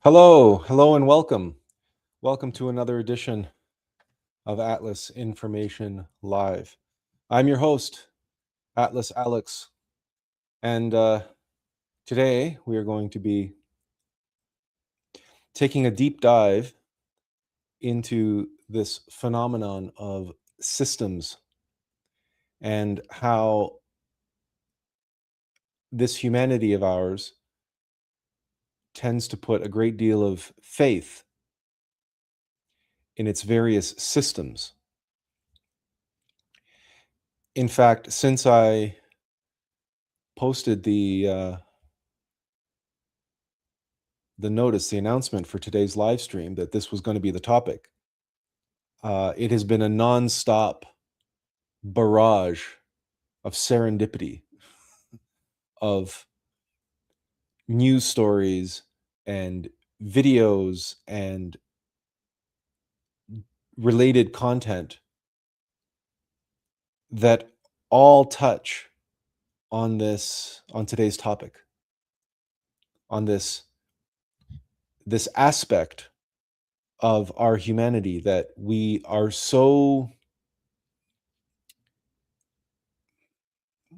Hello, and welcome. Welcome to another edition of Atlas Information Live. I'm your host, Atlas Alex, and today we are going to be taking a deep dive into this phenomenon of systems and how this humanity of ours tends to put a great deal of faith in its various systems. In fact, since I posted the notice, the announcement for today's live stream that this was going to be the topic, it has been a nonstop barrage of serendipity, of news stories and videos and related content that all touch on today's topic, on this aspect of our humanity that we are so,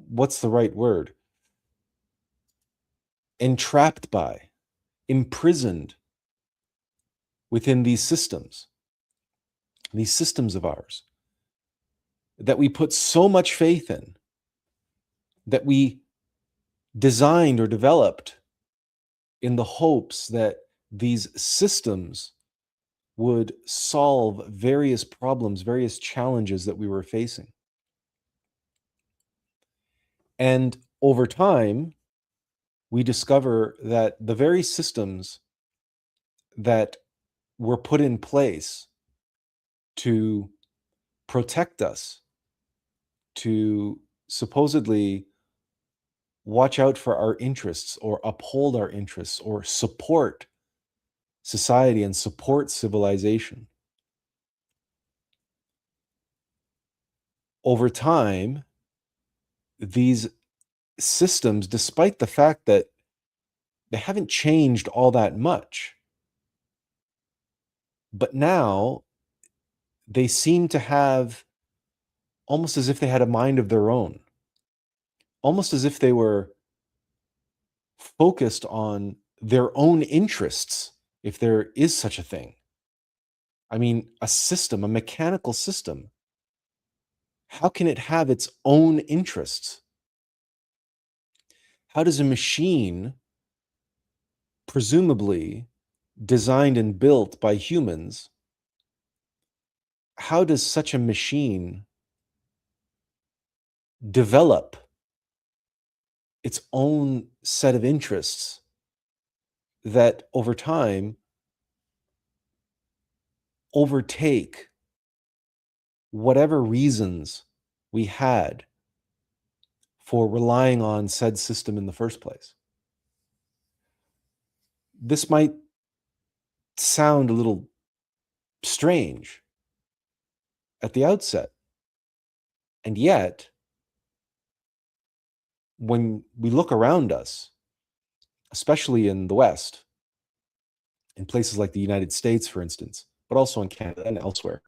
what's the right word? Entrapped by, imprisoned within these systems of ours, that we put so much faith in, that we designed or developed in the hopes that these systems would solve various problems, various challenges that we were facing. And over time, we discover that the very systems that were put in place to protect us, to supposedly watch out for our interests or uphold our interests or support society and support civilization. Over time, these systems, despite the fact that they haven't changed all that much, but now they seem to have, almost as if they had a mind of their own, almost as if they were focused on their own interests, if there is such a thing. I mean, a system, a mechanical system, how can it have its own interests? How does a machine, presumably designed and built by humans, how does such a machine develop its own set of interests that over time overtake whatever reasons we had for relying on said system in the first place? This might sound a little strange at the outset, and yet, when we look around us, especially in the West, in places like the United States, for instance, but also in Canada and elsewhere,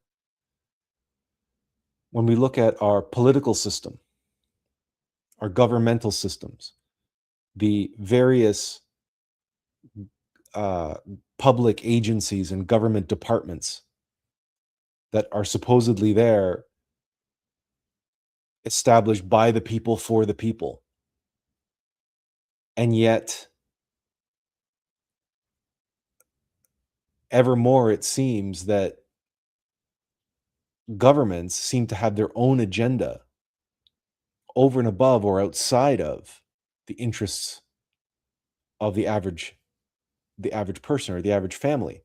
when we look at our political system, our governmental systems, the various public agencies and government departments that are supposedly there, established by the people for the people, and yet evermore it seems that governments seem to have their own agenda over and above or outside of the interests of the average person or the average family.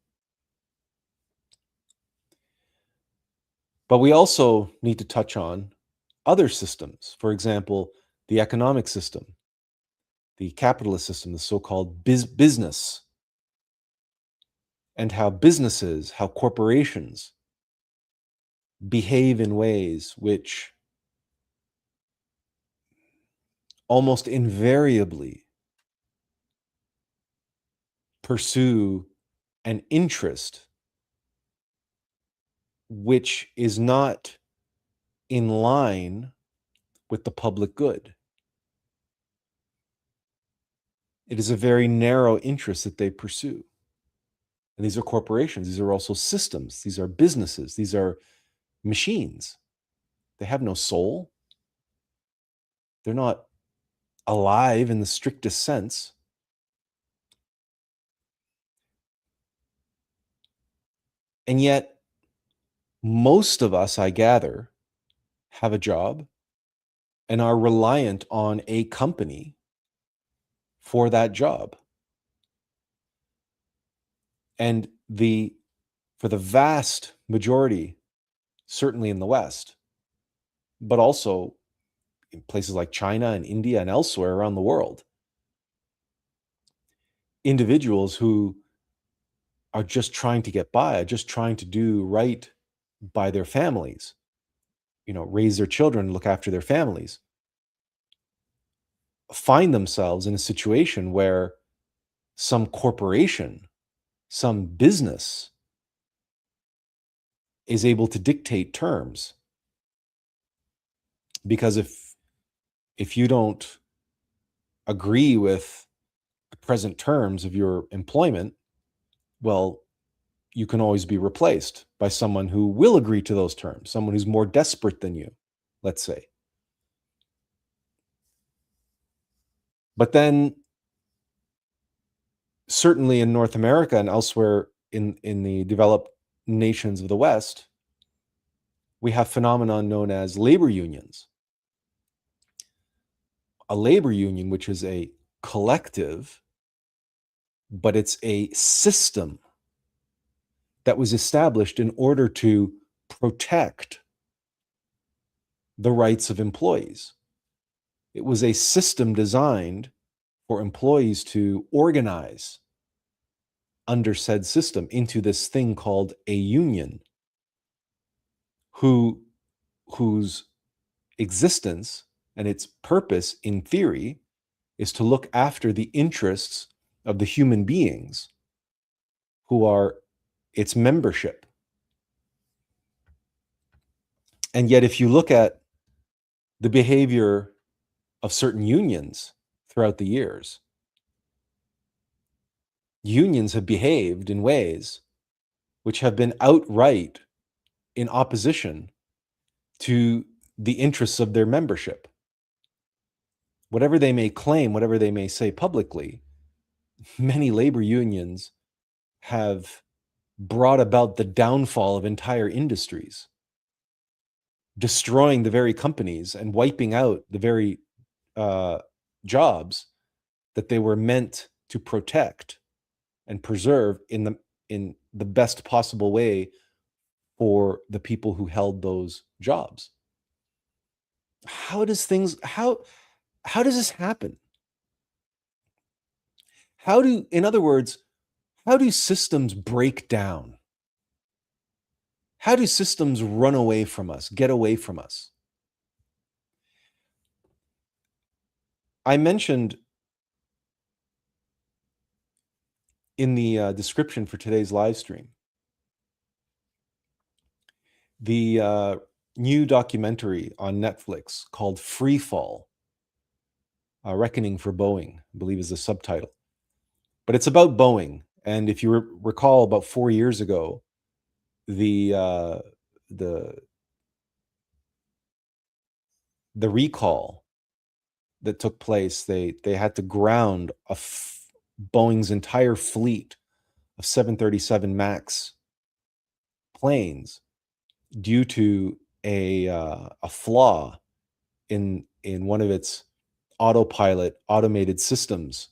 But we also need to touch on other systems. For example, the economic system, the capitalist system, the so-called business, and how businesses, how corporations behave in ways which almost invariably pursue an interest which is not in line with the public good. It is a very narrow interest that they pursue. And these are corporations. These are also systems. These are businesses. These are machines. They have no soul. They're not alive in the strictest sense. And yet, most of us, I gather, have a job and are reliant on a company for that job. And for the vast majority, certainly in the West, but also in places like China and India and elsewhere around the world, individuals who are just trying to get by, are just trying to do right by their families, raise their children, look after their families, find themselves in a situation where some corporation, some business is able to dictate terms. Because if you don't agree with the present terms of your employment, well, you can always be replaced by someone who will agree to those terms, someone who's more desperate than you, let's say. But then, certainly in North America and elsewhere in the developed nations of the West, we have phenomenon known as labor unions. A labor union, which is a collective, but it's a system that was established in order to protect the rights of employees. It was a system designed for employees to organize under said system into this thing called a union, whose existence and its purpose, in theory, is to look after the interests of the human beings who are its membership. And yet, if you look at the behavior of certain unions throughout the years, unions have behaved in ways which have been outright in opposition to the interests of their membership. Whatever they may claim, whatever they may say publicly, many labor unions have brought about the downfall of entire industries, destroying the very companies and wiping out the very jobs that they were meant to protect and preserve in the best possible way for the people who held those jobs. How does this happen? In other words, how do systems break down? How do systems run away from us, get away from us? I mentioned in the description for today's live stream the new documentary on Netflix called Free Fall, A Reckoning for Boeing, I believe is the subtitle. But it's about Boeing. And if you recall, about 4 years ago, the recall that took place, they had to ground Boeing's entire fleet of 737 MAX planes due to a flaw in one of its autopilot automated systems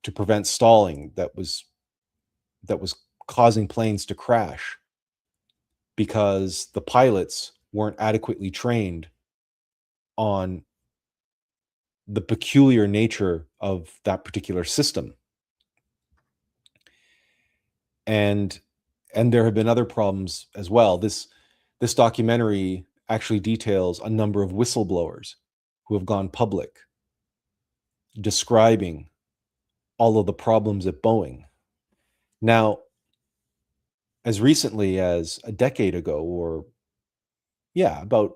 to prevent stalling that was causing planes to crash because the pilots weren't adequately trained on the peculiar nature of that particular system. And there have been other problems as well. This documentary actually details a number of whistleblowers who have gone public describing all of the problems at Boeing. Now, as recently as a decade ago, or yeah, about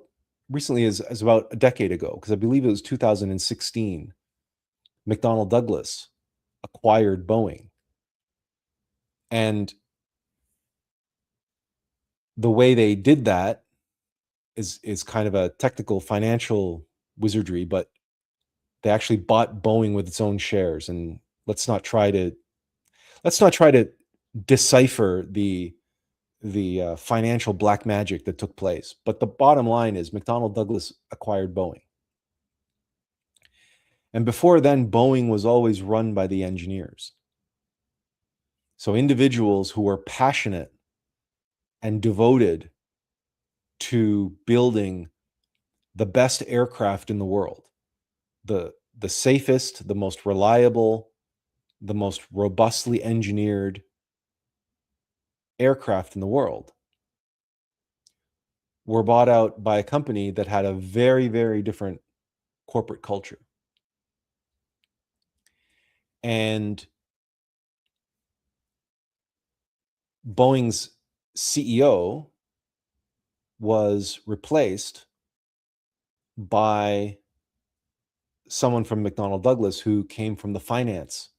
recently as about a decade ago, because I believe it was 2016, McDonnell Douglas acquired Boeing. And the way they did that is kind of a technical financial wizardry, but they actually bought Boeing with its own shares. And let's not try to decipher the financial black magic that took place. But the bottom line is McDonnell Douglas acquired Boeing. And before then, Boeing was always run by the engineers. So individuals who were passionate and devoted to building the best aircraft in the world, the safest, the most reliable, the most robustly engineered aircraft in the world, were bought out by a company that had a very, very different corporate culture. And Boeing's CEO was replaced by someone from McDonnell Douglas who came from the finance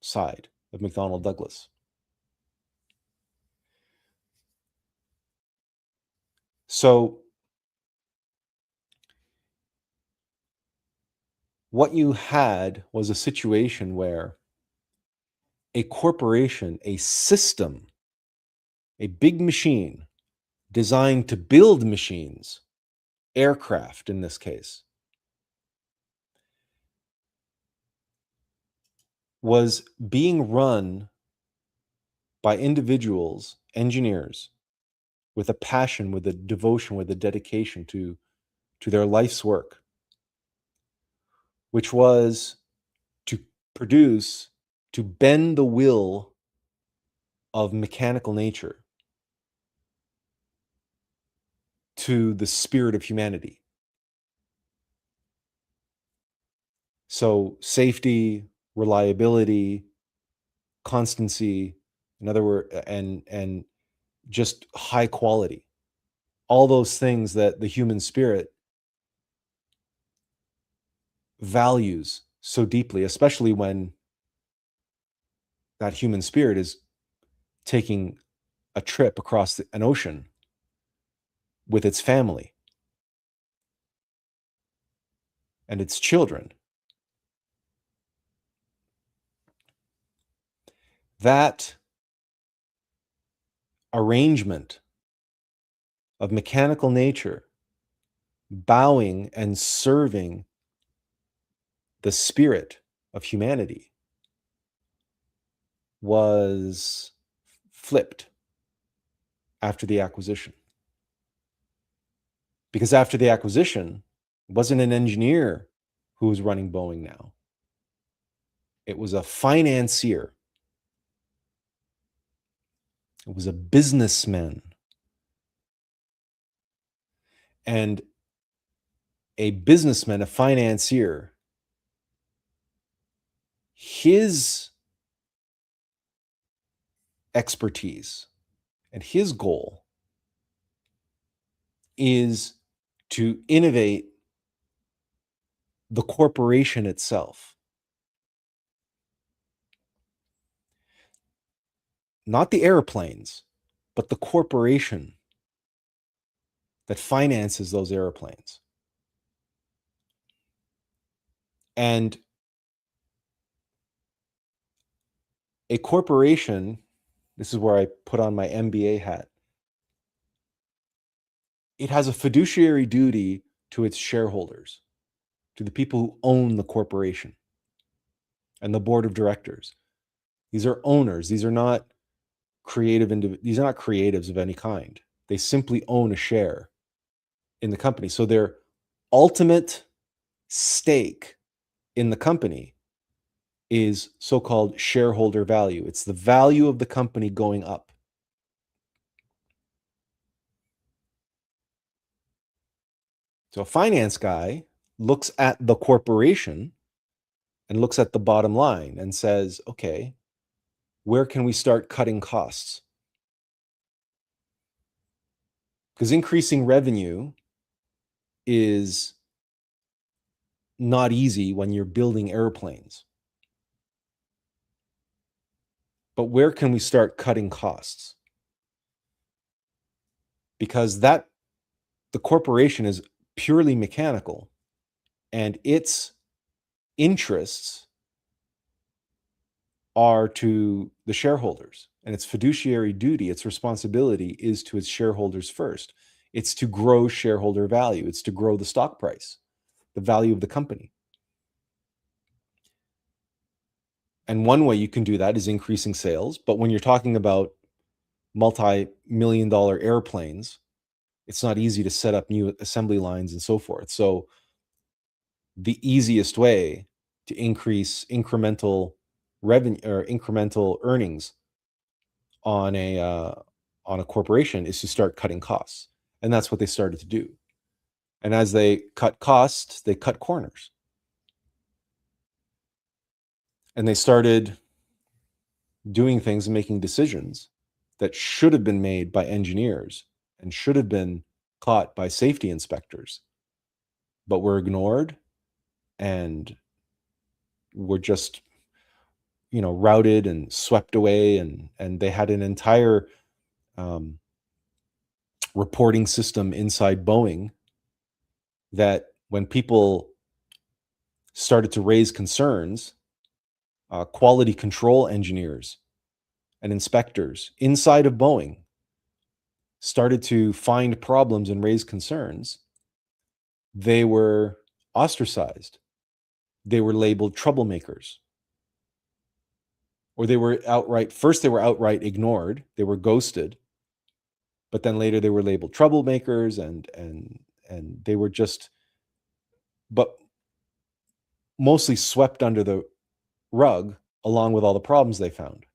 side of McDonnell Douglas. So what you had was a situation where a corporation, a system, a big machine designed to build machines, aircraft in this case, was being run by individuals, engineers, with a passion, with a devotion, with a dedication to their life's work, which was to produce, to bend the will of mechanical nature to the spirit of humanity. So safety, reliability, constancy, in other words, and just high quality. All those things that the human spirit values so deeply, especially when that human spirit is taking a trip across an ocean with its family and its children. That arrangement of mechanical nature bowing and serving the spirit of humanity was flipped after the acquisition. Because after the acquisition, it wasn't an engineer who was running Boeing now. It was a financier. It was a businessman. And a businessman, a financier, his expertise and his goal is to innovate the corporation itself. Not the airplanes, but the corporation that finances those airplanes. And a corporation, this is where I put on my MBA hat, it has a fiduciary duty to its shareholders, to the people who own the corporation and the board of directors. These are owners. These are not these are not creatives of any kind. They simply own a share in the company. So their ultimate stake in the company is so-called shareholder value. It's the value of the company going up. So a finance guy looks at the corporation and looks at the bottom line and says, okay, where can we start cutting costs? Because increasing revenue is not easy when you're building airplanes. But where can we start cutting costs? Because the corporation is purely mechanical, and its interests are to the shareholders, and its fiduciary duty, its responsibility is to its shareholders first. It's to grow shareholder value. It's to grow the stock price, the value of the company. And one way you can do that is increasing sales. But when you're talking about multi-million-dollar airplanes, it's not easy to set up new assembly lines and so forth. So the easiest way to increase incremental revenue or incremental earnings on a corporation is to start cutting costs. And that's what they started to do. And as they cut costs, they cut corners. And they started doing things and making decisions that should have been made by engineers and should have been caught by safety inspectors, but were ignored and were just, routed and swept away. And they had an entire reporting system inside Boeing that when people started to raise concerns, quality control engineers and inspectors inside of Boeing started to find problems and raise concerns, they were ostracized. They were labeled troublemakers. Or they were outright ignored. They were ghosted. But then later they were labeled troublemakers, and they were but mostly swept under the rug along with all the problems they found.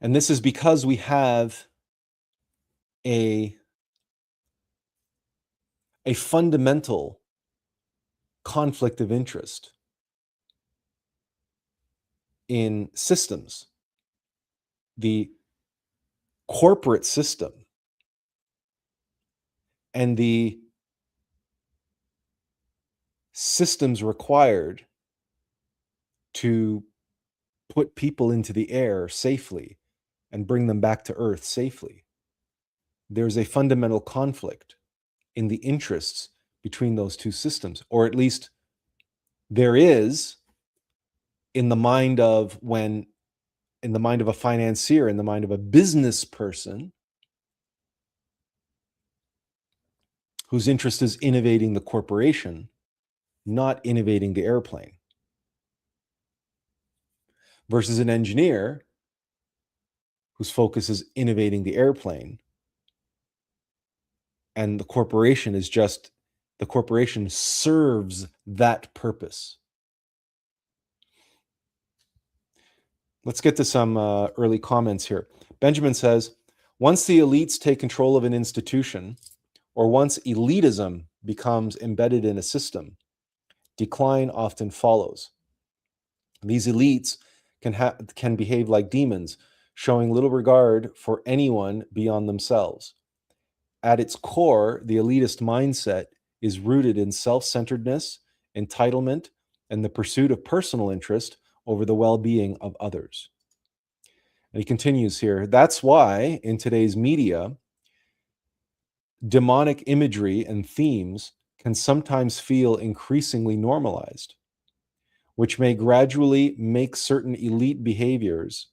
And this is because we have a fundamental conflict of interest in systems. The corporate system and the systems required to put people into the air safely and bring them back to Earth safely. There's a fundamental conflict in the interests between those two systems, or at least there is in the mind of a financier, in the mind of a business person whose interest is innovating the corporation, not innovating the airplane, versus an engineer whose focus is innovating the airplane. And the corporation serves that purpose. Let's get to some early comments here. Benjamin says, once the elites take control of an institution, or once elitism becomes embedded in a system, decline often follows. These elites can behave like demons, showing little regard for anyone beyond themselves. At its core, the elitist mindset is rooted in self-centeredness, entitlement, and the pursuit of personal interest over the well-being of others. And he continues here, that's why in today's media, demonic imagery and themes can sometimes feel increasingly normalized, which may gradually make certain elite behaviors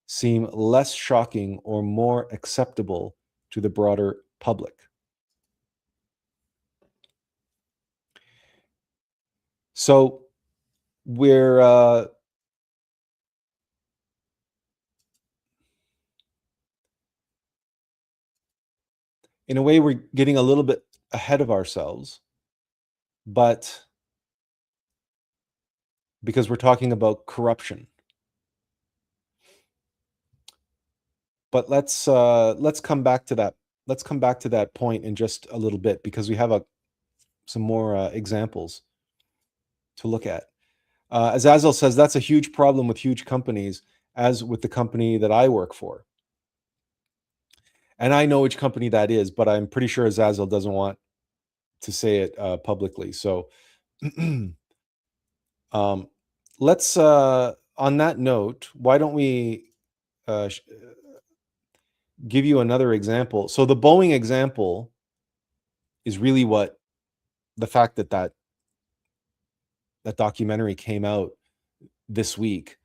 seem less shocking or more acceptable to the broader public. So we're in a way, we're getting a little bit ahead of ourselves, but because we're talking about corruption. But let's come back to that. Let's come back to that point in just a little bit, because we have some more examples to look at. Azazel says that's a huge problem with huge companies, as with the company that I work for. And I know which company that is, but I'm pretty sure Azazel doesn't want to say it publicly. So let's, on that note, why don't we give you another example? So the Boeing example is really what the fact that that documentary came out this week.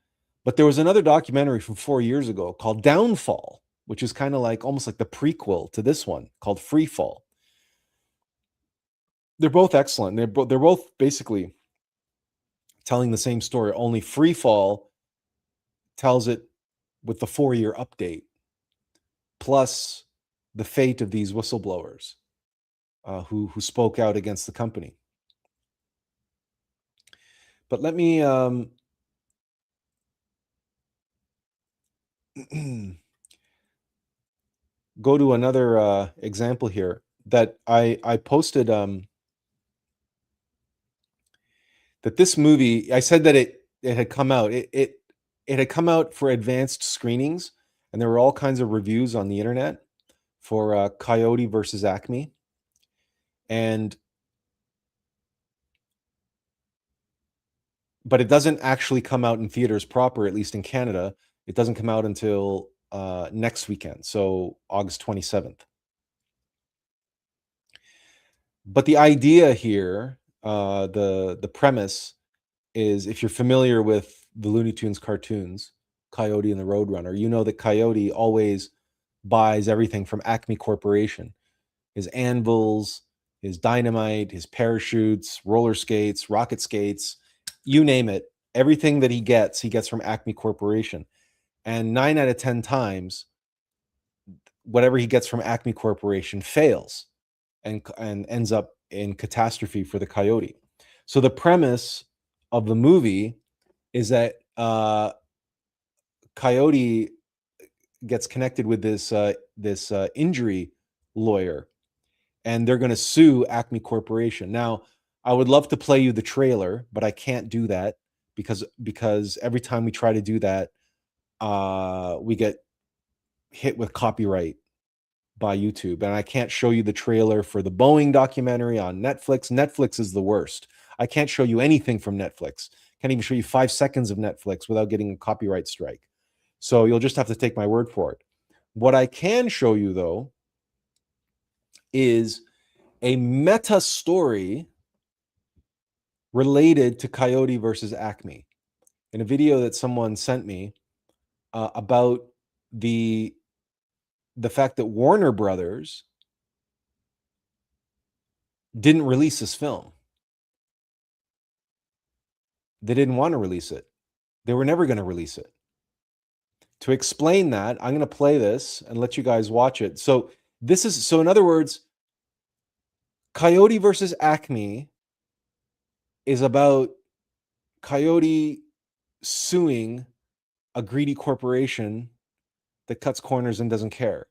But there was another documentary from 4 years ago called Downfall, which is kind of like almost like the prequel to this one, called Free Fall. They're both excellent. They're both basically telling the same story, only Free Fall tells it with the 4-year update, plus the fate of these whistleblowers who spoke out against the company. But let me go to another example here that I posted. That this movie, I said that it had come out. It had come out for advanced screenings, and there were all kinds of reviews on the internet for Coyote versus Acme, but it doesn't actually come out in theaters proper, at least in Canada. It doesn't come out until next weekend, so August 27th. But the idea here, the premise is, if you're familiar with the Looney Tunes cartoons, Coyote and the Roadrunner, you know that Coyote always buys everything from Acme Corporation. His anvils, his dynamite, his parachutes, roller skates, rocket skates, you name it. Everything that he gets from Acme Corporation. And 9 out of 10 times, whatever he gets from Acme Corporation fails and ends up in catastrophe for the Coyote. So the premise of the movie is that Coyote gets connected with this injury lawyer, and they're going to sue Acme Corporation. Now, I would love to play you the trailer, but I can't do that because every time we try to do that, we get hit with copyright by YouTube, and I can't show you the trailer for the Boeing documentary on Netflix. Netflix is the worst. I can't show you anything from Netflix. Can't even show you 5 seconds of Netflix without getting a copyright strike. So you'll just have to take my word for it. What I can show you, though, is a meta story related to Coyote versus Acme in a video that someone sent me about the fact that Warner Brothers didn't release this film. They didn't want to release it. They were never going to release it. To explain that, I'm going to play this and let you guys watch it. So in other words, Coyote versus Acme is about Coyote suing a greedy corporation that cuts corners and doesn't care.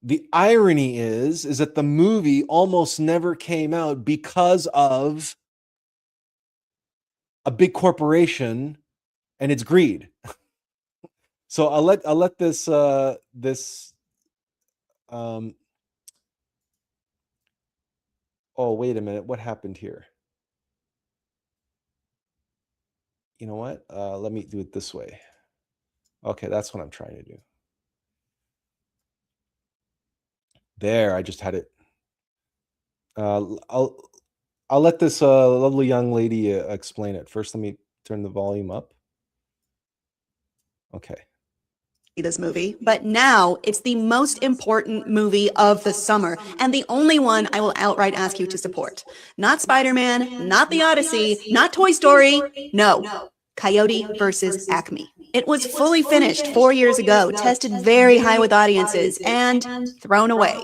The irony is that the movie almost never came out because of a big corporation and its greed. So I'll let this oh, wait a minute, what happened here? You know what? Let me do it this way. Okay, that's what I'm trying to do. There, I just had it. I'll let this lovely young lady explain it. First, let me turn the volume up. Okay. This movie, but now it's the most important movie of the summer and the only one I will outright ask you to support. Not Spider-Man, not The Odyssey, not Toy Story. No, Coyote versus Acme. It was fully finished 4 years ago, tested very high with audiences, and thrown away.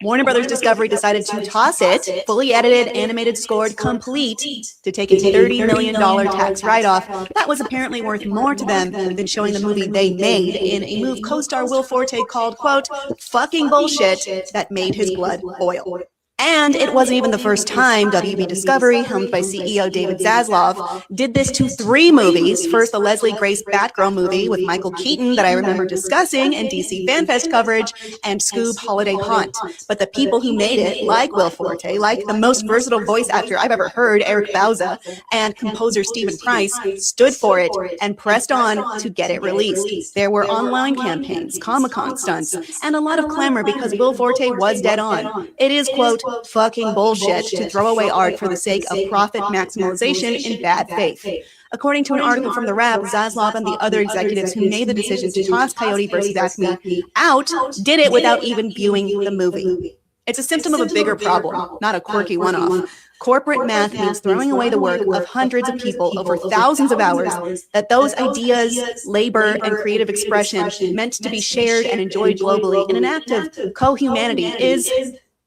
Warner Brothers Discovery decided to toss it, fully edited, animated, scored, complete, to take a $30 million tax write-off. That was apparently worth more to them than showing the movie they made in a move co-star Will Forte called, quote, fucking bullshit that made his blood boil. And it wasn't even the first time WB Discovery, helmed by CEO David Zaslav, did this to 3 movies. First, the Leslie Grace Batgirl movie with Michael Keaton that I remember discussing in DC FanFest coverage, and Scoob Holiday Haunt. But the people who made it, like Will Forte, like the most versatile voice actor I've ever heard, Eric Bauza, and composer Stephen Price, stood for it and pressed on to get it released. There were online campaigns, Comic-Con stunts, and a lot of clamor because Will Forte was dead on. It is, quote, fucking bullshit to throw away art for the sake of profit maximization in bad faith. According to an article from The Wrap, Zaslav and the other executives who made the decision to toss Coyote vs. Acme out did it without even viewing the movie. It's a symptom of a bigger problem, not a quirky one-off. Corporate math means throwing away the work of hundreds of people over thousands of hours that those ideas, labor, and creative expression meant to be shared and enjoyed globally in an act of co-humanity is,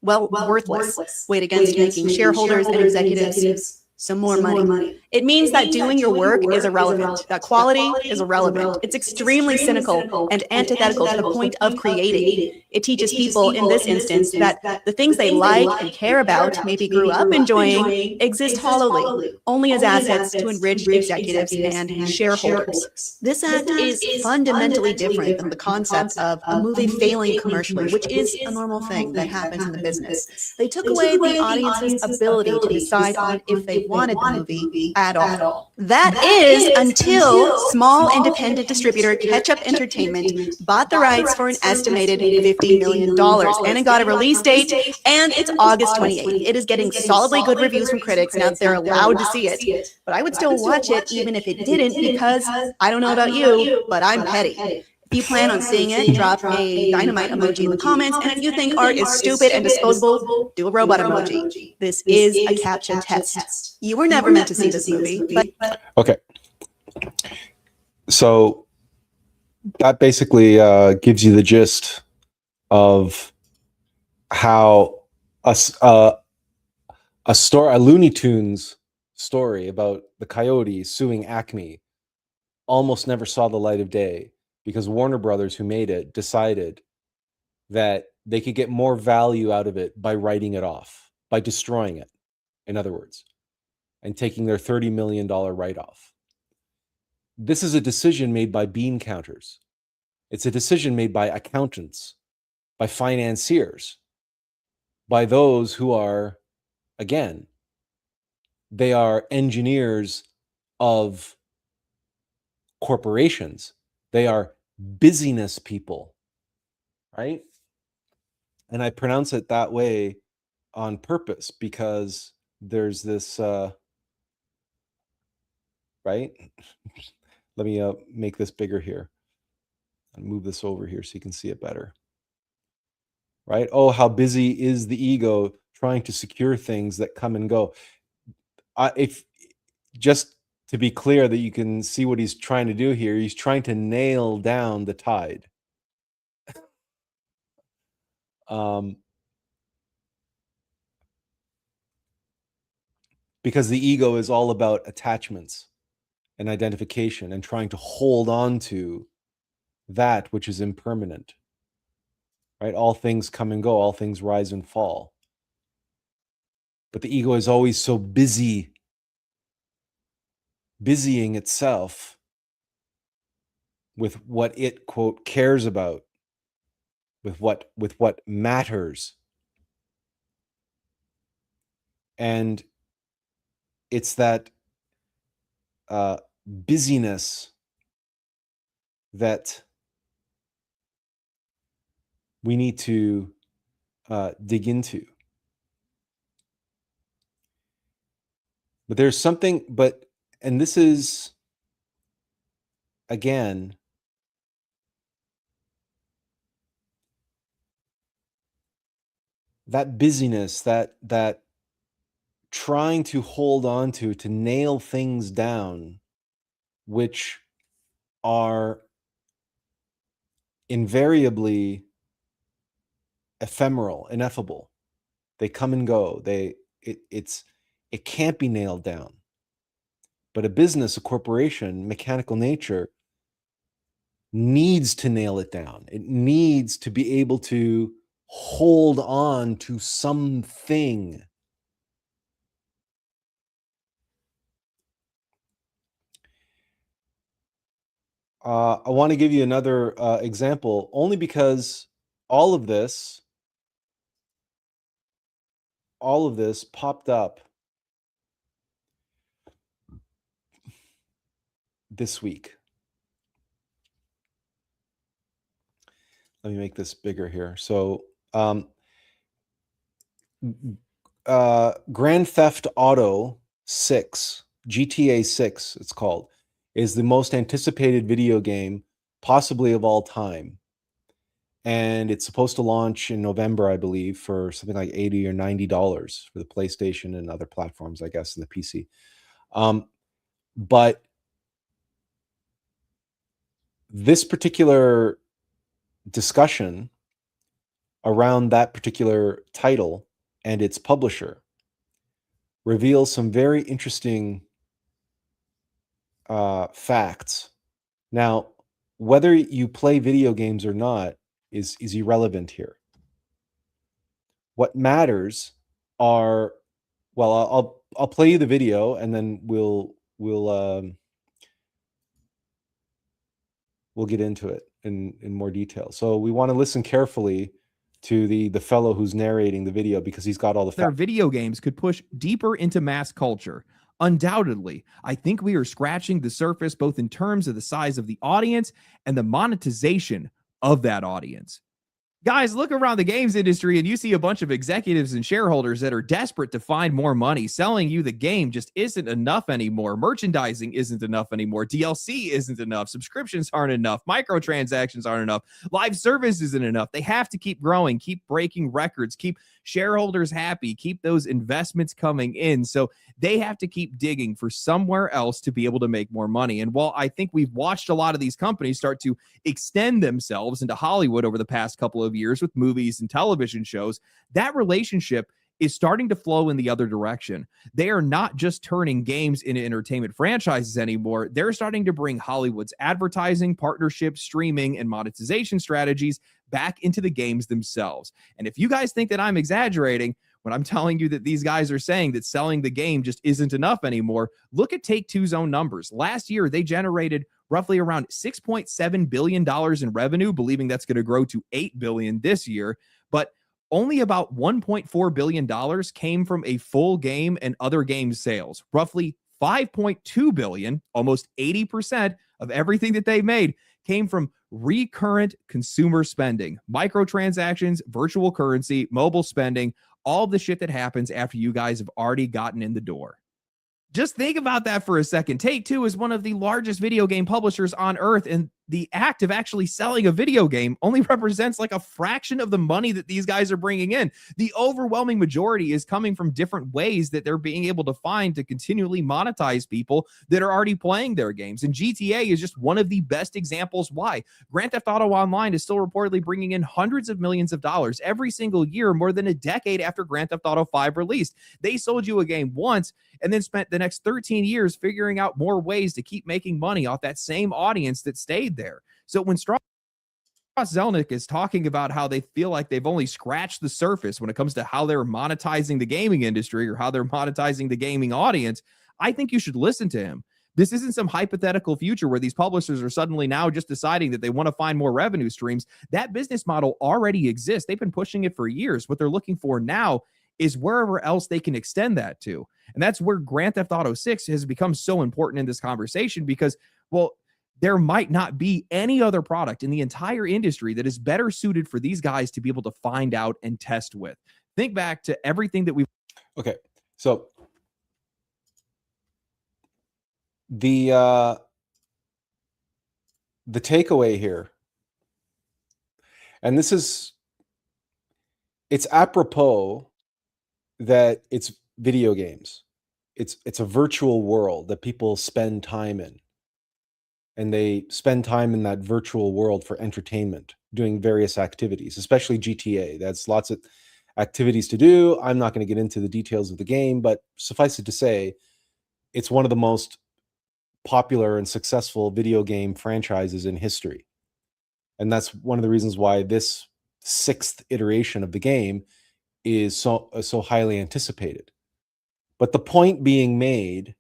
well, worthless. Weighed against making shareholders and executives some more money. It means that doing your work is irrelevant, that quality is irrelevant. It's extremely cynical and antithetical to the point of creating. It teaches people, in this instance, that the things they like and care about, maybe grew up enjoying, exist hollowly, only as assets to enrich executives and shareholders. This act is fundamentally different than the concept of a movie failing commercially, which is a normal thing that happens in the business. They took away the audience's ability to decide on if they wanted the movie at all. That is until small independent distributor Ketchup Entertainment bought the rights for an estimated $50 million, and it got a release date, and it's August 28th. It is getting solidly good reviews from critics now that they're allowed to see it, but I would still watch it even if it didn't, because I don't know about you, but I'm petty. If you plan on seeing it, drop a dynamite emoji in the comments. And if you think art is stupid and disposable, do a robot emoji. This is a CAPTCHA test. You were never meant to see this movie, but... Okay. So that basically gives you the gist of how a Looney Tunes story about the Coyote suing Acme almost never saw the light of day, because Warner Brothers, who made it, decided that they could get more value out of it by writing it off, by destroying it, in other words, and taking their $30 million write-off. This is a decision made by bean counters. It's a decision made by accountants, by financiers, by those who are, again, they are engineers of corporations. They are busyness people, right? And I pronounce it that way on purpose because there's this, right? Let me make this bigger here and move this over here so you can see it better, right? Oh, how busy is the ego trying to secure things that come and go. If just to be clear that you can see what he's trying to do here, he's trying to nail down the tide. Because the ego is all about attachments and identification and trying to hold on to that which is impermanent, right? All things come and go, all things rise and fall. But the ego is always so busy, busying itself with what it, quote, cares about, with what matters. And it's that busyness that we need to dig into. But there's something, and this is, again, that busyness, that trying to hold on to nail things down, which are invariably ephemeral, ineffable. They come and go. It can't be nailed down. But a business, a corporation, mechanical nature needs to nail it down. It needs to be able to hold on to something. I want to give you another example, only because all of this popped up this week. Let me make this bigger here. So, Grand Theft Auto 6, GTA 6, it's called, is the most anticipated video game possibly of all time. And it's supposed to launch in November, I believe, for something like $80 or $90 for the PlayStation and other platforms, I guess, and the PC. But this particular discussion around that particular title and its publisher reveals some very interesting facts. Now, whether you play video games or not is irrelevant here. What matters are, well, I'll play you the video and then we'll get into it in more detail. So we want to listen carefully to the fellow who's narrating the video, because he's got all the their video games could push deeper into mass culture. Undoubtedly, I think we are scratching the surface, both in terms of the size of the audience and the monetization of that audience. Guys, look around the games industry and you see a bunch of executives and shareholders that are desperate to find more money. Selling you the game just isn't enough anymore. Merchandising isn't enough anymore. DLC isn't enough. Subscriptions aren't enough. Microtransactions aren't enough. Live service isn't enough. They have to keep growing, keep breaking records, keep shareholders happy, keep those investments coming in. So they have to keep digging for somewhere else to be able to make more money. And while I think we've watched a lot of these companies start to extend themselves into Hollywood over the past couple of years with movies and television shows, that relationship is starting to flow in the other direction. They are not just turning games into entertainment franchises anymore. They're starting to bring Hollywood's advertising, partnerships, streaming, and monetization strategies back into the games themselves. And if you guys think that I'm exaggerating when I'm telling you that these guys are saying that selling the game just isn't enough anymore, look at Take-Two's own numbers. Last year, they generated roughly around $6.7 billion in revenue, believing that's going to grow to $8 billion this year. But only about $1.4 billion came from a full game and other game sales. Roughly $5.2 billion, almost 80% of everything that they made, came from recurrent consumer spending, microtransactions, virtual currency, mobile spending, all the shit that happens after you guys have already gotten in the door. Just think about that for a second. Take-Two is one of the largest video game publishers on earth, and the act of actually selling a video game only represents like a fraction of the money that these guys are bringing in. The overwhelming majority is coming from different ways that they're being able to find to continually monetize people that are already playing their games. And GTA is just one of the best examples why. Grand Theft Auto Online is still reportedly bringing in hundreds of millions of dollars every single year, more than a decade after Grand Theft Auto 5 released. They sold you a game once and then spent the next 13 years figuring out more ways to keep making money off that same audience that stayed there. So when Strauss Zelnick is talking about how they feel like they've only scratched the surface when it comes to how they're monetizing the gaming industry or how they're monetizing the gaming audience, I think you should listen to him. This isn't some hypothetical future where these publishers are suddenly now just deciding that they want to find more revenue streams. That business model already exists. They've been pushing it for years. What they're looking for now is wherever else they can extend that to. And that's where Grand Theft Auto 6 has become so important in this conversation because, well, there might not be any other product in the entire industry that is better suited for these guys to be able to find out and test with. Think back to everything that we've... Okay, so the takeaway here, and this is, it's apropos that it's video games. It's a virtual world that people spend time in. And they spend time in that virtual world for entertainment, doing various activities, especially GTA. That's lots of activities to do. I'm not going to get into the details of the game, but suffice it to say, it's one of the most popular and successful video game franchises in history. And that's one of the reasons why this 6th iteration of the game is so highly anticipated. But the point being made,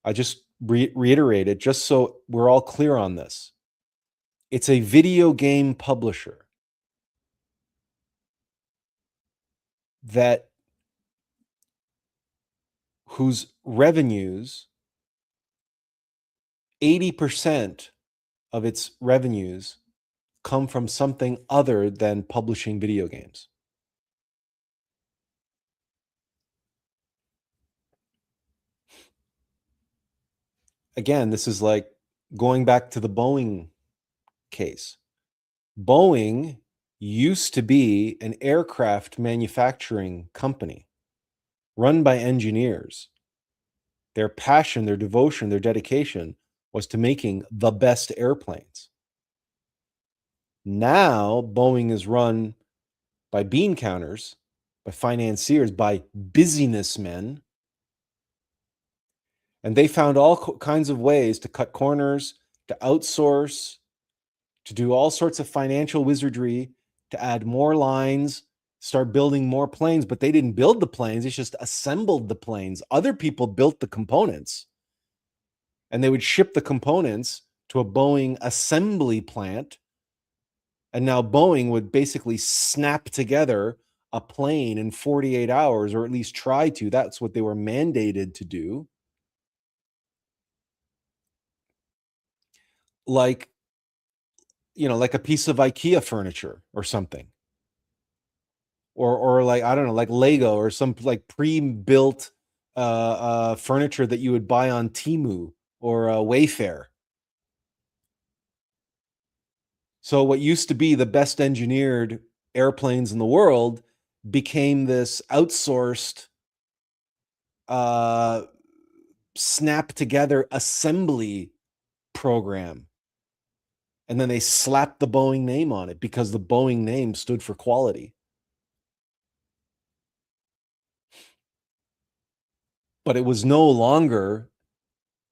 I just reiterate it just so we're all clear on this. It's a video game publisher whose revenues, 80% of its revenues come from something other than publishing video games. Again, this is like going back to the Boeing case. Boeing used to be an aircraft manufacturing company run by engineers. Their passion, their devotion, their dedication was to making the best airplanes. Now, Boeing is run by bean counters, by financiers, by businessmen. And they found all kinds of ways to cut corners, to outsource, to do all sorts of financial wizardry, to add more lines, start building more planes. But they didn't build the planes, they just assembled the planes. Other people built the components, and they would ship the components to a Boeing assembly plant. And now Boeing would basically snap together a plane in 48 hours, or at least try to. That's what they were mandated to do. Like, like a piece of IKEA furniture or something. Or like, I don't know, like Lego or some like pre-built furniture that you would buy on Temu or Wayfair. So what used to be the best engineered airplanes in the world became this outsourced, snap together assembly program. And then they slapped the Boeing name on it because the Boeing name stood for quality. But it was no longer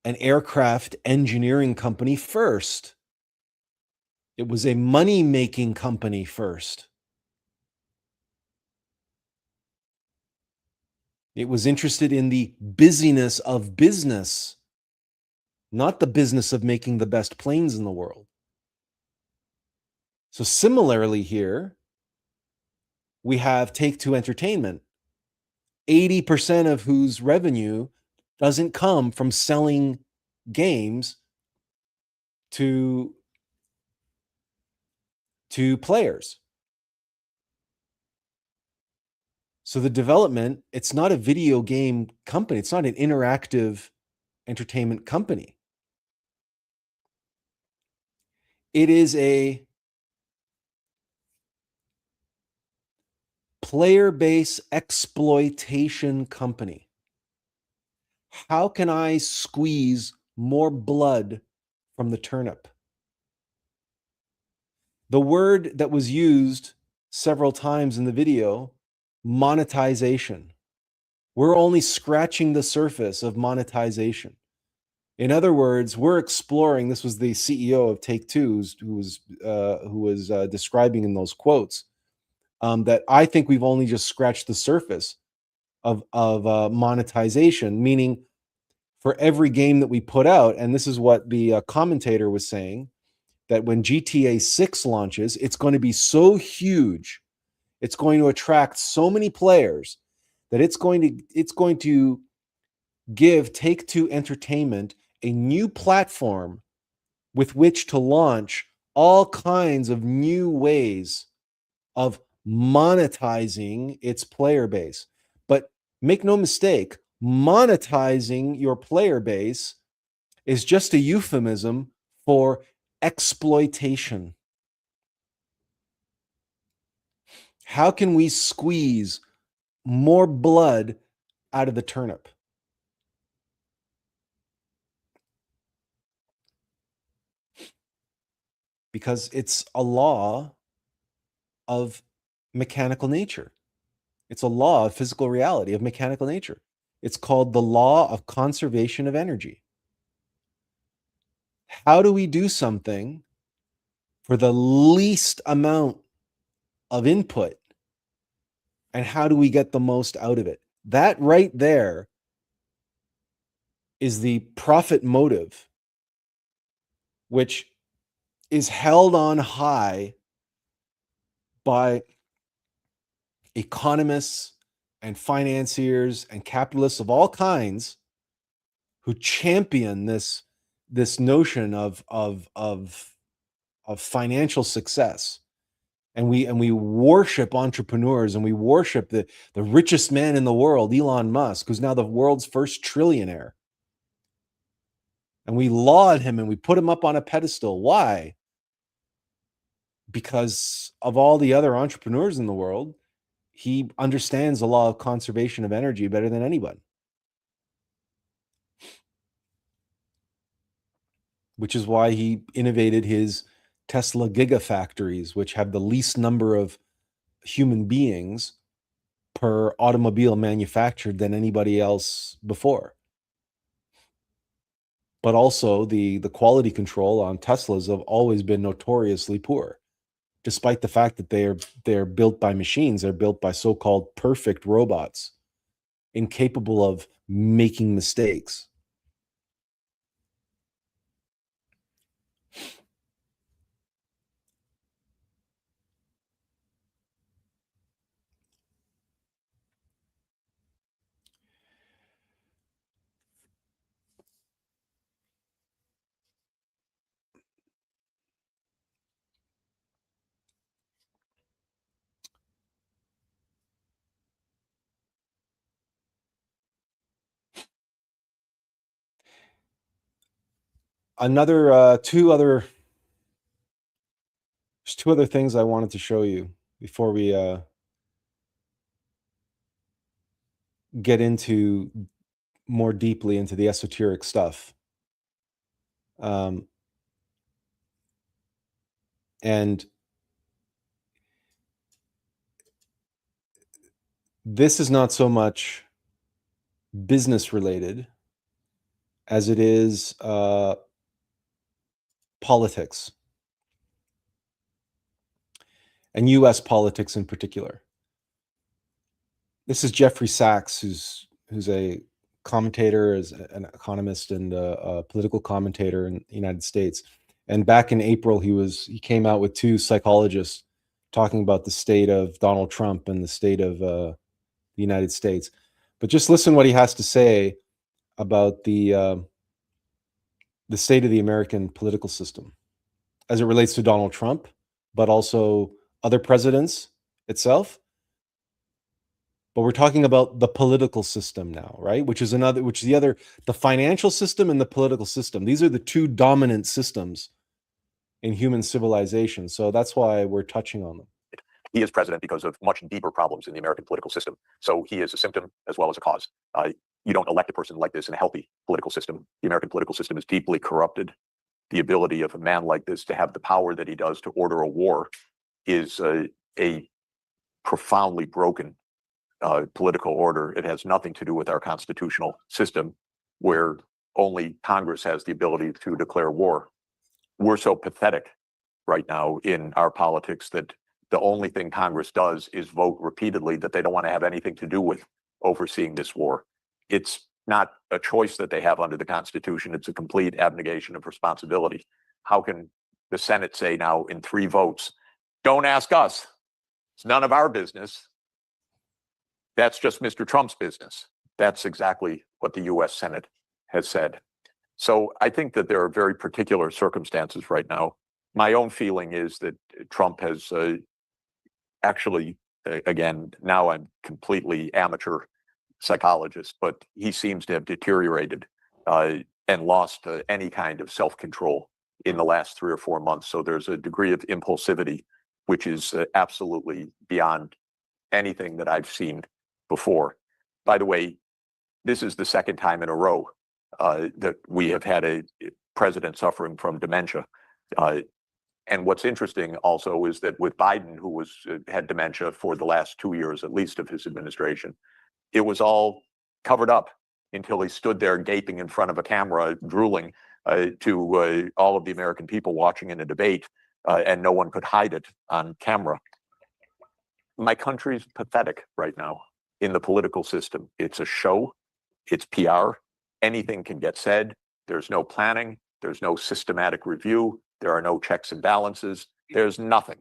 an aircraft engineering company first. It was a money-making company first. It was interested in the busyness of business, not the business of making the best planes in the world. So similarly here, we have Take-Two Entertainment, 80% of whose revenue doesn't come from selling games to players. So the development, it's not a video game company. It's not an interactive entertainment company. It is a player-based exploitation company. How can I squeeze more blood from the turnip? The word that was used several times in the video, monetization. We're only scratching the surface of monetization. In other words, we're exploring. This was the CEO of Take-Two who was describing in those quotes that I think we've only just scratched the surface of monetization. Meaning, for every game that we put out, and this is what the commentator was saying, that when GTA 6 launches, it's going to be so huge, it's going to attract so many players that it's going to give Take-Two Entertainment a new platform with which to launch all kinds of new ways of monetizing its player base. But make no mistake, monetizing your player base is just a euphemism for exploitation. How can we squeeze more blood out of the turnip? Because it's a law of mechanical nature. It's a law of physical reality, of mechanical nature. It's called the law of conservation of energy. How do we do something for the least amount of input, and how do we get the most out of it? That right there is the profit motive, which is held on high by economists and financiers and capitalists of all kinds who champion this notion of financial success. And we worship entrepreneurs, and we worship the richest man in the world, Elon Musk, who's now the world's first trillionaire. And we laud him and we put him up on a pedestal. Why? Because of all the other entrepreneurs in the world, he understands the law of conservation of energy better than anyone. Which is why he innovated his Tesla gigafactories, which have the least number of human beings per automobile manufactured than anybody else before. But also the quality control on Teslas have always been notoriously poor, despite the fact that they're built by machines. They're built by so-called perfect robots, incapable of making mistakes. Two other things I wanted to show you before we get into more deeply into the esoteric stuff. And this is not so much business related as it is politics, and US politics in particular. This is Jeffrey Sachs, who's a commentator, as an economist and a political commentator in the United States. And back in April, he came out with two psychologists talking about the state of Donald Trump and the state of the United States. But just listen what he has to say about the state of the American political system as it relates to Donald Trump, but also other presidents itself. But we're talking about the political system now, right? The financial system and the political system. These are the two dominant systems in human civilization. So that's why we're touching on them. He is president because of much deeper problems in the American political system. So he is a symptom as well as a cause. You don't elect a person like this in a healthy political system. The American political system is deeply corrupted. The ability of a man like this to have the power that he does to order a war is a profoundly broken political order. It has nothing to do with our constitutional system, where only Congress has the ability to declare war. We're so pathetic right now in our politics that the only thing Congress does is vote repeatedly that they don't want to have anything to do with overseeing this war. It's not a choice that they have under the Constitution. It's a complete abnegation of responsibility. How can the Senate say now in 3 votes, don't ask us, it's none of our business, that's just Mr. Trump's business? That's exactly what the US Senate has said. So I think that there are very particular circumstances right now. My own feeling is that Trump has actually, again, now I'm completely amateur psychologist, but he seems to have deteriorated and lost any kind of self-control in the last 3 or 4 months. So there's a degree of impulsivity, which is absolutely beyond anything that I've seen before. By the way, this is the second time in a row that we have had a president suffering from dementia. And what's interesting also is that with Biden, who had dementia for the last 2 years, at least, of his administration, it was all covered up until he stood there gaping in front of a camera, drooling to all of the American people watching in a debate, and no one could hide it on camera. my country's pathetic right now in the political system. It's a show, it's PR. Anything can get said. There's no planning, there's no systematic review, there are no checks and balances, there's nothing.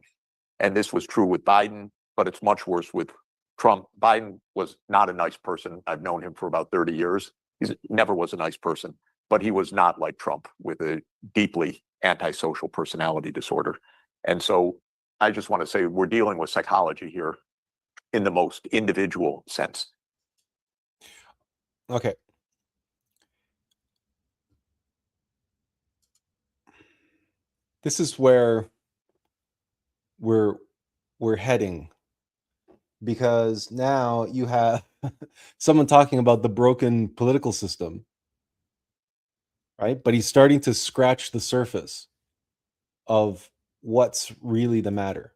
And this was true with Biden, but it's much worse with Trump. Biden was not a nice person. I've known him for about 30 years. He never was a nice person, but he was not like Trump with a deeply antisocial personality disorder. And so I just want to say we're dealing with psychology here in the most individual sense. Okay. This is where we're heading, because now you have someone talking about the broken political system, right? But he's starting to scratch the surface of what's really the matter.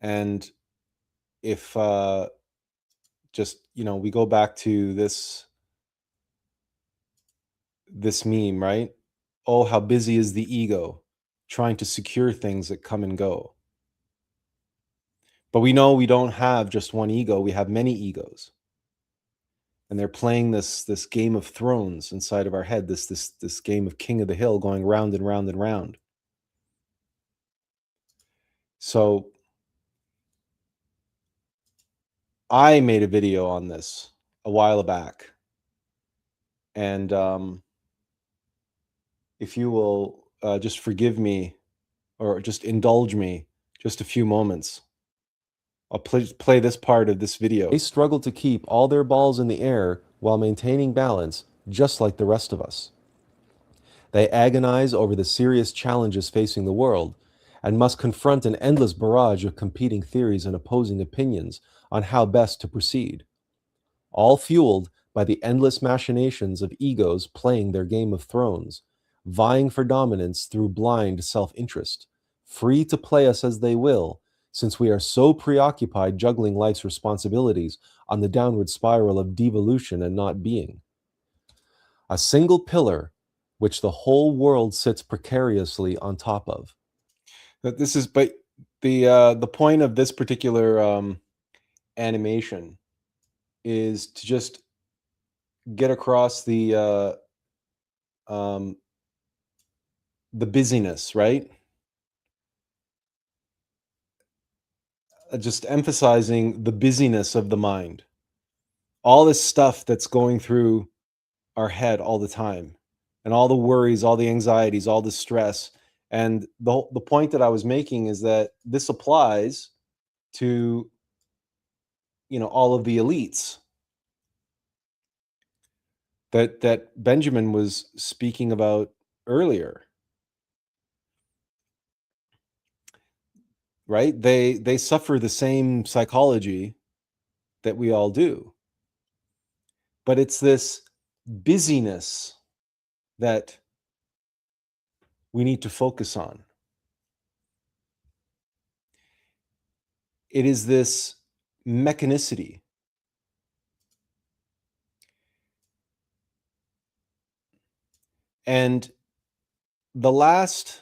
And if just, we go back to this meme, right? Oh, how busy is the ego trying to secure things that come and go. But we know we don't have just one ego, we have many egos. And they're playing this Game of Thrones inside of our head, this game of King of the Hill, going round and round and round. So I made a video on this a while back, and if you will just forgive me, or just indulge me just a few moments, I'll play this part of this video. They struggle to keep all their balls in the air while maintaining balance, just like the rest of us. They agonize over the serious challenges facing the world and must confront an endless barrage of competing theories and opposing opinions on how best to proceed, all fueled by the endless machinations of egos playing their Game of Thrones, vying for dominance through blind self-interest, free to play us as they will, since we are so preoccupied juggling life's responsibilities on the downward spiral of devolution and not being. A single pillar which the whole world sits precariously on top of. But the point of this particular animation is to just get across the busyness, right? Just emphasizing the busyness of the mind. All this stuff that's going through our head all the time, and all the worries, all the anxieties, all the stress. And the point that I was making is that this applies to, all of the elites that Benjamin was speaking about earlier. Right? They suffer the same psychology that we all do. But it's this busyness that we need to focus on. It is this mechanicity. And the last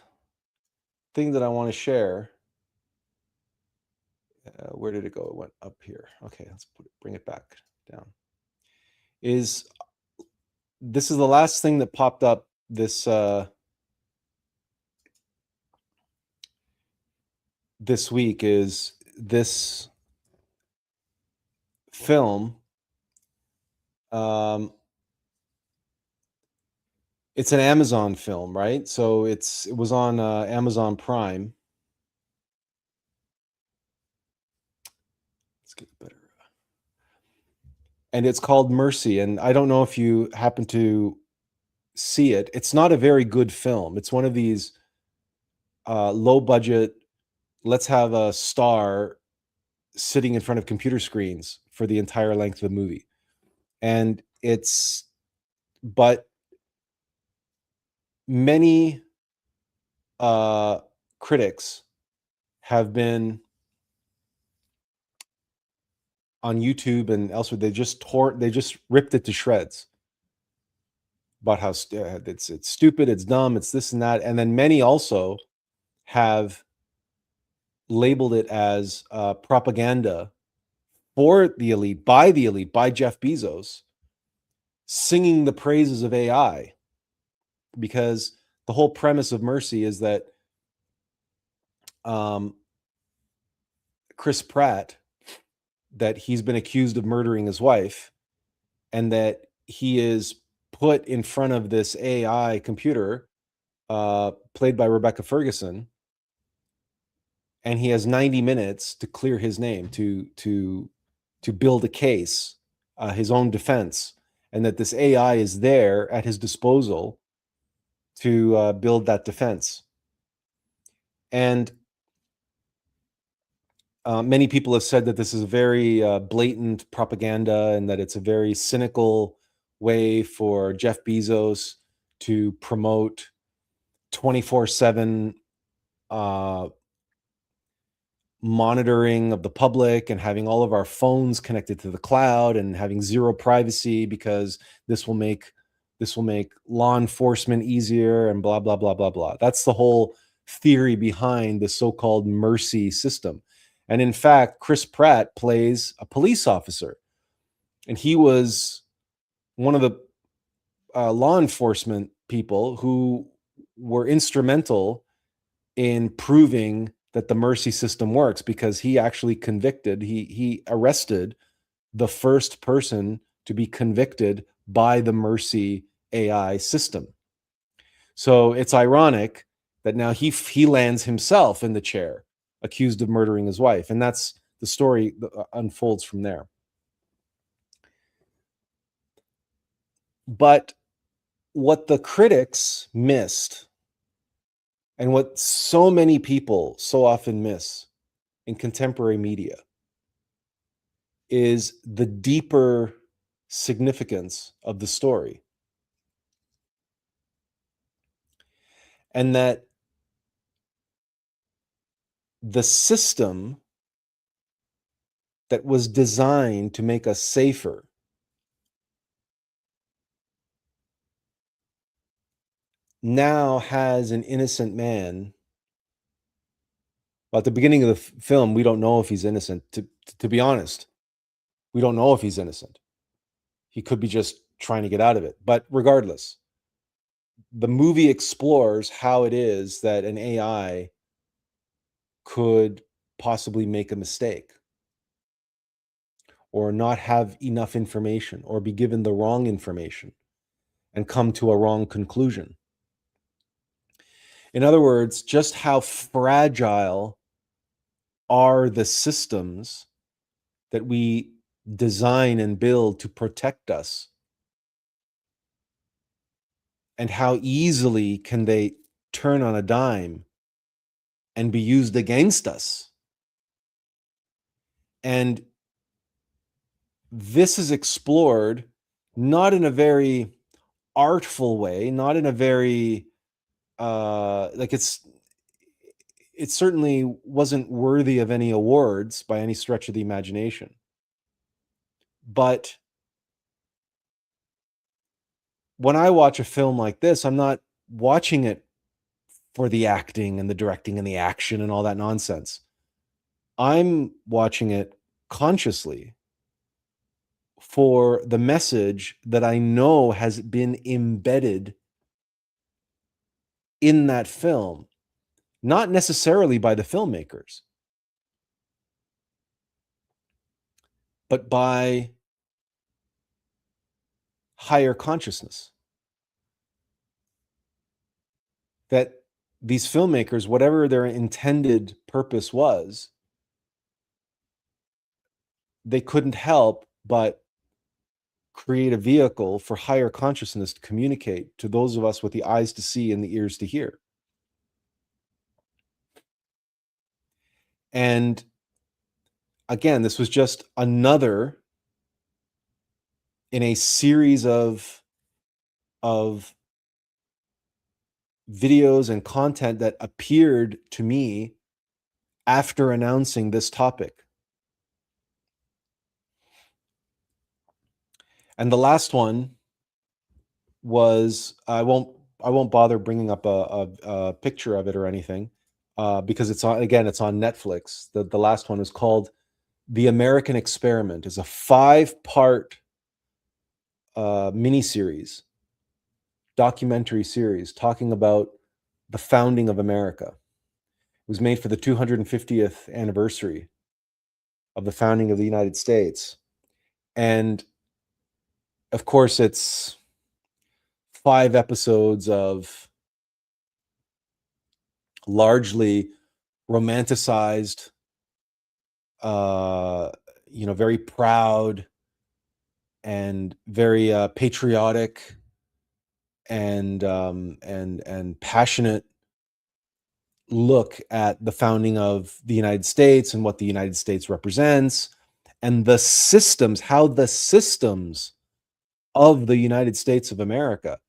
thing that I want to share, where did it go? It went up here. Okay, let's bring it back down. This is the last thing that popped up this week, is this film. It's an Amazon film, right? So it was on Amazon Prime. Let's get better. And it's called Mercy. And I don't know if you happen to see it. It's not a very good film. It's one of these low budget, let's have a star sitting in front of computer screens for the entire length of the movie. And but many critics have been on YouTube and elsewhere. They just ripped it to shreds about how it's stupid, it's dumb, it's this and that. And then many also have labeled it as propaganda for the elite, by Jeff Bezos, singing the praises of AI, because the whole premise of Mercy is that Chris Pratt, that he's been accused of murdering his wife, and that he is put in front of this AI computer, played by Rebecca Ferguson, and he has 90 minutes to clear his name, to build a case, his own defense, and that this AI is there at his disposal to build that defense. And many people have said that this is a very blatant propaganda, and that it's a very cynical way for Jeff Bezos to promote 24/7 monitoring of the public, and having all of our phones connected to the cloud, and having zero privacy, because this will make law enforcement easier, and blah blah blah blah blah. That's the whole theory behind the so-called Mercy system. And in fact, Chris Pratt plays a police officer, and he was one of the law enforcement people who were instrumental in proving that the Mercy system works, because he actually he arrested the first person to be convicted by the Mercy AI system. So it's ironic that now he lands himself in the chair, accused of murdering his wife, and that's the story that unfolds from there. But what the critics missed, and what so many people so often miss in contemporary media, is the deeper significance of the story. And that the system that was designed to make us safer now has an innocent man. Well, at the beginning of the film, we don't know if he's innocent. To be honest, we don't know if he's innocent. He could be just trying to get out of it. But regardless, the movie explores how it is that an AI could possibly make a mistake, or not have enough information, or be given the wrong information and come to a wrong conclusion. In other words, just how fragile are the systems that we design and build to protect us, and how easily can they turn on a dime and be used against us. And this is explored not in a very artful way, not in a very it certainly wasn't worthy of any awards by any stretch of the imagination. But when I watch a film like this, I'm not watching it for the acting and the directing and the action and all that nonsense. I'm watching it consciously for the message that I know has been embedded in that film, not necessarily by the filmmakers, but by higher consciousness. That these filmmakers, whatever their intended purpose was, they couldn't help but create a vehicle for higher consciousness to communicate to those of us with the eyes to see and the ears to hear. And again, this was just another in a series of videos and content that appeared to me after announcing this topic. And the last one was, I won't bother bringing up a picture of it or anything. because it's on Netflix. The last one is called The American Experiment. It's a 5-part miniseries, documentary series talking about the founding of America. It was made for the 250th anniversary of the founding of the United States. And of course, it's 5 episodes of largely romanticized, very proud and very patriotic and passionate look at the founding of the United States and what the United States represents, and the systems, how the systems of the United States of America,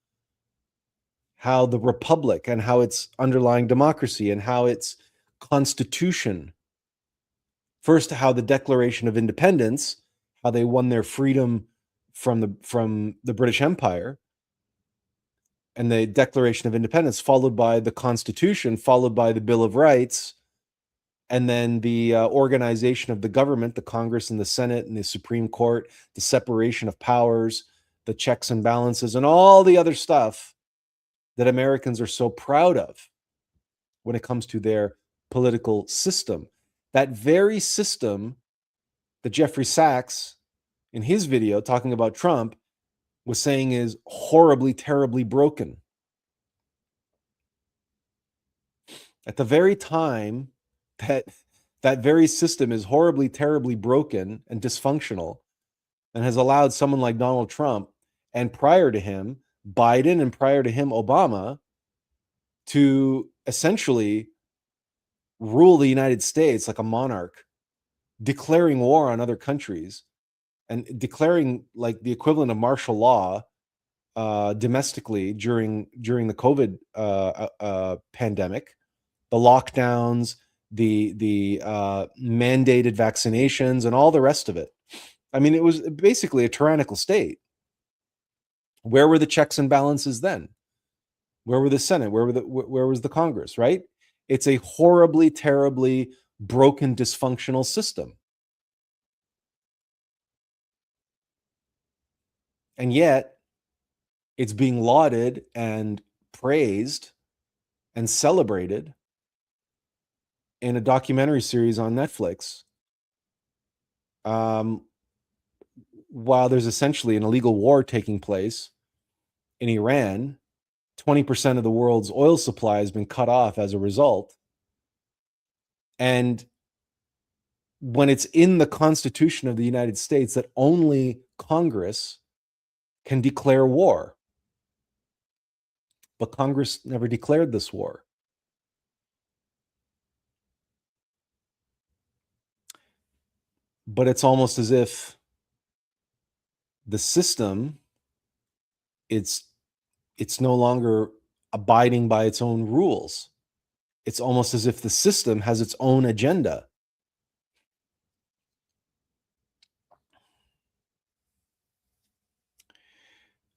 how the republic and how its underlying democracy and how its constitution, first how the Declaration of Independence, how they won their freedom from the British Empire, and the Declaration of Independence, followed by the Constitution, followed by the Bill of Rights, and then the organization of the government, the Congress and the Senate and the Supreme Court, the separation of powers, the checks and balances, and all the other stuff that Americans are so proud of when it comes to their political system. That very system that Jeffrey Sachs, in his video talking about Trump, was saying is horribly, terribly broken. At the very time that that very system is horribly, terribly broken and dysfunctional and has allowed someone like Donald Trump, and prior to him, Biden, and prior to him, Obama, to essentially rule the United States like a monarch, declaring war on other countries and declaring like the equivalent of martial law domestically during the COVID pandemic, the lockdowns, the mandated vaccinations, and all the rest of it. I mean, it was basically a tyrannical state. Where were the checks and balances then? Where were the Senate? Where was the Congress, right? It's a horribly, terribly broken, dysfunctional system. And yet, it's being lauded and praised and celebrated in a documentary series on Netflix, while there's essentially an illegal war taking place in Iran. 20% of the world's oil supply has been cut off as a result. And when it's in the Constitution of the United States that only Congress can declare war, but Congress never declared this war. But it's almost as if the system, it's no longer abiding by its own rules. It's almost as if the system has its own agenda.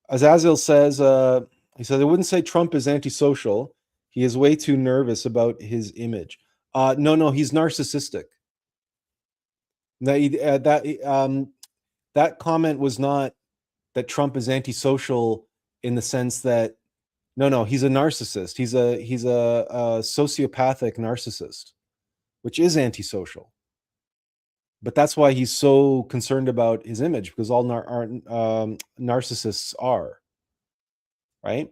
Azazel says, he says, I wouldn't say Trump is antisocial. He is way too nervous about his image. No, he's narcissistic. That comment was not that Trump is antisocial in the sense that, no, he's a narcissist. He's a sociopathic narcissist, which is antisocial. But that's why he's so concerned about his image, because all narcissists are, right?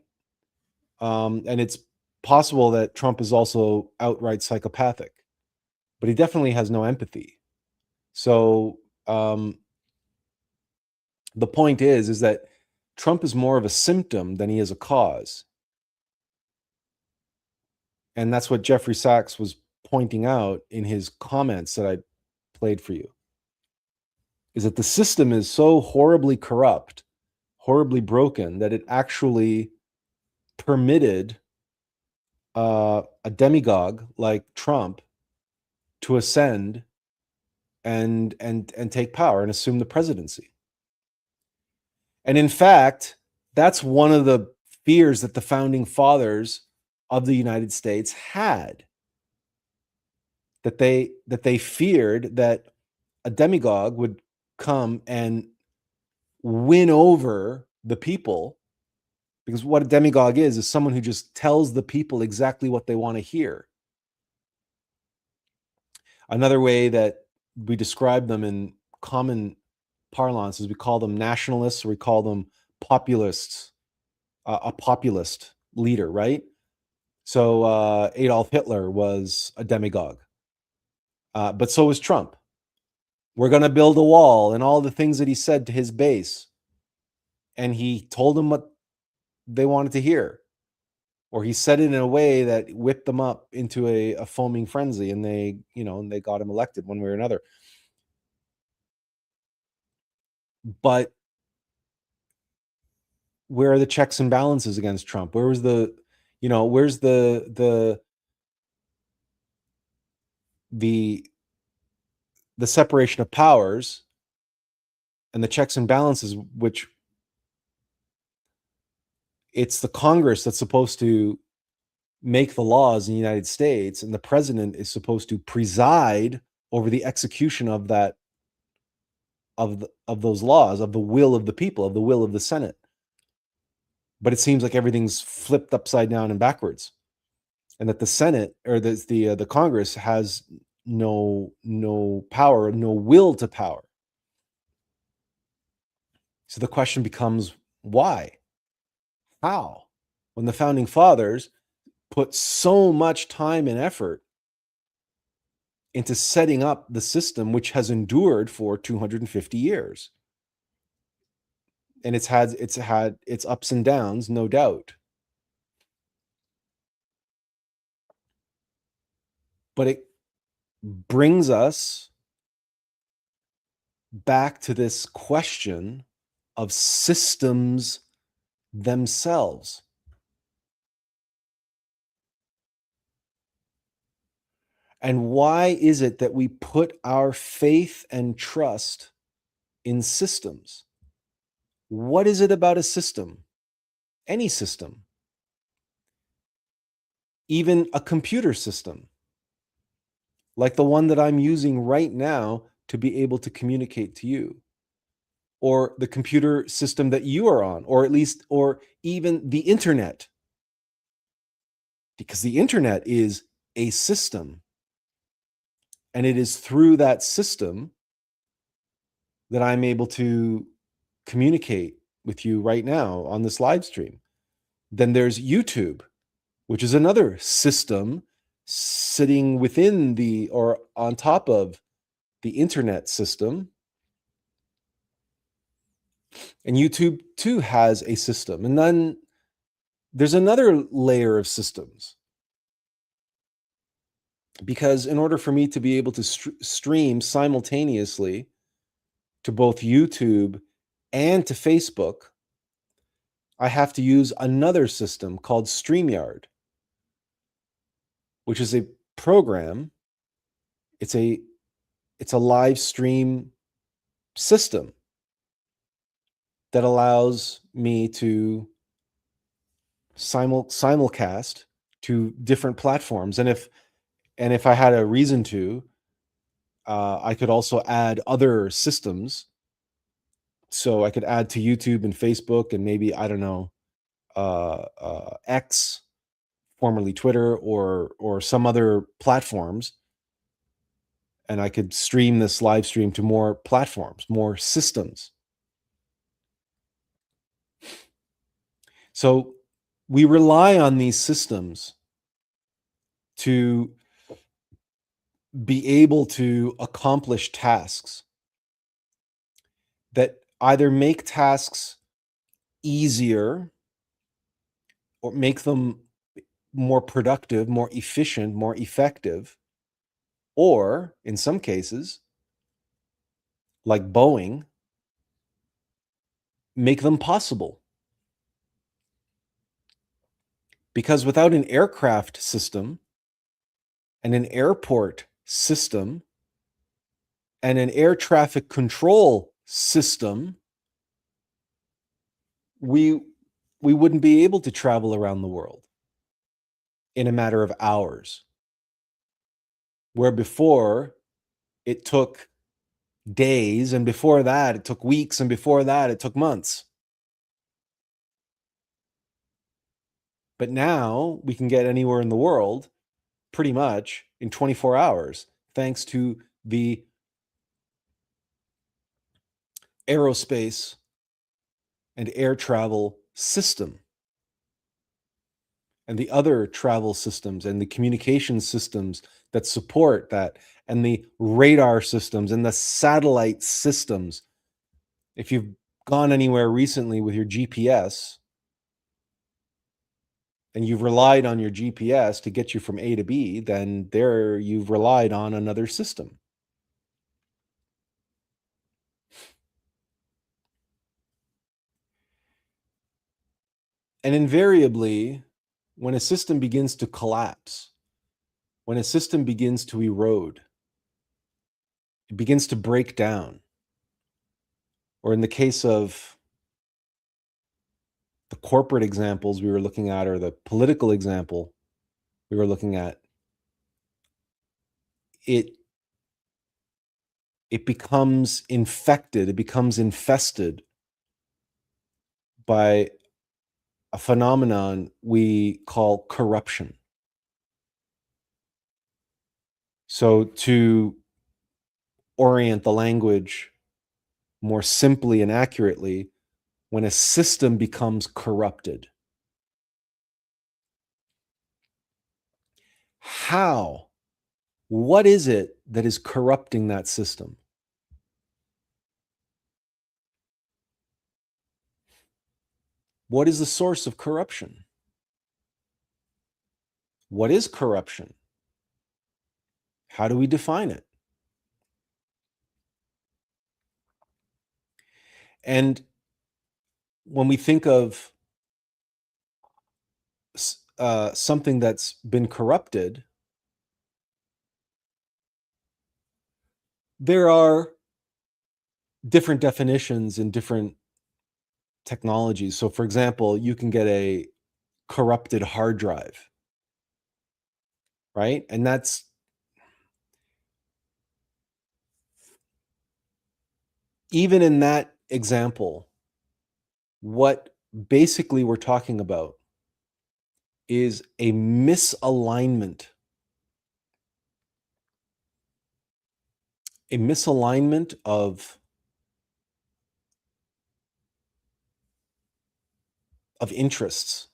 And it's possible that Trump is also outright psychopathic, but he definitely has no empathy. So the point is that Trump is more of a symptom than he is a cause. And that's what Jeffrey Sachs was pointing out in his comments that I played for you, is that the system is so horribly corrupt, horribly broken, that it actually permitted a demagogue like Trump to ascend and take power and assume the presidency. And in fact, that's one of the fears that the founding fathers of the United States had, that they feared that a demagogue would come and win over the people, because what a demagogue is someone who just tells the people exactly what they want to hear. Another way that we describe them in common parlance is we call them nationalists, or we call them populists, a populist leader, right? So Adolf Hitler was a demagogue, but so was Trump. We're going to build a wall, and all the things that he said to his base. And he told them what they wanted to hear, or he said it in a way that whipped them up into a foaming frenzy, and they got him elected one way or another. But where are the checks and balances against Trump? Where was where's the separation of powers and the checks and balances, which it's the Congress that's supposed to make the laws in the United States, and the president is supposed to preside over the execution of those laws, of the will of the people, of the will of the Senate. But it seems like everything's flipped upside down and backwards, and that the Senate, or the Congress, has no power, no will to power. So the question becomes, why? How? When the founding fathers put so much time and effort into setting up the system, which has endured for 250 years. And it's had its ups and downs, no doubt. But it brings us back to this question of systems themselves. And why is it that we put our faith and trust in systems? What is it about a system? Any system, even a computer system, like the one that I'm using right now to be able to communicate to you, or the computer system that you are on, or even the internet, because the internet is a system, and it is through that system that I'm able to communicate with you right now on this live stream. Then there's YouTube, which is another system sitting within or on top of the internet system. And YouTube too has a system. And then there's another layer of systems. Because in order for me to be able to stream simultaneously to both YouTube and to Facebook, I have to use another system called StreamYard, which is a program. It's a live stream system that allows me to simulcast to different platforms. And if I had a reason to, I could also add other systems. So I could add to YouTube and Facebook, and maybe, I don't know, X, formerly Twitter, or some other platforms. And I could stream this live stream to more platforms, more systems. So we rely on these systems to be able to accomplish tasks that either make tasks easier or make them more productive, more efficient, more effective, or in some cases, like Boeing, make them possible. Because without an aircraft system and an airport system and an air traffic control system, we wouldn't be able to travel around the world in a matter of hours. where before it took days, and before that it took weeks, and before that it took months. But now we can get anywhere in the world pretty much in 24 hours, thanks to the aerospace and air travel system, and the other travel systems and the communication systems that support that, and the radar systems and the satellite systems. If you've gone anywhere recently with your GPS and you've relied on your GPS to get you from A to B, then there you've relied on another system. And invariably, when a system begins to collapse, when a system begins to erode, it begins to break down, or in the case of the corporate examples we were looking at, or the political example we were looking at, it becomes infected, it becomes infested by a phenomenon we call corruption. So to orient the language more simply and accurately, when a system becomes corrupted, how? What is it that is corrupting that system? What is the source of corruption? What is corruption? How do we define it? And when we think of something that's been corrupted, there are different definitions in different technologies. So, for example, you can get a corrupted hard drive, right? And that's even in that example, what basically we're talking about is a misalignment of interests.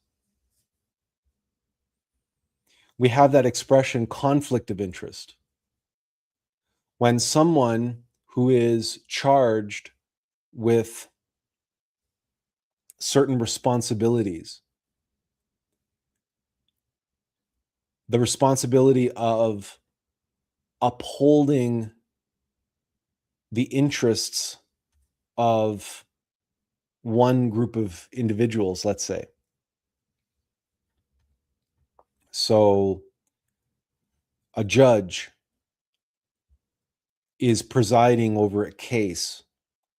We have that expression, conflict of interest. When someone who is charged with certain responsibilities, the responsibility of upholding the interests of one group of individuals, let's say. So a judge is presiding over a case,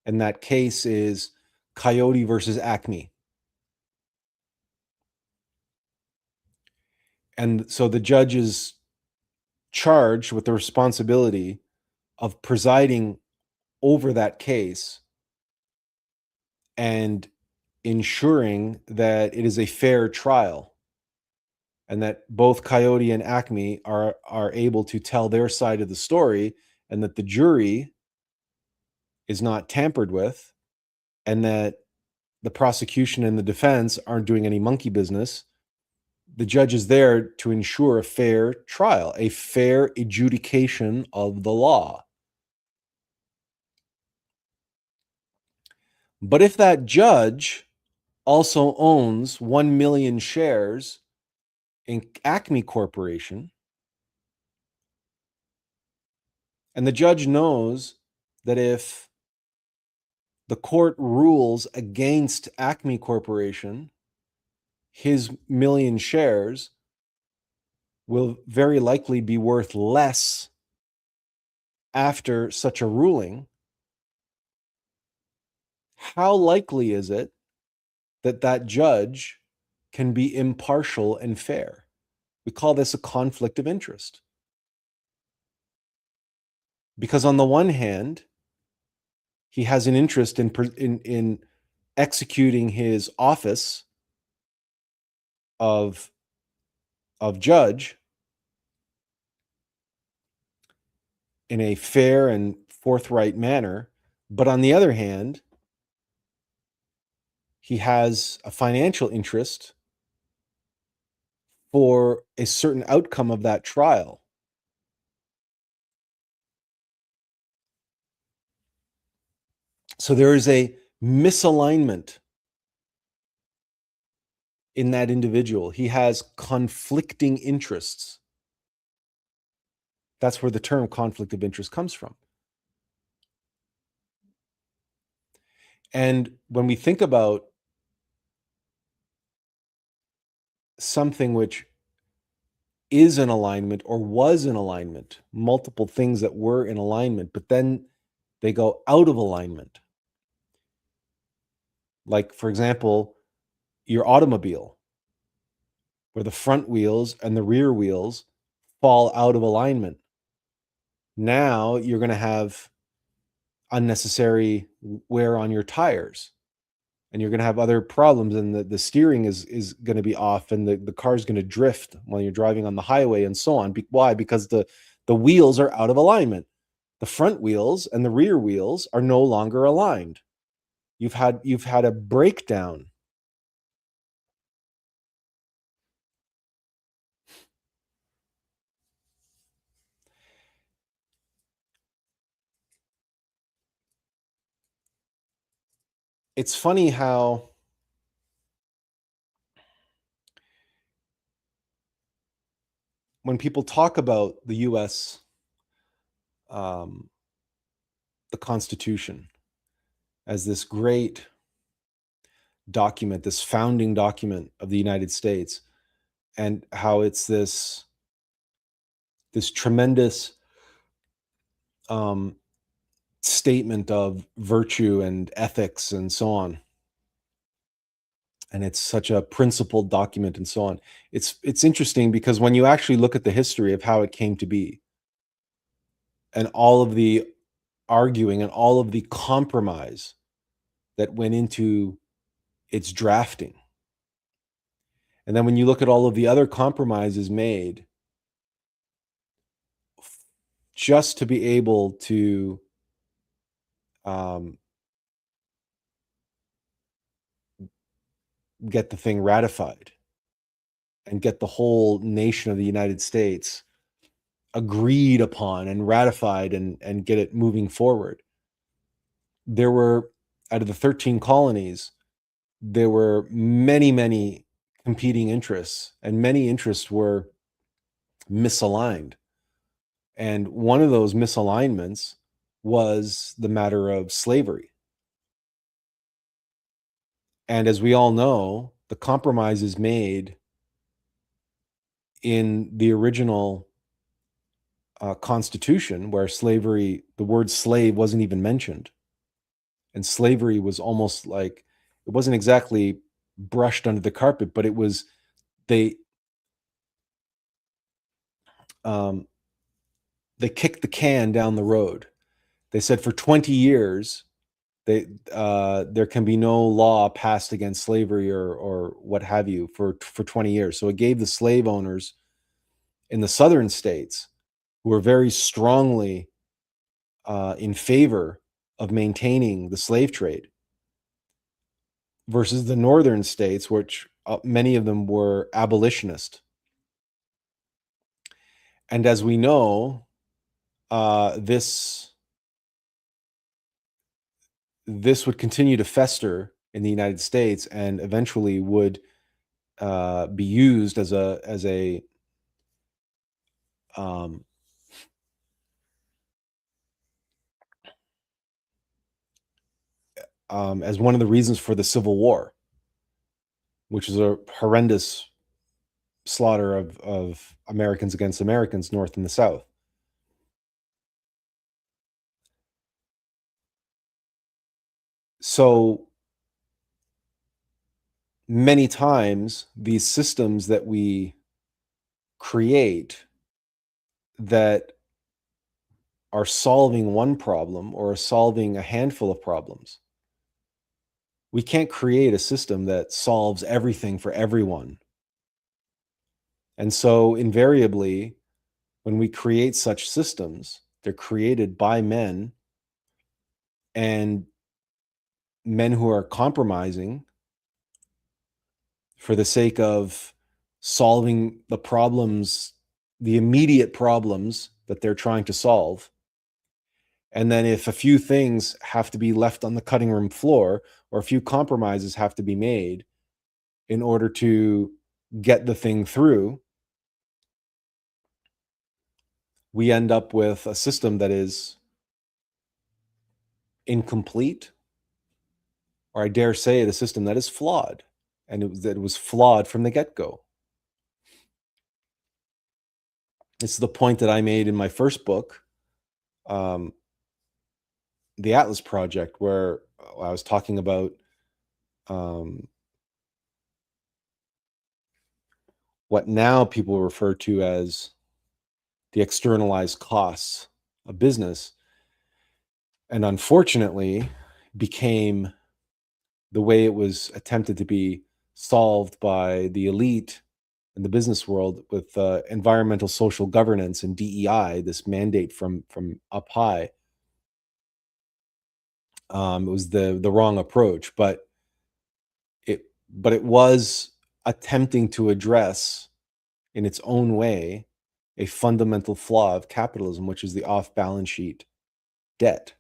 and that case is Coyote versus Acme. And so the judge is charged with the responsibility of presiding over that case and ensuring that it is a fair trial, and that both Coyote and Acme are able to tell their side of the story, and that the jury is not tampered with, and that the prosecution and the defense aren't doing any monkey business. The judge is there to ensure a fair trial, a fair adjudication of the law. But if that judge also owns 1 million shares in Acme Corporation, and the judge knows that if the court rules against Acme Corporation, his million shares will very likely be worth less after such a ruling. How likely is it that that judge can be impartial and fair? We call this a conflict of interest. Because on the one hand, he has an interest in executing his office of judge in a fair and forthright manner. But on the other hand, he has a financial interest for a certain outcome of that trial. So there is a misalignment in that individual. He has conflicting interests. That's where the term conflict of interest comes from. And when we think about something which is in alignment or was in alignment, multiple things that were in alignment, but then they go out of alignment. Like, for example, your automobile, where the front wheels and the rear wheels fall out of alignment. Now you're going to have unnecessary wear on your tires, and you're going to have other problems, and the steering is going to be off, and the car is going to drift while you're driving on the highway and so on. Why? Because the wheels are out of alignment. The front wheels and the rear wheels are no longer aligned. You've had a breakdown. It's funny how when people talk about the U.S., the Constitution, as this great document, this founding document of the United States, and how it's this tremendous statement of virtue and ethics and so on. And it's such a principled document and so on. It's interesting because when you actually look at the history of how it came to be, and all of the arguing and all of the compromise that went into its drafting, and then when you look at all of the other compromises made just to be able to get the thing ratified and get the whole nation of the United States agreed upon and ratified and get it moving forward. There were, out of the 13 colonies, there were many, many competing interests, and many interests were misaligned. And one of those misalignments was the matter of slavery. And as we all know, the compromises made in the original Constitution, where slavery, the word slave wasn't even mentioned, and slavery was almost like, it wasn't exactly brushed under the carpet, but it was, they kicked the can down the road. They said for 20 years, there can be no law passed against slavery or what have you for 20 years. So it gave the slave owners in the southern states, who were very strongly in favor of maintaining the slave trade, versus the northern states, which many of them were abolitionist. And as we know, this would continue to fester in the United States, and eventually would be used as one of the reasons for the Civil War, which is a horrendous slaughter of Americans against Americans, North and the South. So many times, these systems that we create that are solving one problem or are solving a handful of problems. We can't create a system that solves everything for everyone. And so invariably, when we create such systems, they're created by men, and men who are compromising for the sake of solving the problems, the immediate problems that they're trying to solve. And then if a few things have to be left on the cutting room floor, or a few compromises have to be made in order to get the thing through, we end up with a system that is incomplete, or I dare say it, a system that is flawed, and that it was flawed from the get-go. This is the point that I made in my first book, The Attlas Project, where I was talking about what now people refer to as the externalized costs of business, and unfortunately became the way it was attempted to be solved by the elite in the business world with environmental social governance and DEI, this mandate from up high. It was the wrong approach, but it was attempting to address in its own way a fundamental flaw of capitalism, which is the off-balance sheet debt,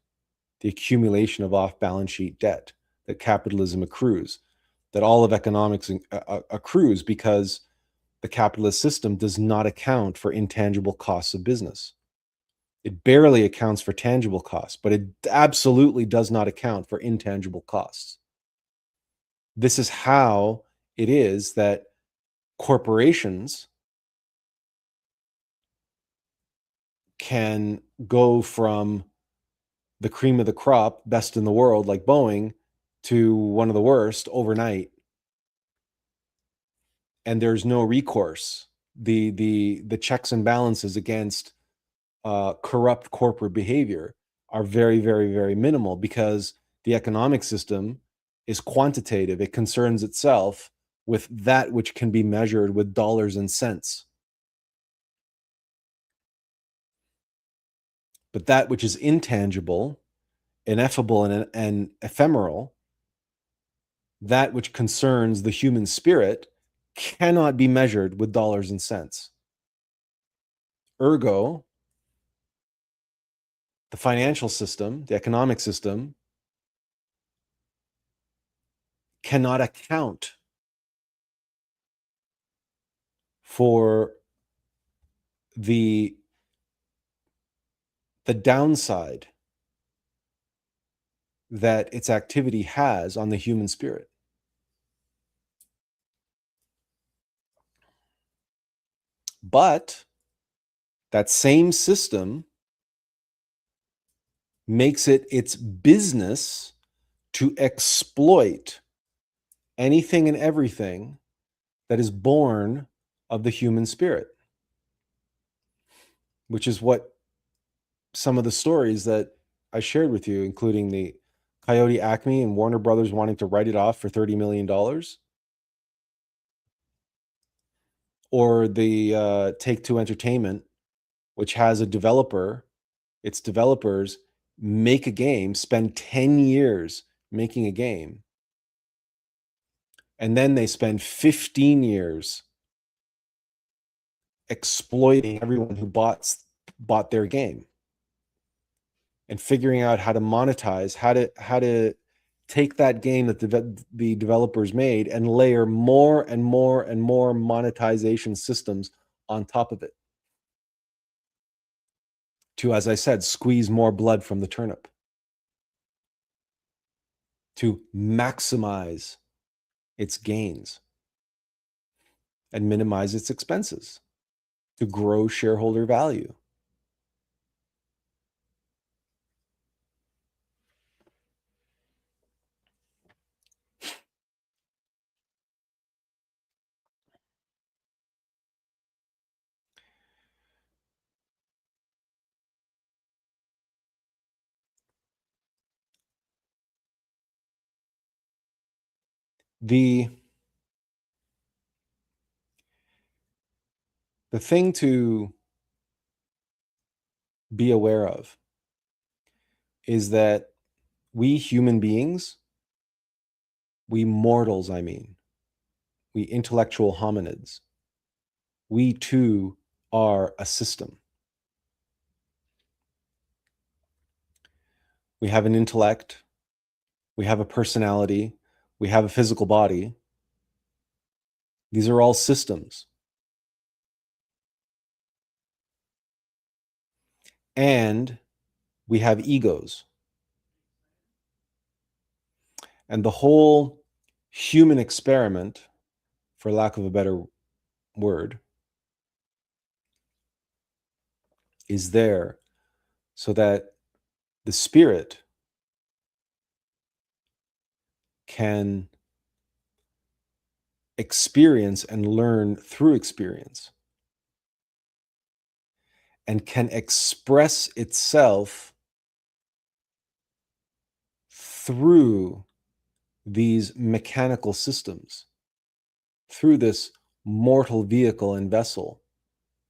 the accumulation of off-balance sheet debt that capitalism accrues, that all of economics accrues, because the capitalist system does not account for intangible costs of business. It barely accounts for tangible costs, but it absolutely does not account for intangible costs. This is how it is that corporations can go from the cream of the crop, best in the world, like Boeing, to one of the worst overnight. And there's no recourse. The checks and balances against corrupt corporate behavior are very, very, very minimal, because the economic system is quantitative. It concerns itself with that which can be measured with dollars and cents. But that which is intangible, ineffable, and ephemeral, that which concerns the human spirit, cannot be measured with dollars and cents. Ergo, the financial system, the economic system, cannot account for the downside that its activity has on the human spirit. But that same system makes it its business to exploit anything and everything that is born of the human spirit, which is what some of the stories that I shared with you, including the Coyote Acme and Warner Brothers wanting to write it off for $30 million, or the Take-Two Entertainment, which has a developer, its developers make a game, spend 10 years making a game, and then they spend 15 years exploiting everyone who bought their game, and figuring out how to monetize, how to take that game that the developers made and layer more and more and more monetization systems on top of it, to, as I said, squeeze more blood from the turnip, to maximize its gains and minimize its expenses, to grow shareholder value. The thing to be aware of is that we human beings, we mortals, we intellectual hominids, we too are a system. We have an intellect, we have a personality, we have a physical body. These are all systems. And we have egos. And the whole human experiment, for lack of a better word, is there so that the spirit can experience and learn through experience and can express itself through these mechanical systems, through this mortal vehicle and vessel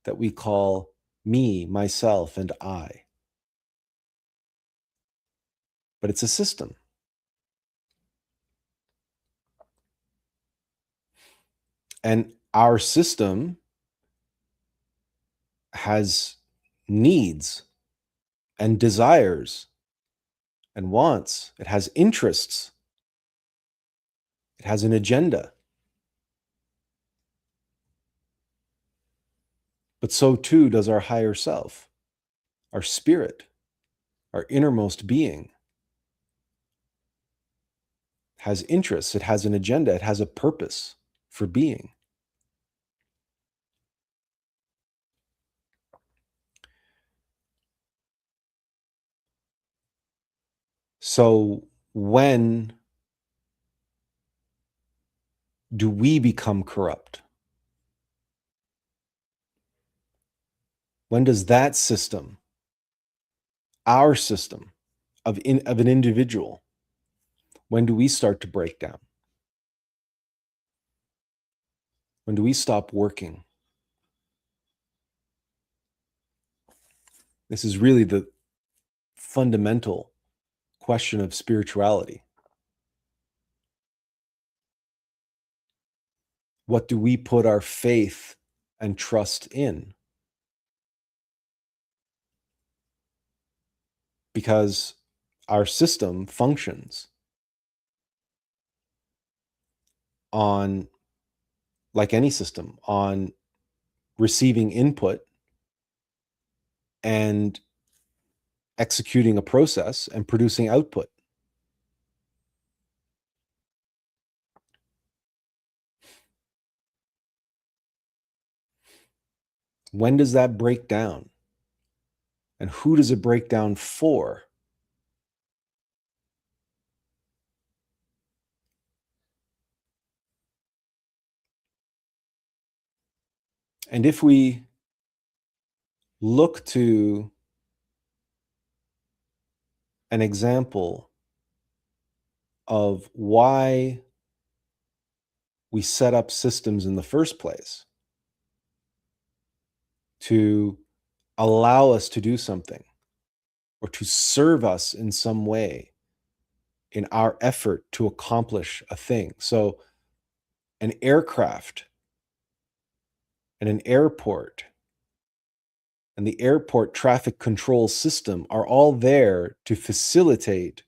that we call me, myself, and I. But it's a system. And our system has needs and desires and wants. It has interests. It has an agenda. But so too does our higher self, our spirit, our innermost being. Has interests. It has an agenda. It has a purpose for being. So when do we become corrupt? When does that system, our system of an individual, when do we start to break down? When do we stop working? This is really the fundamental question of spirituality. What do we put our faith and trust in? Because our system functions on, like any system, on receiving input and executing a process and producing output. When does that break down? And who does it break down for? And if we look to an example of why we set up systems in the first place to allow us to do something or to serve us in some way in our effort to accomplish a thing. So an aircraft and an airport and the airport traffic control system are all there to facilitate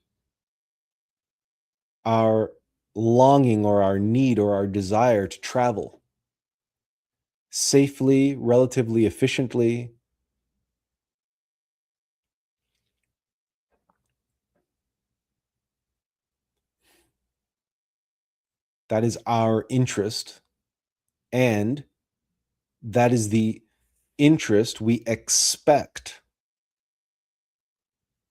our longing or our need or our desire to travel safely, relatively efficiently. That is our interest, and that is the interest we expect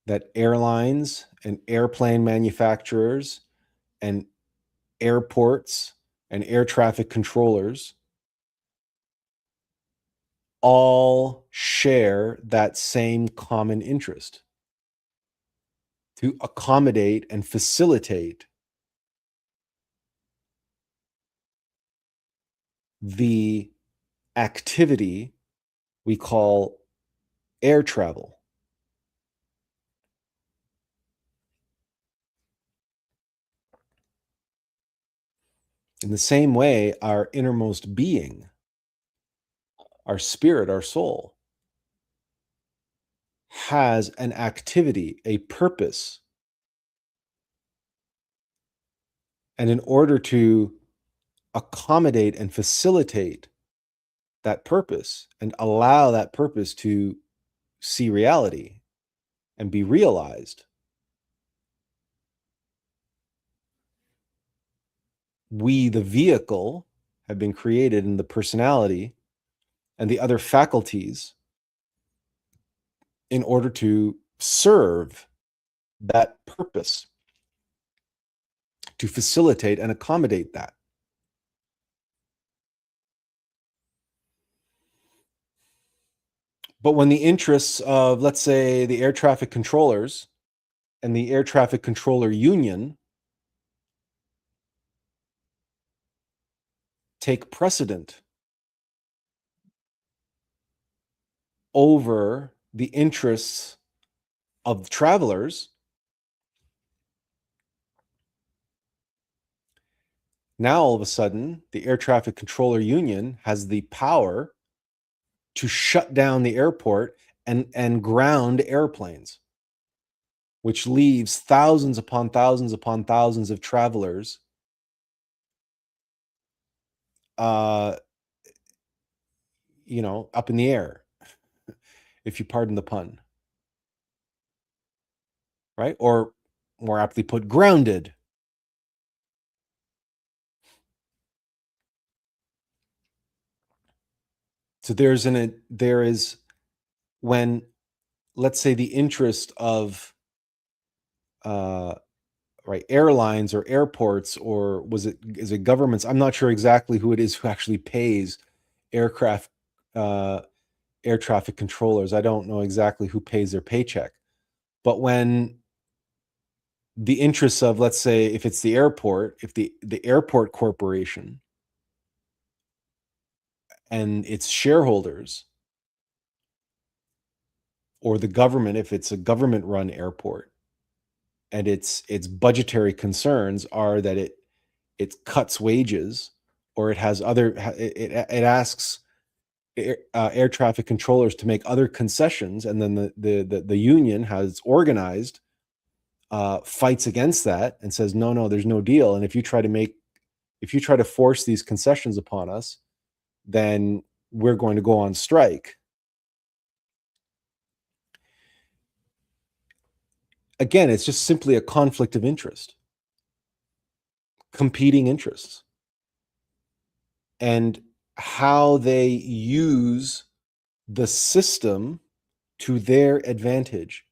that airlines and airplane manufacturers and airports and air traffic controllers all share that same common interest to accommodate and facilitate the activity we call air travel. In the same way, our innermost being, our spirit, our soul, has an activity, a purpose. And in order to accommodate and facilitate that purpose and allow that purpose to see reality and be realized, we, the vehicle, have been created in the personality and the other faculties in order to serve that purpose, to facilitate and accommodate that. But when the interests of, let's say, the air traffic controllers and the air traffic controller union take precedent over the interests of travelers, now all of a sudden, the air traffic controller union has the power to shut down the airport and ground airplanes, which leaves thousands upon thousands upon thousands of travelers up in the air, if you pardon the pun, right? Or more aptly put, grounded. So there is, when, let's say, the interest of right, airlines or airports, or is it governments? I'm not sure exactly who it is who actually pays aircraft air traffic controllers. I don't know exactly who pays their paycheck. But when the interests of, let's say, if it's the airport, if the airport corporation and its shareholders, or the government, if it's a government run airport, and its budgetary concerns are that it cuts wages, or it has other, it asks air traffic controllers to make other concessions, and then the union has organized fights against that and says, no, there's no deal, and if you try to force these concessions upon us, then we're going to go on strike. Again, it's just simply a conflict of interest, competing interests, and how they use the system to their advantage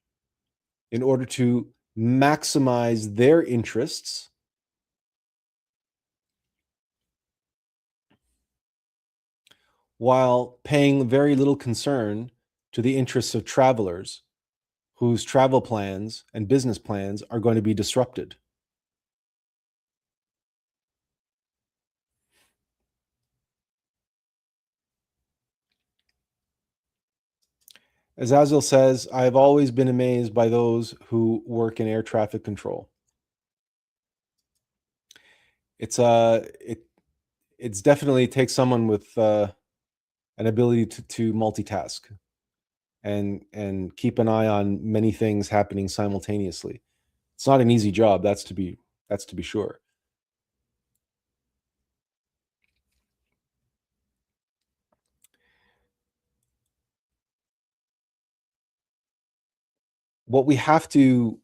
in order to maximize their interests while paying very little concern to the interests of travelers whose travel plans and business plans are going to be disrupted. As Azil says, I've always been amazed by those who work in air traffic control. It's definitely takes someone with an ability to multitask and keep an eye on many things happening simultaneously. It's not an easy job, that's to be sure. What we have to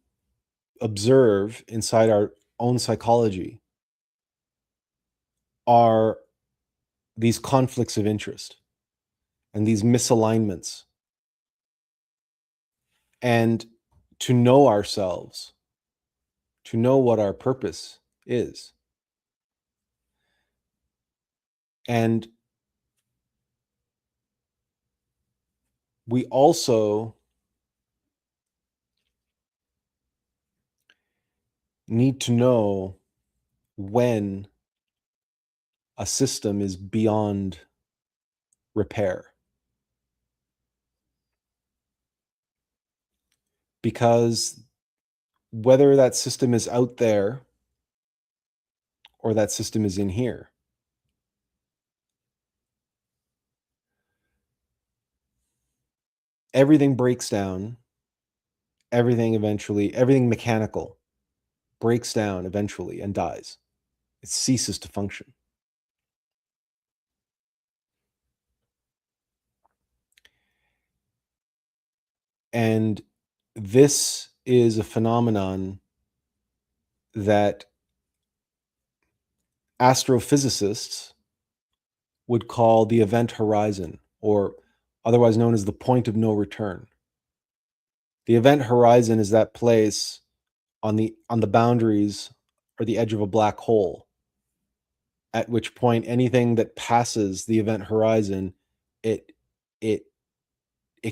observe inside our own psychology are these conflicts of interest and these misalignments, and to know ourselves, to know what our purpose is. And we also need to know when a system is beyond repair. Because whether that system is out there or that system is in here, everything breaks down. Everything mechanical breaks down eventually and dies. It ceases to function. And this is a phenomenon that astrophysicists would call the event horizon, or otherwise known as the point of no return. The event horizon is that place on the boundaries or the edge of a black hole, at which point anything that passes the event horizon, it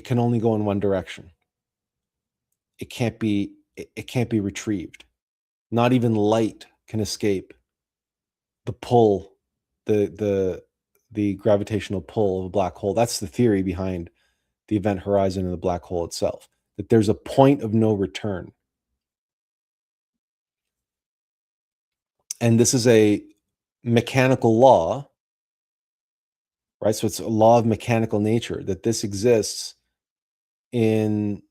can only go in one direction. It can't be retrieved. Not even light can escape the pull, the gravitational pull of a black hole. That's the theory behind the event horizon and the black hole itself, that there's a point of no return. And this is a mechanical law, right? So it's a law of mechanical nature, that this exists in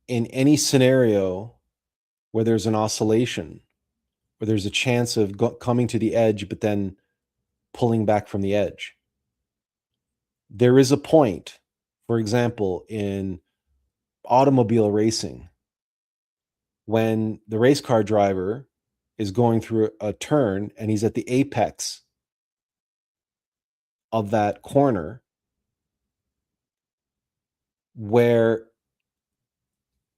any scenario where there's an oscillation, where there's a chance of coming to the edge, but then pulling back from the edge. There is a point, for example, in automobile racing, when the race car driver is going through a turn and he's at the apex of that corner, where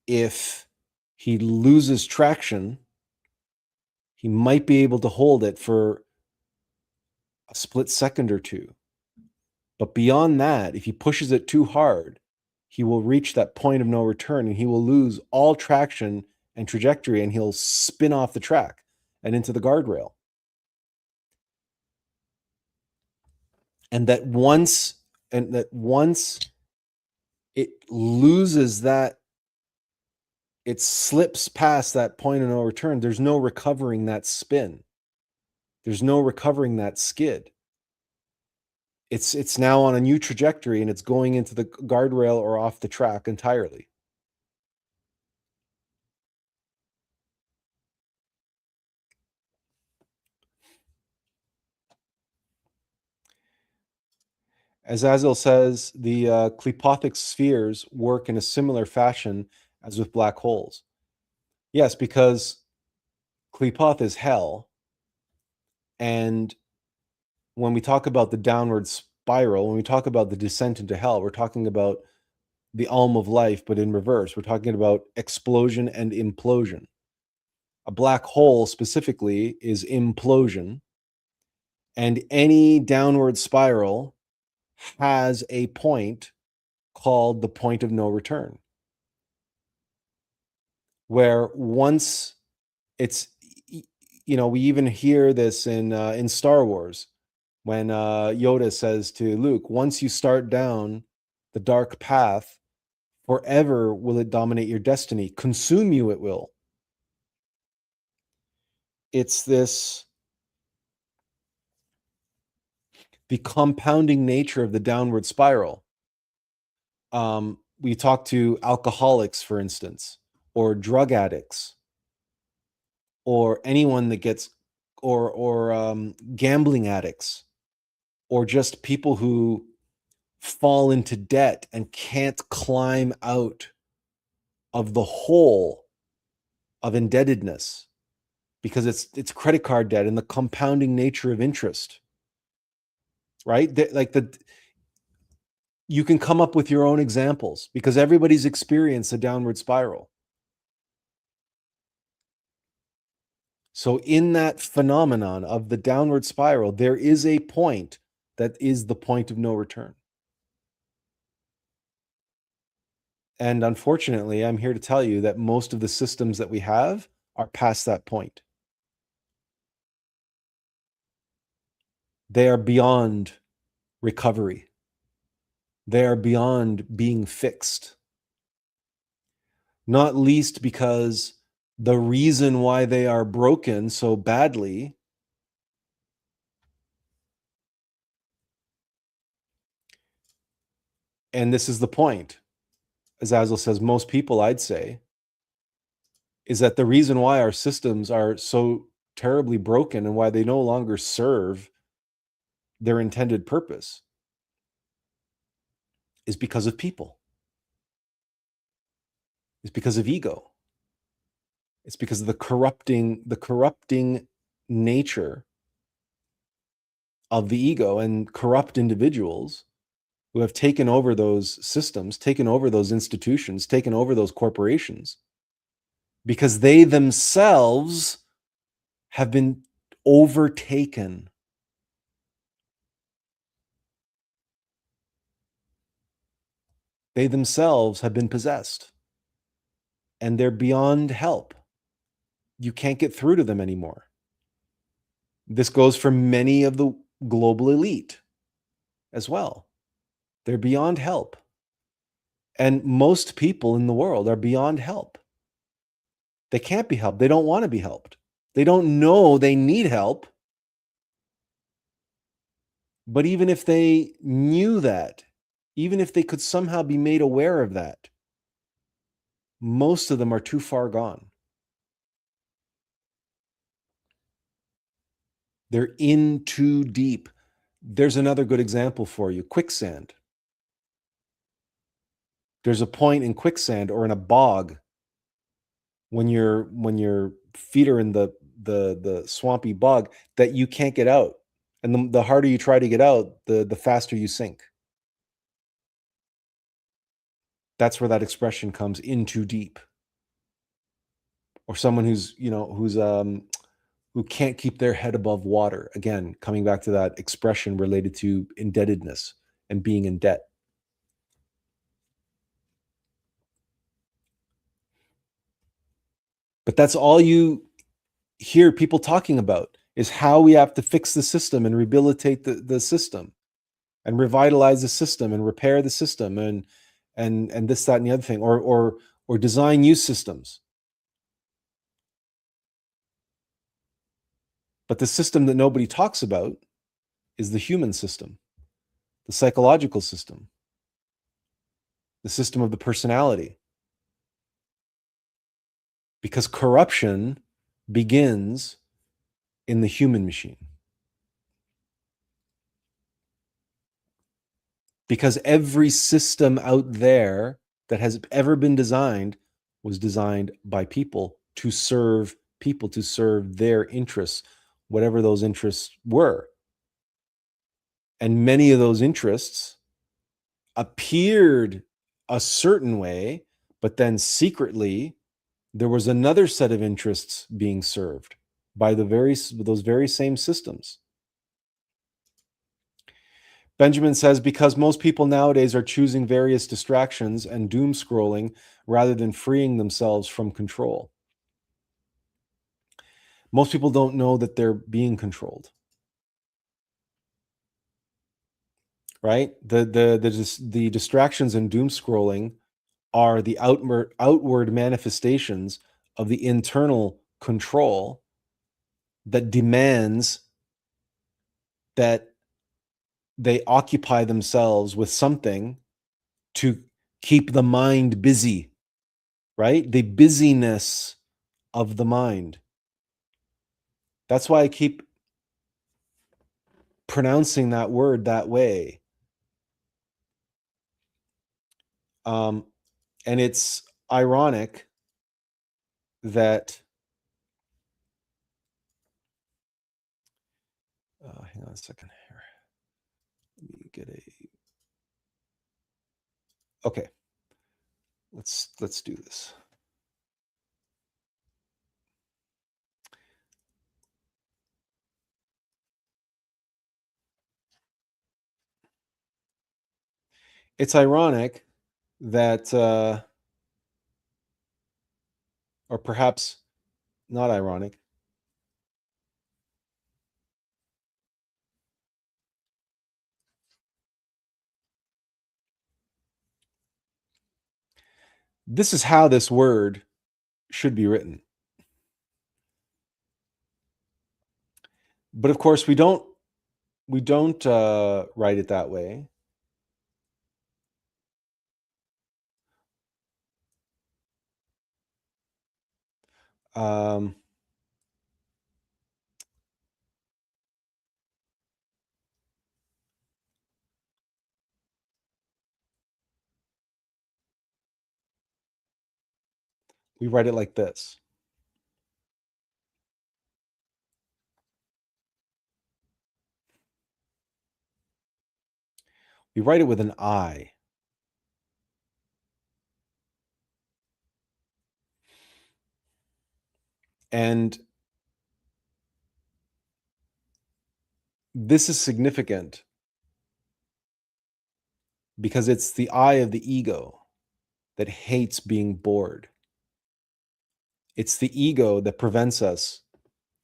if he loses traction, he might be able to hold it for a split second or two. But beyond that, if he pushes it too hard, he will reach that point of no return and he will lose all traction and trajectory, and he'll spin off the track and into the guardrail. And that once it loses that, it slips past that point of no return, there's no recovering that spin. There's no recovering that skid. It's now on a new trajectory and it's going into the guardrail or off the track entirely. As Azil says, the Klipothic spheres work in a similar fashion as with black holes. Yes, because Klipoth is hell. And when we talk about the downward spiral, when we talk about the descent into hell, we're talking about the Ulm of life, but in reverse. We're talking about explosion and implosion. A black hole specifically is implosion. And any downward spiral has a point called the point of no return, where once it's, we even hear this in Star Wars when Yoda says to Luke, once you start down the dark path, forever will it dominate your destiny. Consume you it will. It's the compounding nature of the downward spiral. We talk to alcoholics, for instance, or drug addicts, or anyone that gets, or gambling addicts, or just people who fall into debt and can't climb out of the hole of indebtedness because it's credit card debt and the compounding nature of interest, right? You can come up with your own examples because everybody's experienced a downward spiral. So in that phenomenon of the downward spiral, there is a point that is the point of no return. And unfortunately, I'm here to tell you that most of the systems that we have are past that point. They are beyond recovery. They are beyond being fixed. Not least because the reason why they are broken so badly and this is the point, as Attlas says, most people, I'd say, is that the reason why our systems are so terribly broken and why they no longer serve their intended purpose is because of people. It's because of ego. It's because of the corrupting nature of the ego and corrupt individuals who have taken over those systems, taken over those institutions, taken over those corporations, because they themselves have been overtaken. They themselves have been possessed, and they're beyond help. You can't get through to them anymore. This goes for many of the global elite as well. They're beyond help. And most people in the world are beyond help. They can't be helped. They don't want to be helped. They don't know they need help. But even if they knew that, even if they could somehow be made aware of that, most of them are too far gone. They're in too deep. There's another good example for you: quicksand. There's a point in quicksand or in a bog when your feet are in the swampy bog that you can't get out. And the harder you try to get out, the faster you sink. That's where that expression comes, in too deep. Or someone who can't keep their head above water. Again, coming back to that expression related to indebtedness and being in debt. But that's all you hear people talking about, is how we have to fix the system and rehabilitate the system and revitalize the system and repair the system and this, that, and the other thing, or design new systems. But the system that nobody talks about is the human system, the psychological system, the system of the personality. Because corruption begins in the human machine. Because every system out there that has ever been designed was designed by people, to serve their interests, whatever those interests were. And many of those interests appeared a certain way, but then secretly there was another set of interests being served by those very same systems. Benjamin says, because most people nowadays are choosing various distractions and doom scrolling rather than freeing themselves from control. Most people don't know that they're being controlled. Right? The distractions and doom scrolling are the outward manifestations of the internal control that demands that they occupy themselves with something to keep the mind busy, right? The busyness of the mind. That's why I keep pronouncing that word that way. And it's ironic that hang on a second here. Let me get okay. Let's do this. It's ironic that or perhaps not ironic, This is how this word should be written. But of course, we don't write it that way. Um, we write it like this. We write it with an I. And this is significant because it's the I of the ego that hates being bored. It's the ego that prevents us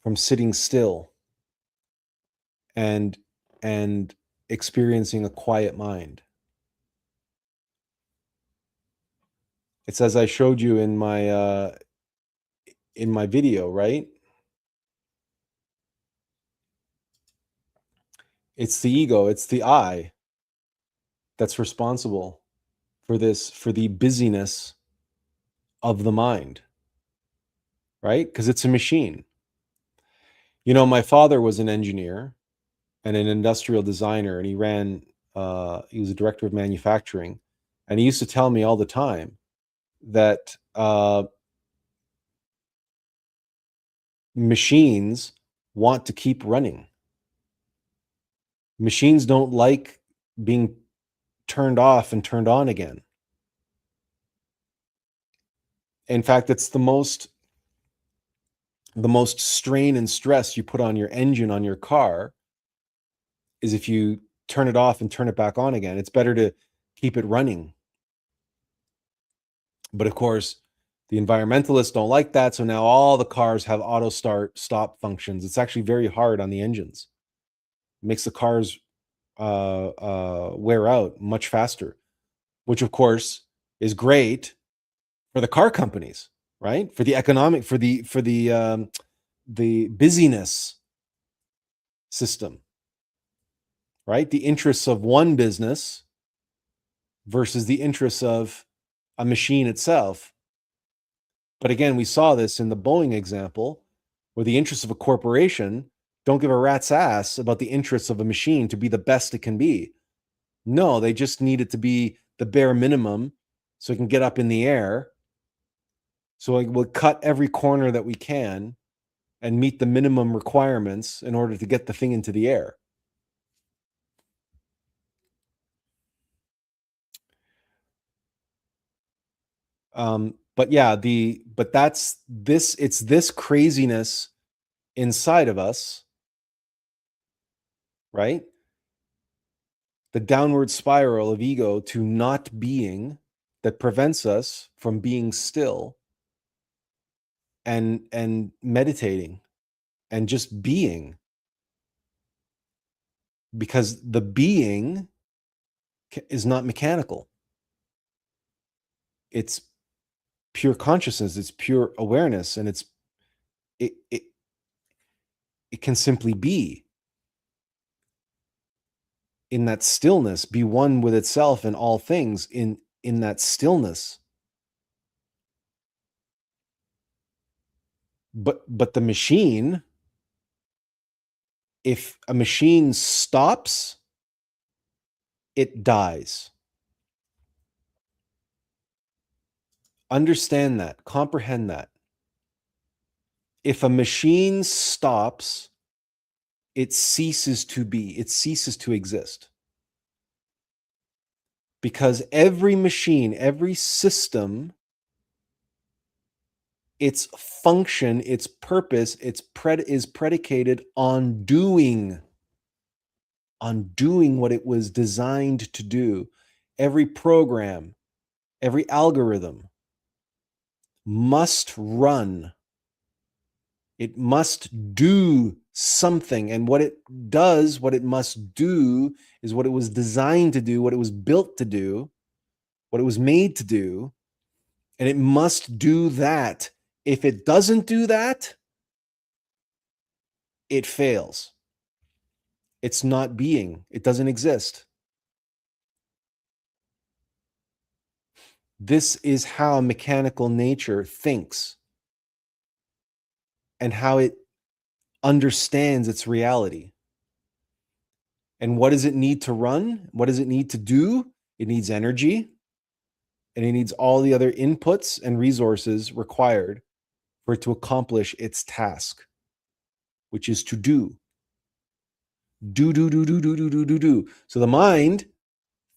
from sitting still and experiencing a quiet mind. It's as I showed you in my video, right? It's the ego, it's the I that's responsible for the busyness of the mind, right? Because it's a machine. You know, my father was an engineer and an industrial designer, and he was a director of manufacturing. And he used to tell me all the time that machines want to keep running. Machines don't like being turned off and turned on again. In fact, it's the most strain and stress you put on your engine on your car is if you turn it off and turn it back on again. It's better to keep it running. But of course, the environmentalists don't like that. So now all the cars have auto start stop functions. It's actually very hard on the engines. It makes the cars wear out much faster, which of course is great for the car companies, right? For the economic, for the busyness system, right? The interests of one business versus the interests of a machine itself. But again, we saw this in the Boeing example, where the interests of a corporation don't give a rat's ass about the interests of a machine to be the best it can be. No, they just need it to be the bare minimum so it can get up in the air. So we'll cut every corner that we can and meet the minimum requirements in order to get the thing into the air. But yeah, it's this craziness inside of us, right? The downward spiral of ego to not being that prevents us from being still and meditating and just being, because the being is not mechanical. It's pure consciousness, it's pure awareness, and it can simply be in that stillness, be one with itself and all things in that stillness. But the machine, if a machine stops, it dies. Understand that, comprehend that. If a machine stops, it ceases to be, it ceases to exist. Because every machine, every system, its function, its purpose, is predicated on doing what it was designed to do. Every program, every algorithm must run. It must do something. And what it does, what it must do, is what it was designed to do, what it was built to do, what it was made to do. And it must do that. If it doesn't do that, it fails. It's not being. It doesn't exist. This is how mechanical nature thinks and how it understands its reality. And what does it need to run? What does it need to do? It needs energy, and it needs all the other inputs and resources required for it to accomplish its task, which is to do. Do, do, do, do, do, do, do, do, do. So the mind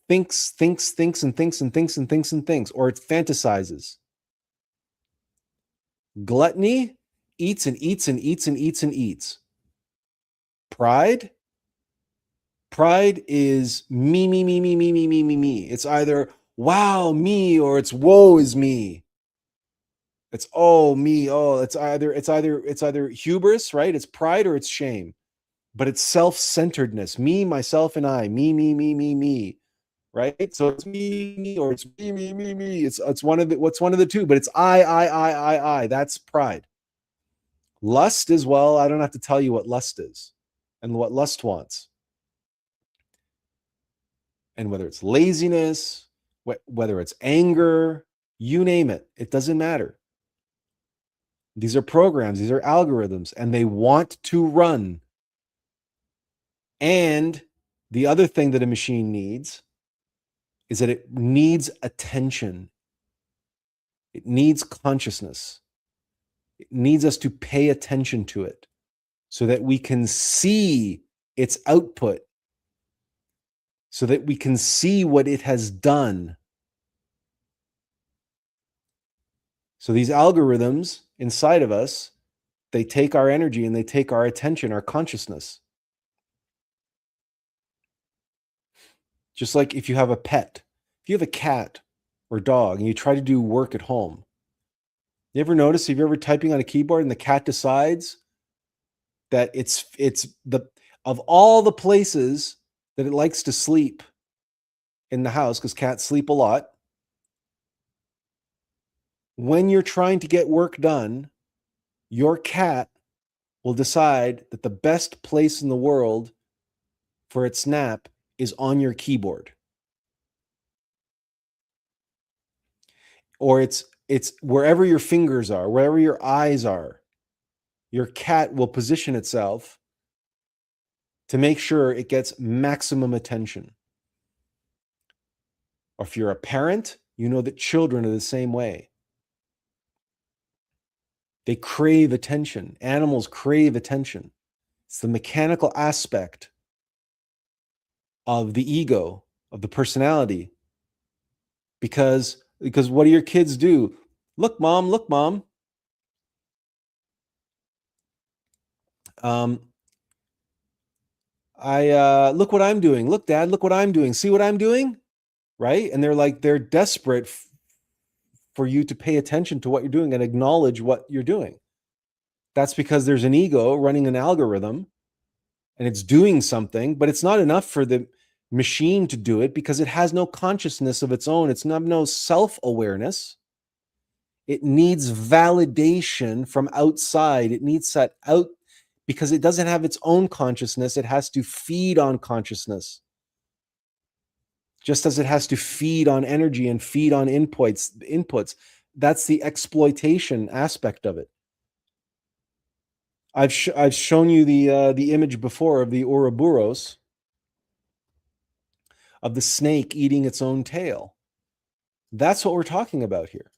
thinks, and thinks, and thinks, and thinks, or it fantasizes. Gluttony eats and eats and eats and eats and eats. Pride is me, me, me, me, me, me, me, me, me. It's either wow, me, or it's woe is me. It's oh me, oh, it's either hubris, right? It's pride or it's shame. But it's self-centeredness. Me, myself, and I. Me, me, me, me, me. Right? So it's me, or it's me, me, me, me. It's one of the two, but it's I. That's pride. Lust is, well, I don't have to tell you what lust is and what lust wants. And whether it's laziness, whether it's anger, you name it, it doesn't matter. These are programs, these are algorithms, and they want to run. And the other thing that a machine needs is that it needs attention. It needs consciousness. It needs us to pay attention to it so that we can see its output, so that we can see what it has done. So these algorithms inside of us, they take our energy and they take our attention, our consciousness. Just like if you have a pet, if you have a cat or dog and you try to do work at home, you ever notice, if you're ever typing on a keyboard and the cat decides that it's the, of all the places that it likes to sleep in the house, because cats sleep a lot, when you're trying to get work done, your cat will decide that the best place in the world for its nap is on your keyboard. Or it's wherever your fingers are, wherever your eyes are, your cat will position itself to make sure it gets maximum attention. Or if you're a parent, you know that children are the same way. They crave attention. Animals crave attention. It's the mechanical aspect of the ego, of the personality. Because what do your kids do? Look, mom, look, mom. Look what I'm doing. Look, dad, look what I'm doing. See what I'm doing? Right? And they're desperate for you to pay attention to what you're doing and acknowledge what you're doing. That's because there's an ego running an algorithm and it's doing something, but it's not enough for the machine to do it because it has no consciousness of its own. It's not no self-awareness. It needs validation from outside. It needs that out because it doesn't have its own consciousness. It has to feed on consciousness. Just as it has to feed on energy and feed on inputs. That's the exploitation aspect of it. I've shown you the image before of the Ouroboros, of the snake eating its own tail. That's what we're talking about here.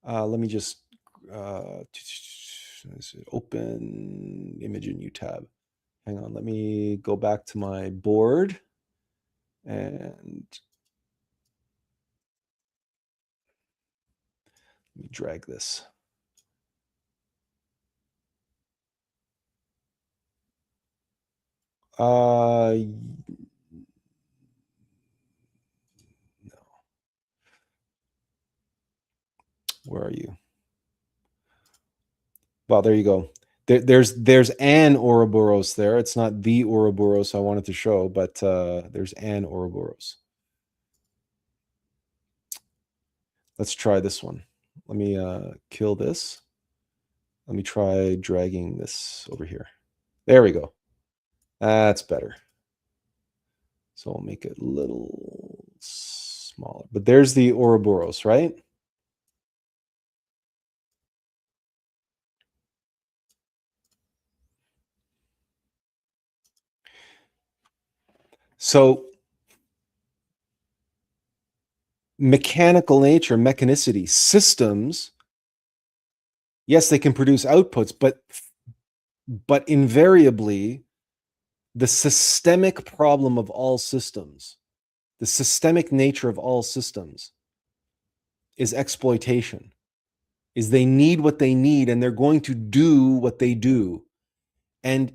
Let me just open image in new tab. Hang on, let me go back to my board and let me drag this. No. Where are you? Well, there you go. There's an Ouroboros there. It's not the Ouroboros I wanted to show, but there's an Ouroboros. Let's try this one. Let me kill this. Let me try dragging this over here. There we go. That's better. So I'll make it a little smaller. But there's the Ouroboros, right? So mechanical nature, mechanicity, systems, yes, they can produce outputs, but invariably the systemic problem of all systems, the systemic nature of all systems is exploitation, is they need what they need and they're going to do what they do. And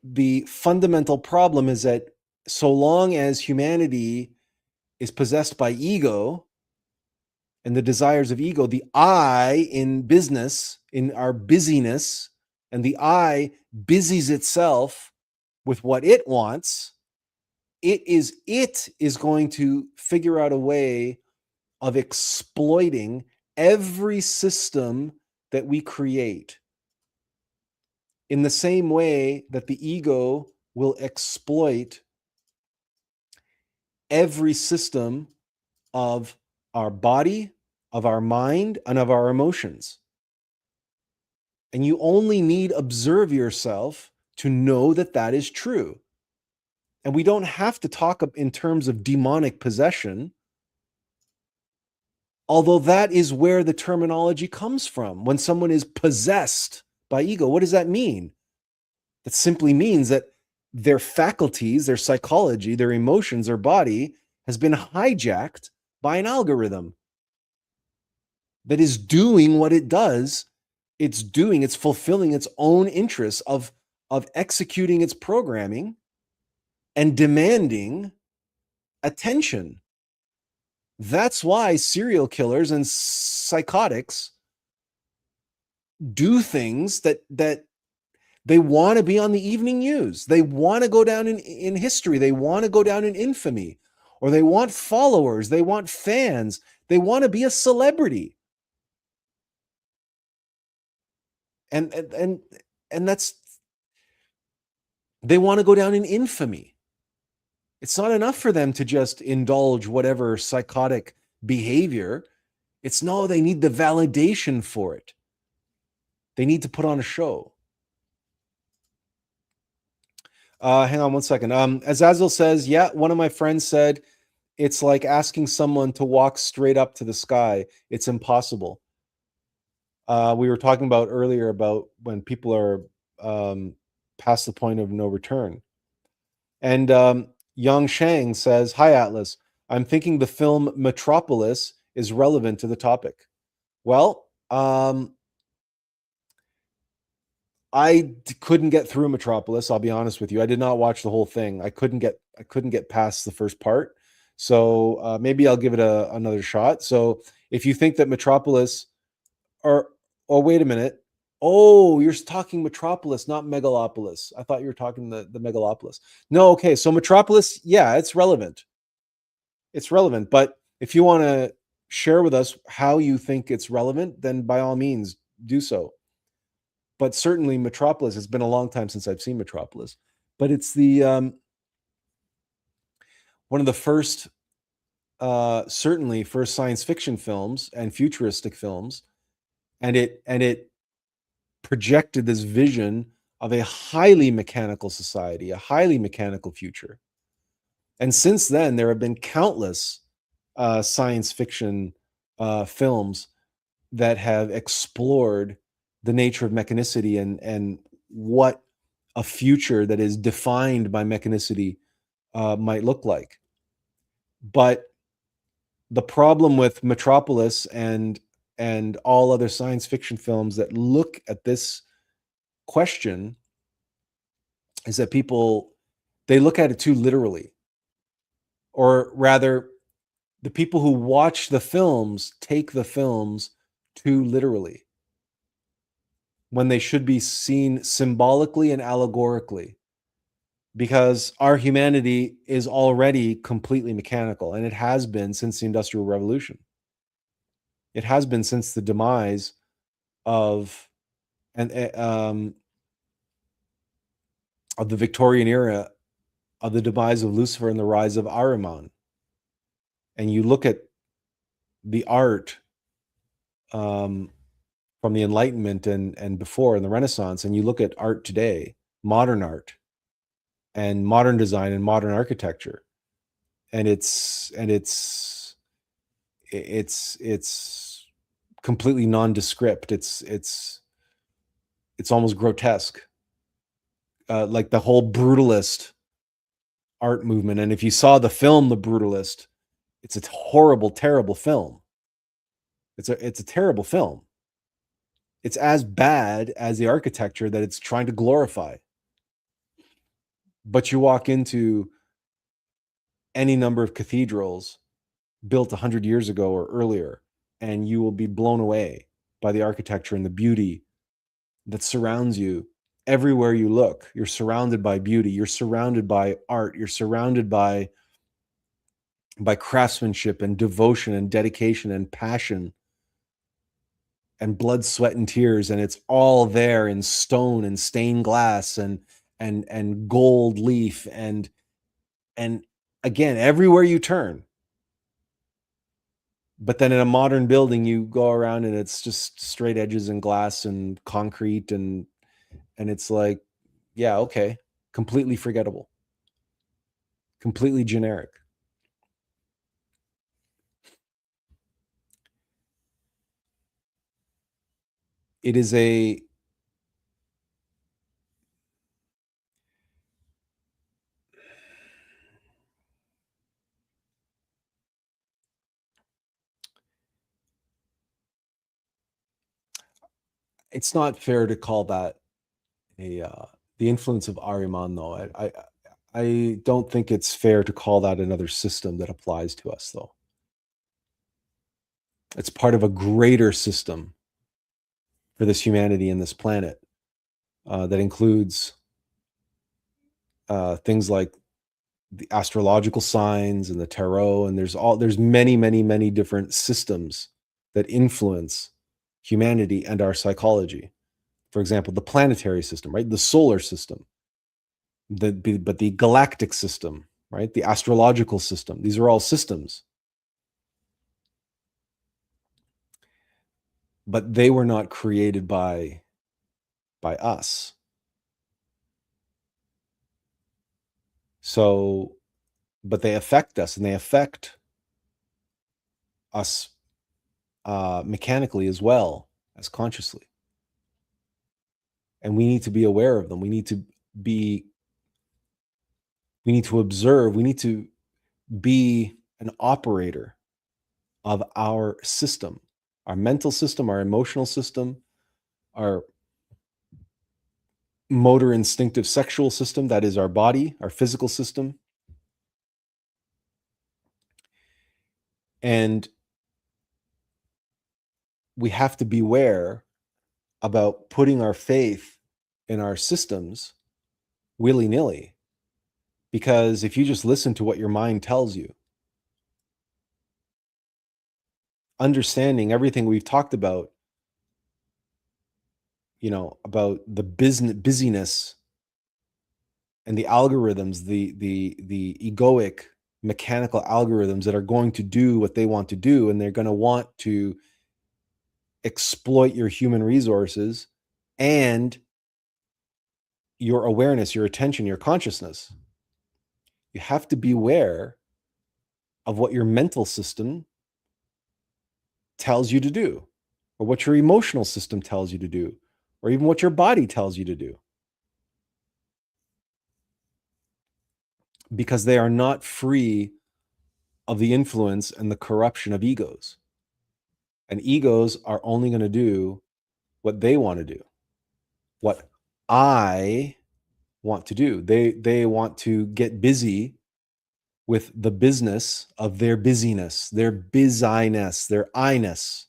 the fundamental problem is that so long as humanity is possessed by ego and the desires of ego, the I in business, in our busyness, and the I busies itself with what it wants, it is going to figure out a way of exploiting every system that we create in the same way that the ego will exploit every system of our body, of our mind, and of our emotions. And you only need observe yourself to know that that is true. And we don't have to talk in terms of demonic possession, although that is where the terminology comes from. When someone is possessed by ego, what does that mean? That simply means that their faculties, their psychology, their emotions, their body has been hijacked by an algorithm that is doing what it does. It's fulfilling its own interests of executing its programming and demanding attention. That's why serial killers and psychotics do things that they want to be on the evening news. They want to go down in history. They want to go down in infamy, or they want followers. They want fans. They want to be a celebrity. And that's, they want to go down in infamy. It's not enough for them to just indulge whatever psychotic behavior. It's no, they need the validation for it. They need to put on a show. Hang on one second. Azazel says, yeah, one of my friends said, it's like asking someone to walk straight up to the sky. It's impossible. We were talking about earlier about when people are past the point of no return. And Yang Shang says, hi, Atlas. I'm thinking the film Metropolis is relevant to the topic. Well, I couldn't get through Metropolis. I'll be honest with you. I did not watch the whole thing. I couldn't get past the first part. So maybe I'll give it another shot. So if you think that Metropolis, or wait a minute. Oh, you're talking Metropolis, not Megalopolis. I thought you were talking the Megalopolis. No, okay. So Metropolis, yeah, it's relevant. It's relevant. But if you want to share with us how you think it's relevant, then by all means do so. But certainly Metropolis, it's been a long time since I've seen Metropolis, but it's the one of the first, certainly first science fiction films and futuristic films. And it projected this vision of a highly mechanical society, a highly mechanical future. And since then, there have been countless science fiction films that have explored the nature of mechanicity and what a future that is defined by mechanicity might look like. But the problem with Metropolis and all other science fiction films that look at this question is that they look at it too literally. Or rather, the people who watch the films take the films too literally. when they should be seen symbolically and allegorically, because our humanity is already completely mechanical, and it has been since the Industrial Revolution. It has been since the demise of the Victorian era, of the demise of Lucifer and the rise of Ahriman. And you look at the art from the Enlightenment and before in the Renaissance, and you look at art today, modern art and modern design and modern architecture, and it's completely nondescript. It's almost grotesque, like the whole brutalist art movement. And if you saw the film The Brutalist, it's a horrible, terrible film. It's a terrible film. It's as bad as the architecture that it's trying to glorify. But you walk into any number of cathedrals built 100 years ago or earlier, and you will be blown away by the architecture and the beauty that surrounds you. Everywhere you look, you're surrounded by beauty. You're surrounded by art. You're surrounded by craftsmanship and devotion and dedication and passion and blood, sweat, and tears. And it's all there in stone and stained glass and gold leaf and again, everywhere you turn. But then in a modern building, you go around and it's just straight edges and glass and concrete and it's like, yeah, okay, completely forgettable, completely generic. It is it's not fair to call that the influence of Ahriman, though. I don't think it's fair to call that another system that applies to us, though. It's part of a greater system for this humanity and this planet that includes things like the astrological signs and the tarot, and there's many different systems that influence humanity and our psychology. For example, the planetary system, right? The solar system, but the galactic system, right? The astrological system. These are all systems. But they were not created by us. So, but they affect us, and they affect us mechanically as well as consciously. And we need to be aware of them. We need to observe. We need to be an operator of our system, our mental system, our emotional system, our motor instinctive sexual system, that is our body, our physical system. And we have to beware about putting our faith in our systems willy-nilly, because if you just listen to what your mind tells you, understanding everything we've talked about, about the busyness and the algorithms, the egoic mechanical algorithms that are going to do what they want to do, and they're going to want to exploit your human resources and your awareness, your attention, your consciousness. You have to beware of what your mental system tells you to do, or what your emotional system tells you to do, or even what your body tells you to do. Because they are not free of the influence and the corruption of egos. And egos are only going to do what they want to do, what I want to do. They want to get busy with the business of their busyness, their busyness, their I-ness.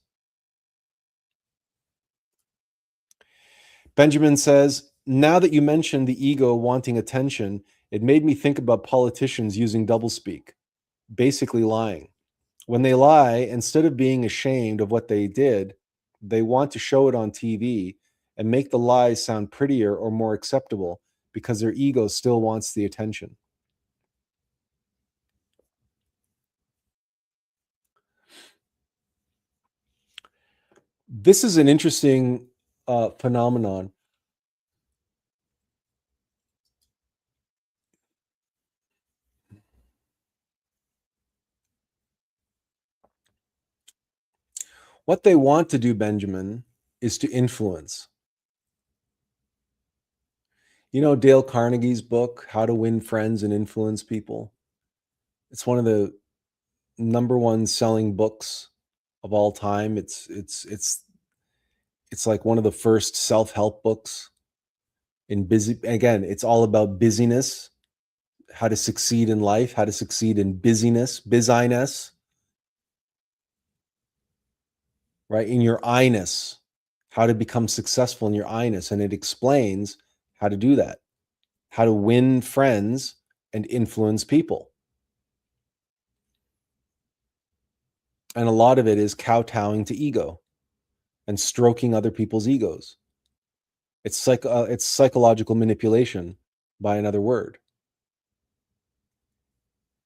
Benjamin says, now that you mentioned the ego wanting attention, it made me think about politicians using doublespeak, basically lying. When they lie, instead of being ashamed of what they did, they want to show it on TV and make the lies sound prettier or more acceptable because their ego still wants the attention. This is an interesting phenomenon. What they want to do, Benjamin, is to influence. You know Dale Carnegie's book, How to Win Friends and Influence People? It's one of the number one selling books of all time. It's like one of the first self-help books in busy. Again, it's all about busyness, how to succeed in life, how to succeed in busyness, right? In your I-ness, how to become successful in your I-ness. And it explains how to do that, how to win friends and influence people. And a lot of it is kowtowing to ego and stroking other people's egos. It's psychological manipulation, by another word.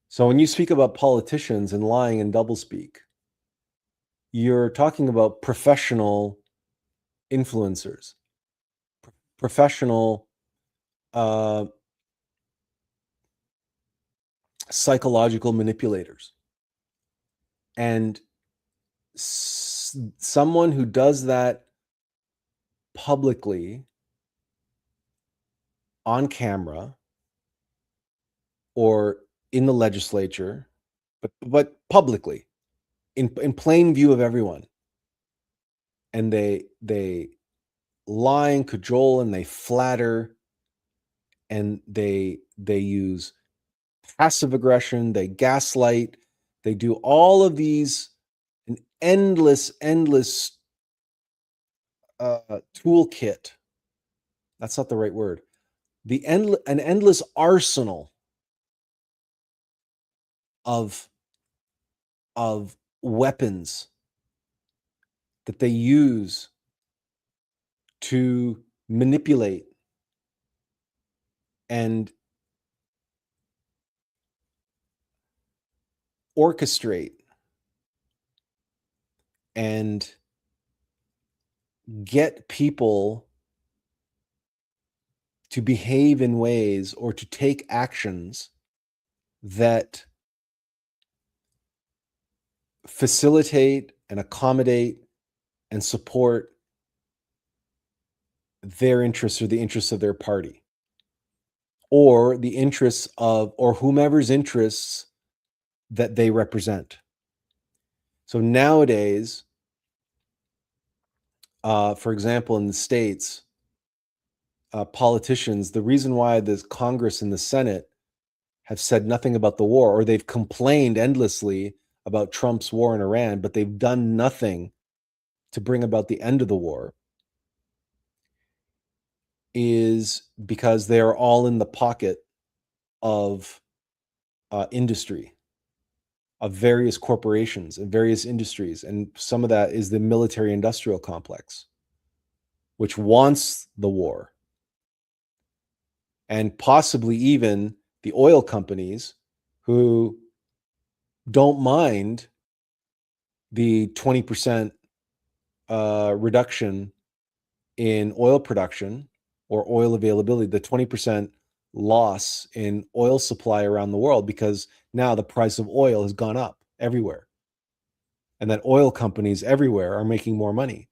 So when you speak about politicians and lying and doublespeak, you're talking about professional influencers, professional psychological manipulators. And someone who does that publicly on camera or in the legislature, but publicly, in plain view of everyone, and they lie and cajole and they flatter and they use passive aggression, they gaslight, they do all of these, an endless toolkit. That's not the right word. An endless arsenal of weapons that they use to manipulate and orchestrate and get people to behave in ways or to take actions that facilitate and accommodate and support their interests or the interests of their party or the interests of or whomever's interests that they represent. So nowadays, for example, in the States, politicians, the reason why the Congress and the Senate have said nothing about the war, or they've complained endlessly about Trump's war in Iran, but they've done nothing to bring about the end of the war, is because they're all in the pocket of industry, of various corporations and various industries. And some of that is the military industrial complex, which wants the war. And possibly even the oil companies who don't mind the 20% reduction in oil production or oil availability, the 20% loss in oil supply around the world, because now the price of oil has gone up everywhere. And that oil companies everywhere are making more money.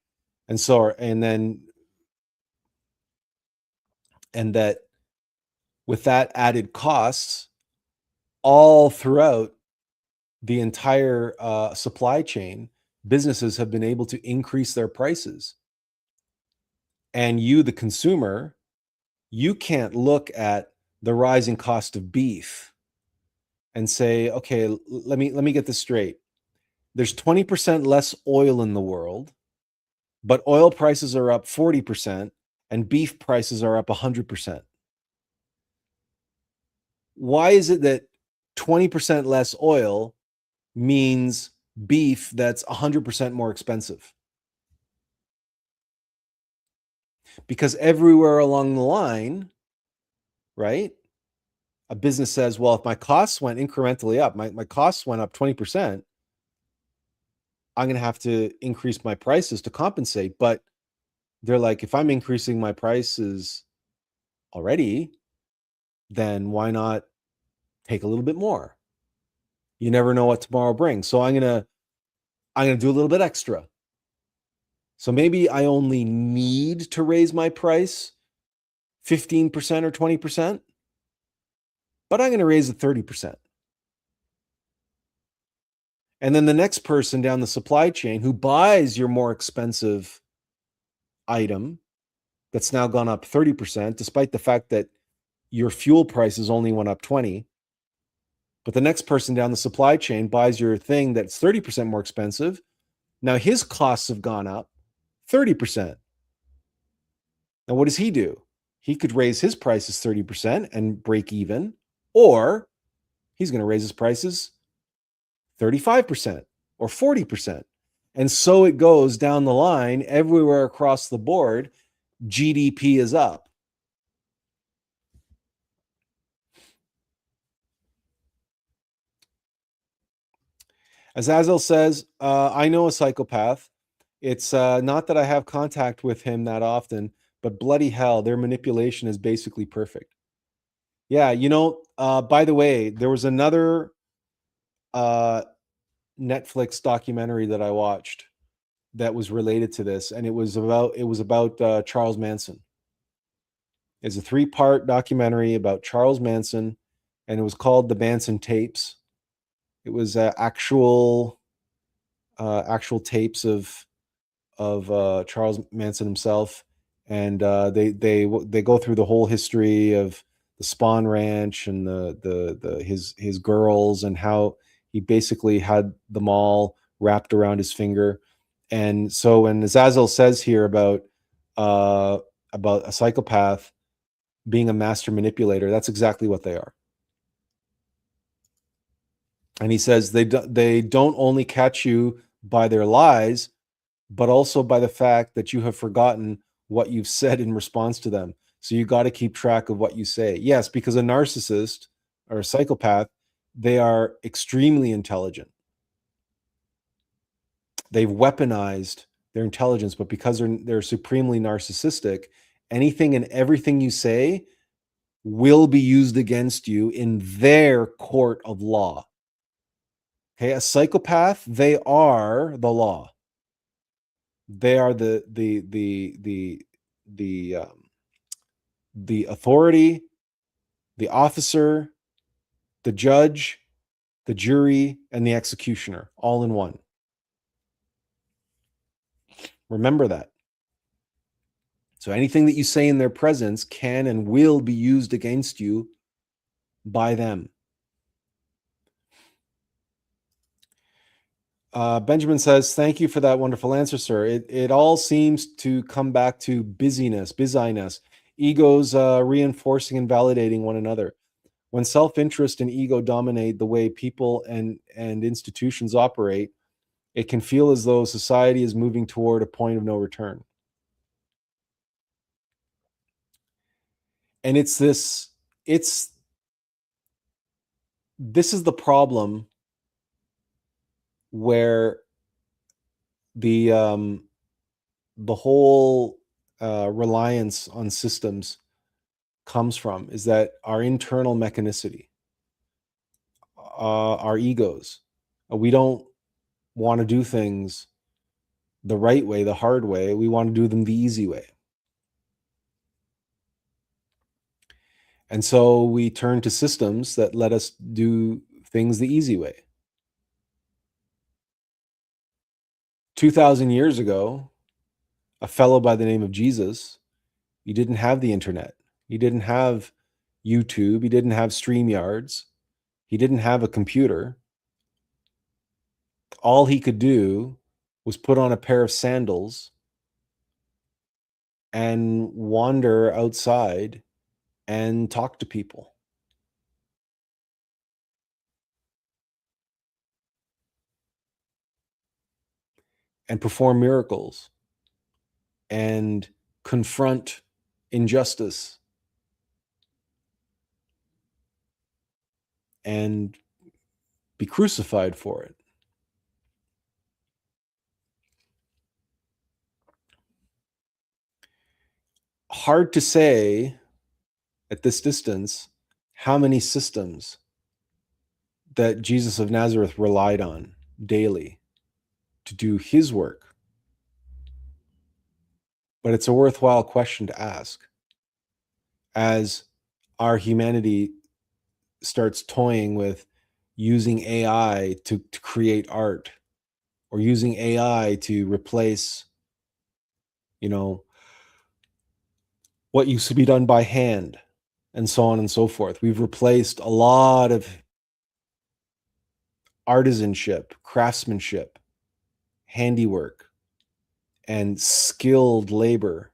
And that with that added costs all throughout the entire supply chain, businesses have been able to increase their prices. And you, the consumer, you can't look at the rising cost of beef and say, okay, let me get this straight. There's 20% less oil in the world, but oil prices are up 40%, and beef prices are up 100%. Why is it that 20% less oil means beef that's 100% more expensive? Because everywhere along the line, right, a business says, well, if my costs went incrementally up, my costs went up 20%, I'm going to have to increase my prices to compensate. But they're like, if I'm increasing my prices already, then why not take a little bit more? You never know what tomorrow brings. So I'm going to do a little bit extra. So maybe I only need to raise my price 15% or 20%, but I'm going to raise it 30%. And then the next person down the supply chain who buys your more expensive item that's now gone up 30%, despite the fact that your fuel prices only went up 20. But the next person down the supply chain buys your thing that's 30% more expensive. Now his costs have gone up 30%. Now what does he do? He could raise his prices 30% and break even, or he's going to raise his prices 35% or 40%. And so it goes down the line everywhere across the board. GDP is up. As Azazel says, I know a psychopath. It's not that I have contact with him that often, but bloody hell, their manipulation is basically perfect. Yeah, by the way, there was another Netflix documentary that I watched that was related to this, and it was about Charles Manson. It's a 3-part documentary about Charles Manson, and it was called The Manson Tapes. It was actual tapes of Charles Manson himself, and they go through the whole history of the Spawn Ranch and his girls, and how he basically had them all wrapped around his finger. And so when Azazel says here about a psychopath being a master manipulator, that's exactly what they are. And he says they don't only catch you by their lies, but also by the fact that you have forgotten what you've said in response to them. So you got to keep track of what you say. Yes, because a narcissist or a psychopath, they are extremely intelligent. They've weaponized their intelligence, but because they're supremely narcissistic, anything and everything you say will be used against you in their court of law. Okay, a psychopath, they are the law. They are the authority, the officer, the judge, the jury, and the executioner, all in one. Remember that. So anything that you say in their presence can and will be used against you by them. Benjamin says, thank you for that wonderful answer, sir. It all seems to come back to busyness, egos reinforcing and validating one another. When self-interest and ego dominate the way people and institutions operate, it can feel as though society is moving toward a point of no return. And this is the problem where the whole reliance on systems comes from, is that our internal mechanicity, our egos, we don't want to do things the right way, the hard way. We want to do them the easy way. And so we turn to systems that let us do things the easy way. 2,000 years ago, a fellow by the name of Jesus, he didn't have the internet. He didn't have YouTube. He didn't have StreamYards. He didn't have a computer. All he could do was put on a pair of sandals and wander outside and talk to people. And perform miracles and confront injustice and be crucified for it. Hard to say at this distance how many systems that Jesus of Nazareth relied on daily to do his work. But it's a worthwhile question to ask as our humanity starts toying with using AI to create art, or using AI to replace, what used to be done by hand, and so on and so forth. We've replaced a lot of artisanship, craftsmanship, handiwork, and skilled labor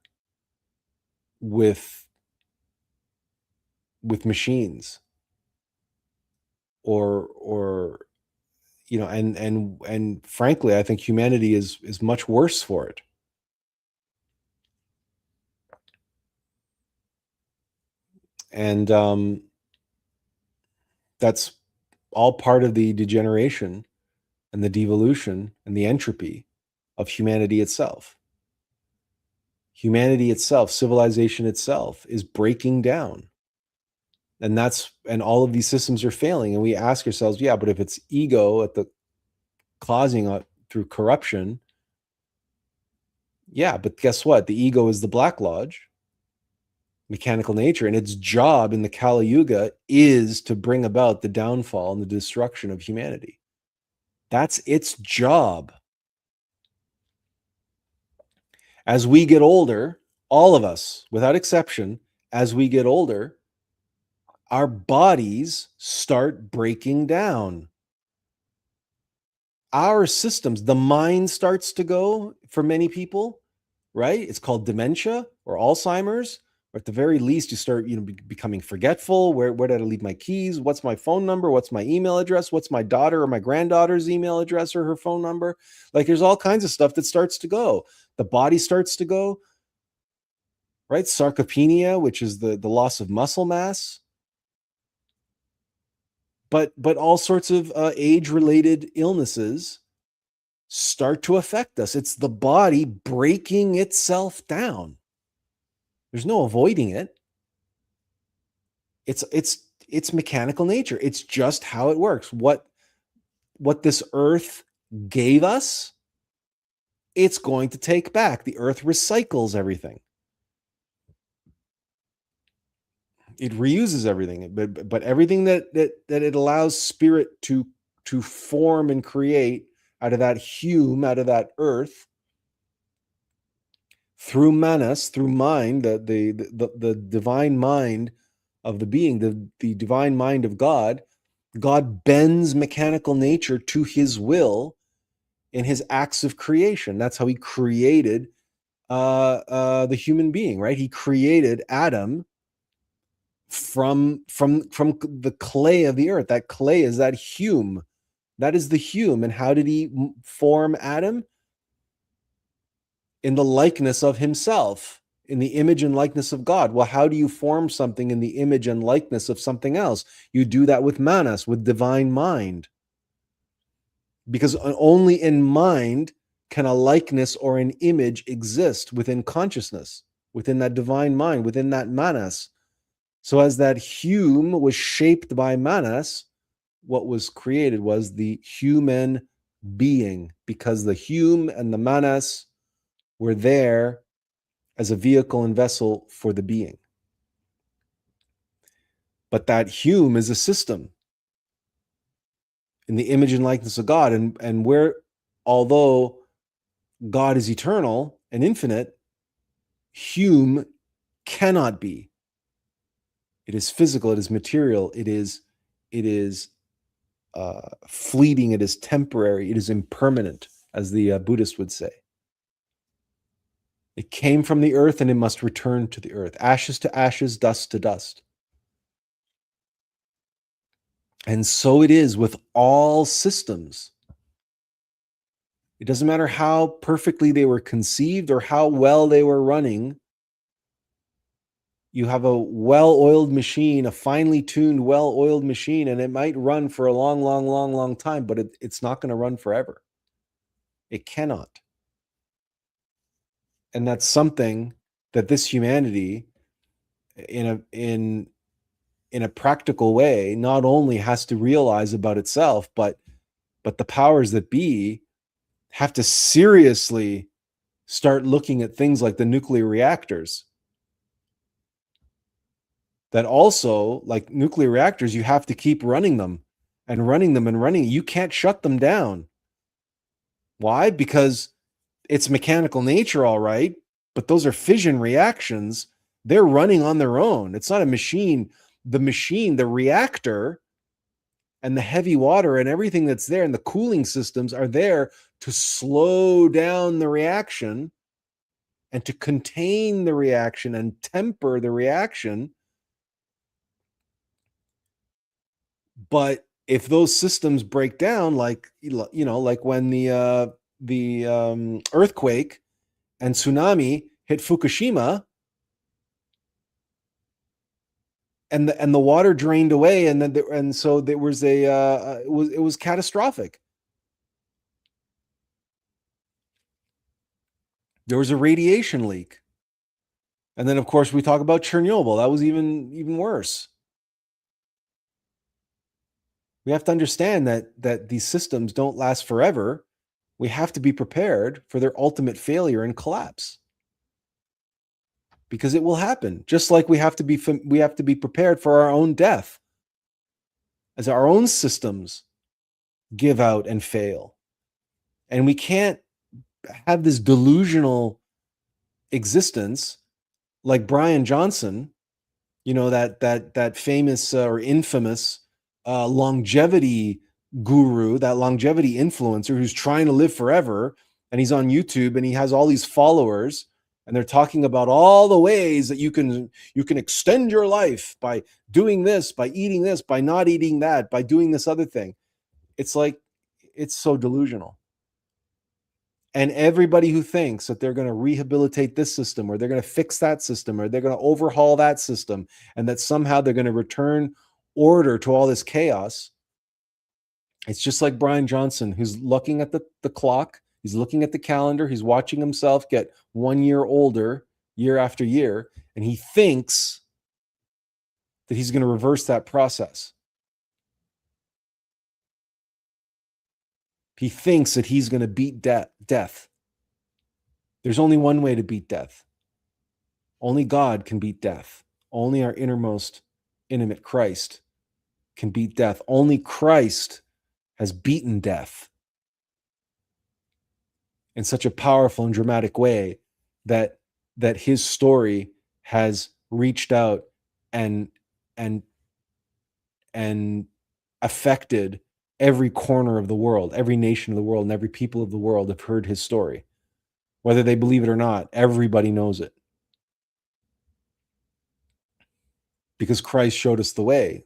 with machines, or and frankly, I think humanity is much worse for it. And that's all part of the degeneration and the devolution and the entropy of humanity itself. Humanity itself, civilization itself, is breaking down. And all of these systems are failing. And we ask ourselves, yeah, but if it's ego at the causing through corruption, yeah, but guess what? The ego is the Black Lodge, mechanical nature, and its job in the Kali Yuga is to bring about the downfall and the destruction of humanity. That's its job. As we get older, all of us, without exception, as we get older, our bodies start breaking down. Our systems, the mind starts to go for many people, right? It's called dementia or Alzheimer's, or at the very least, you start, becoming forgetful. Where did I leave my keys? What's my phone number? What's my email address? What's my daughter or my granddaughter's email address or her phone number? Like, there's all kinds of stuff that starts to go. The body starts to go, right? Sarcopenia, which is the loss of muscle mass, but all sorts of age-related illnesses start to affect us. It's the body breaking itself down. There's no avoiding it. It's mechanical nature. It's just how it works. What this earth gave us, it's going to take back. The earth recycles everything. It reuses everything, but everything that it allows spirit to form and create out of that hume, out of that earth, through manas, through mind, the divine mind of the being, the divine mind of God. God bends mechanical nature to his will in his acts of creation. That's how he created the human being, right? He created Adam from the clay of the earth. That clay is that hume. That is the hume. And how did he form Adam? In the likeness of himself, in the image and likeness of God. Well, how do you form something in the image and likeness of something else? You do that with manas, with divine mind. Because only in mind can a likeness or an image exist within consciousness, within that divine mind, within that manas. So as that hume was shaped by manas, what was created was the human being, because the hume and the manas were there as a vehicle and vessel for the being. But that hume is a system in the image and likeness of God. And where, although God is eternal and infinite, hume cannot be. It is physical, it is material, it is fleeting, it is temporary, it is impermanent, as the Buddhist would say. It came from the earth and it must return to the earth. Ashes to ashes, dust to dust. And so it is with all systems. It doesn't matter how perfectly they were conceived or how well they were running. You have a well-oiled machine, a finely tuned, well-oiled machine, and it might run for a long, long, long, long time, but it's not going to run forever. It cannot. And that's something that this humanity, in a practical way, not only has to realize about itself, but the powers that be have to seriously start looking at things like the nuclear reactors. That also, like nuclear reactors, you have to keep running them and running them and running. You can't shut them down. Why? Because it's mechanical nature, all right, but those are fission reactions. They're running on their own. It's not a machine. The machine, the reactor, and the heavy water and everything that's there and the cooling systems are there to slow down the reaction and to contain the reaction and temper the reaction. But if those systems break down, like like when the earthquake and tsunami hit Fukushima, and the water drained away, and so there was it was catastrophic. There was a radiation leak, and then of course we talk about Chernobyl. That was even worse. We have to understand that these systems don't last forever. We have to be prepared for their ultimate failure and collapse, because it will happen. Just like we have to be prepared for our own death, as our own systems give out and fail. And we can't have this delusional existence like Brian Johnson, that famous or infamous longevity guru, that longevity influencer who's trying to live forever, and he's on YouTube and he has all these followers, and they're talking about all the ways that you can extend your life by doing this, by eating this, by not eating that, by doing this other thing. It's like, it's so delusional. And everybody who thinks that they're going to rehabilitate this system, or they're going to fix that system, or they're going to overhaul that system, and that somehow they're going to return order to all this chaos, it's just like Brian Johnson, who's looking at the clock, he's looking at the calendar, he's watching himself get 1 year older year after year, and he thinks that he's going to reverse that process. He thinks that he's going to beat death. There's only one way to beat death. Only God can beat death. Only our innermost, intimate Christ can beat death. Only Christ has beaten death in such a powerful and dramatic way that his story has reached out and affected every corner of the world. Every nation of the world and every people of the world have heard his story. Whether they believe it or not, everybody knows it. Because Christ showed us the way,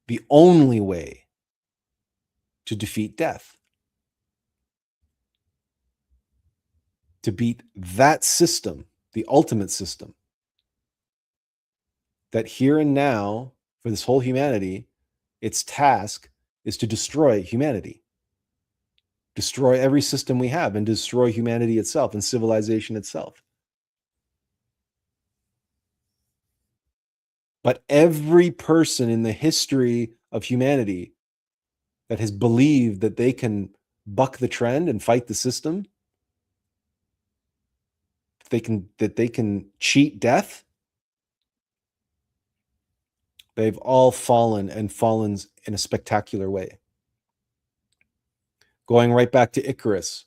the only way to defeat death, to beat that system, the ultimate system, that here and now, for this whole humanity, its task is to destroy humanity, destroy every system we have, and destroy humanity itself and civilization itself. But every person in the history of humanity that has believed that they can buck the trend and fight the system, that they can cheat death, they've all fallen, and fallen in a spectacular way. Going right back to Icarus,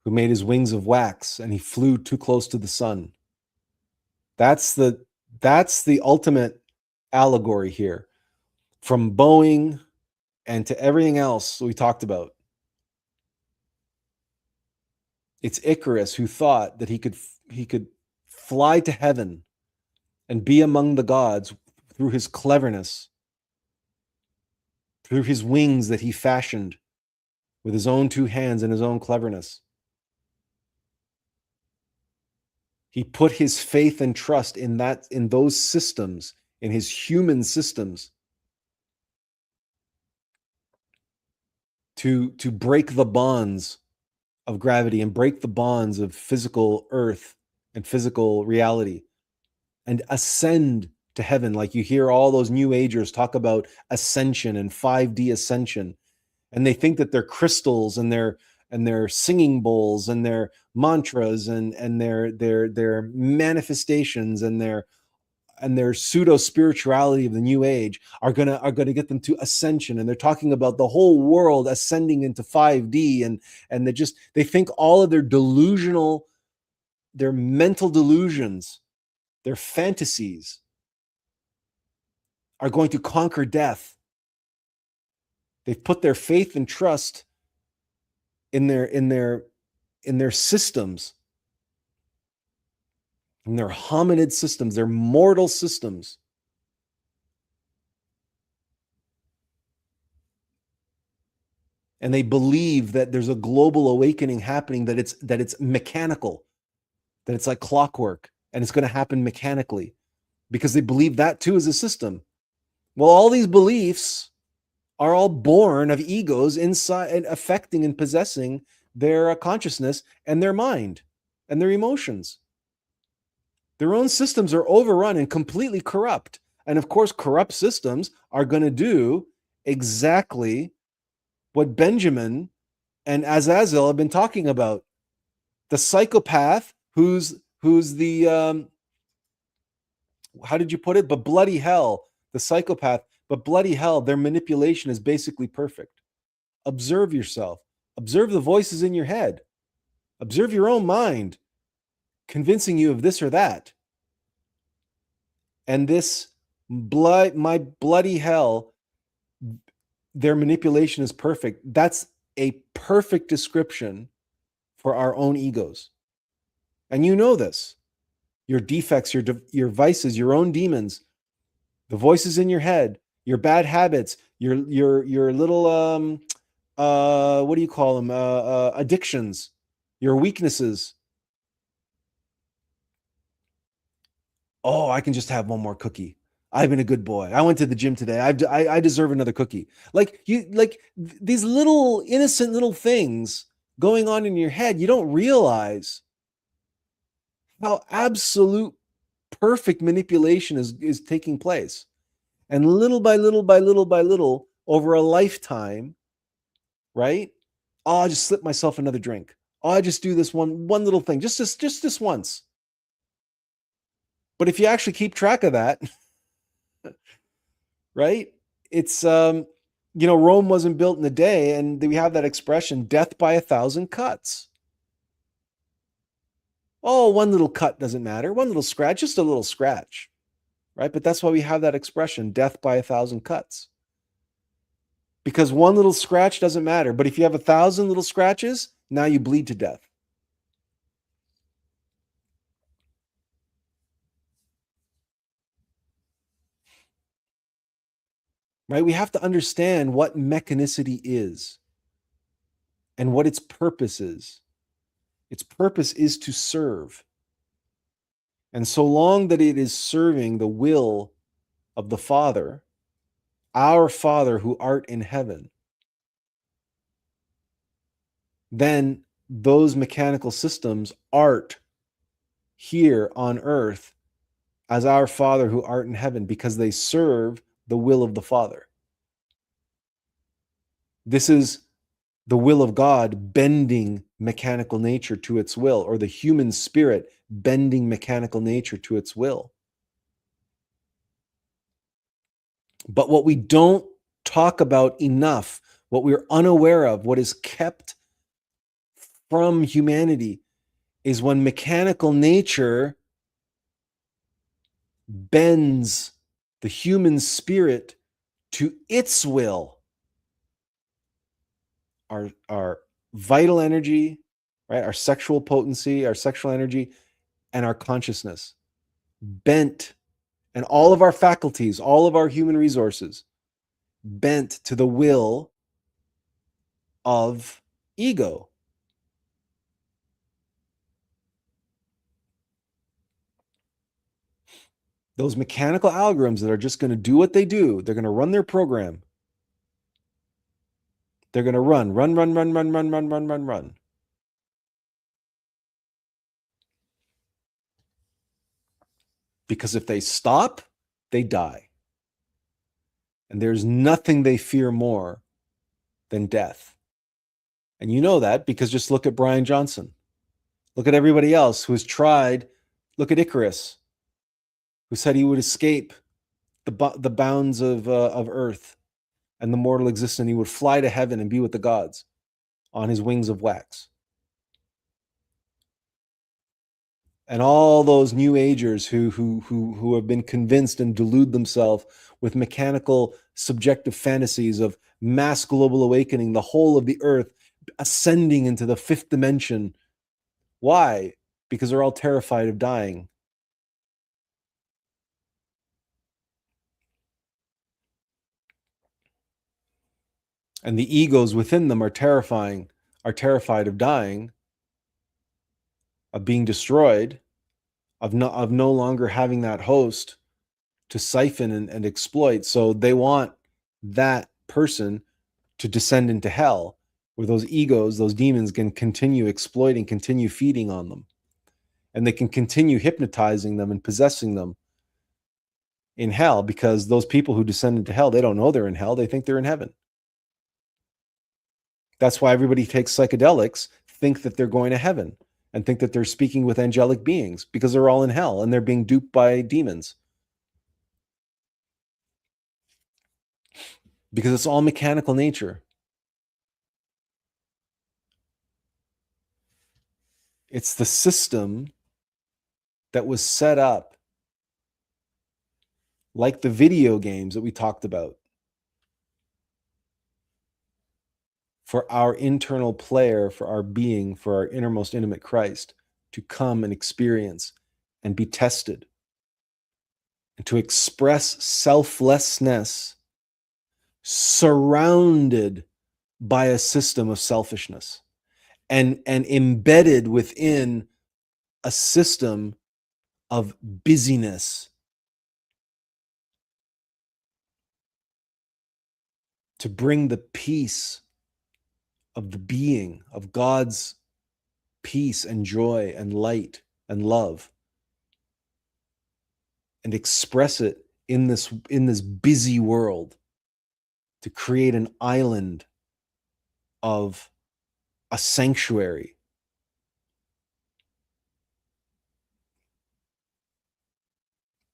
who made his wings of wax and he flew too close to the sun. That's the ultimate allegory here, from Boeing and to everything else we talked about. It's Icarus who thought that he could fly to heaven and be among the gods through his cleverness, through his wings that he fashioned with his own two hands and his own cleverness. He put his faith and trust in those systems, in his human systems, to break the bonds of gravity and break the bonds of physical earth and physical reality and ascend to heaven. Like you hear all those new agers talk about ascension and 5D ascension, and they think that they're crystals and their singing bowls and their mantras and their manifestations and their pseudo spirituality of the new age are gonna get them to ascension. And they're talking about the whole world ascending into 5D, and they think all of their mental delusions, their fantasies are going to conquer death. They've put their faith and trust in their systems, in their hominid systems, their mortal systems. And they believe that there's a global awakening happening, that it's mechanical, that it's like clockwork, and it's going to happen mechanically, because they believe that too is a system. Well, all these beliefs are all born of egos inside and affecting and possessing their consciousness and their mind and their emotions. Their own systems are overrun and completely corrupt. And of course, corrupt systems are going to do exactly what Benjamin and Azazel have been talking about. The psychopath who's the how did you put it? But bloody hell, the psychopath, but bloody hell, their manipulation is basically perfect. Observe yourself. Observe the voices in your head. Observe your own mind convincing you of this or that. And this my bloody hell, their manipulation is perfect. That's a perfect description for our own egos. And you know this. Your defects, your vices, your own demons, the voices in your head, your bad habits, your little what do you call them? Addictions, your weaknesses. Oh, I can just have one more cookie. I've been a good boy. I went to the gym today. I deserve another cookie. Like these little innocent little things going on in your head, you don't realize how absolute perfect manipulation is taking place. And little by little by little by little over a lifetime, right? Oh, I just slip myself another drink. Oh, I just do this one little thing, just this once. But if you actually keep track of that, right? It's Rome wasn't built in a day, and we have that expression, death by 1,000 cuts. Oh, one little cut doesn't matter. One little scratch, just a little scratch, right? But that's why we have that expression, death by 1,000 cuts. Because one little scratch doesn't matter. But if you have 1,000 little scratches, now you bleed to death. Right? We have to understand what mechanicity is and what its purpose is. Its purpose is to serve. And so long that it is serving the will of the Father, our Father who art in heaven, then those mechanical systems art here on earth as our Father who art in heaven, because they serve the will of the Father. This is the will of God bending mechanical nature to its will, or the human spirit bending mechanical nature to its will. But what we don't talk about enough, what we're unaware of, what is kept from humanity, is when mechanical nature bends the human spirit to its will. Our vital energy, right? Our sexual potency, our sexual energy, and our consciousness bent, and all of our faculties, all of our human resources bent to the will of ego. Those mechanical algorithms that are just going to do what they do, they're going to run their program. They're going to run. Because if they stop, they die. And there's nothing they fear more than death. And you know that because just look at Brian Johnson. Look at everybody else who has tried. Look at Icarus, who said he would escape the bounds of Earth and the mortal existence. He would fly to heaven and be with the gods on his wings of wax. And all those new agers who have been convinced and delude themselves with mechanical subjective fantasies of mass global awakening, the whole of the earth ascending into the fifth dimension. Why? Because they're all terrified of dying. And the egos within them are terrified of dying, of being destroyed, of no longer having that host to siphon and exploit. So they want that person to descend into hell, where those egos, those demons, can continue exploiting, continue feeding on them. And they can continue hypnotizing them and possessing them in hell, because those people who descend into hell, they don't know they're in hell. They think they're in heaven. That's why everybody takes psychedelics, think that they're going to heaven, and think that they're speaking with angelic beings, because they're all in hell and they're being duped by demons. Because it's all mechanical nature. It's the system that was set up, like the video games that we talked about, for our internal player, for our being, for our innermost intimate Christ to come and experience and be tested, and to express selflessness surrounded by a system of selfishness, and embedded within a system of busyness, to bring the peace of the being, of God's peace and joy and light and love, and express it in this busy world, to create an island of a sanctuary,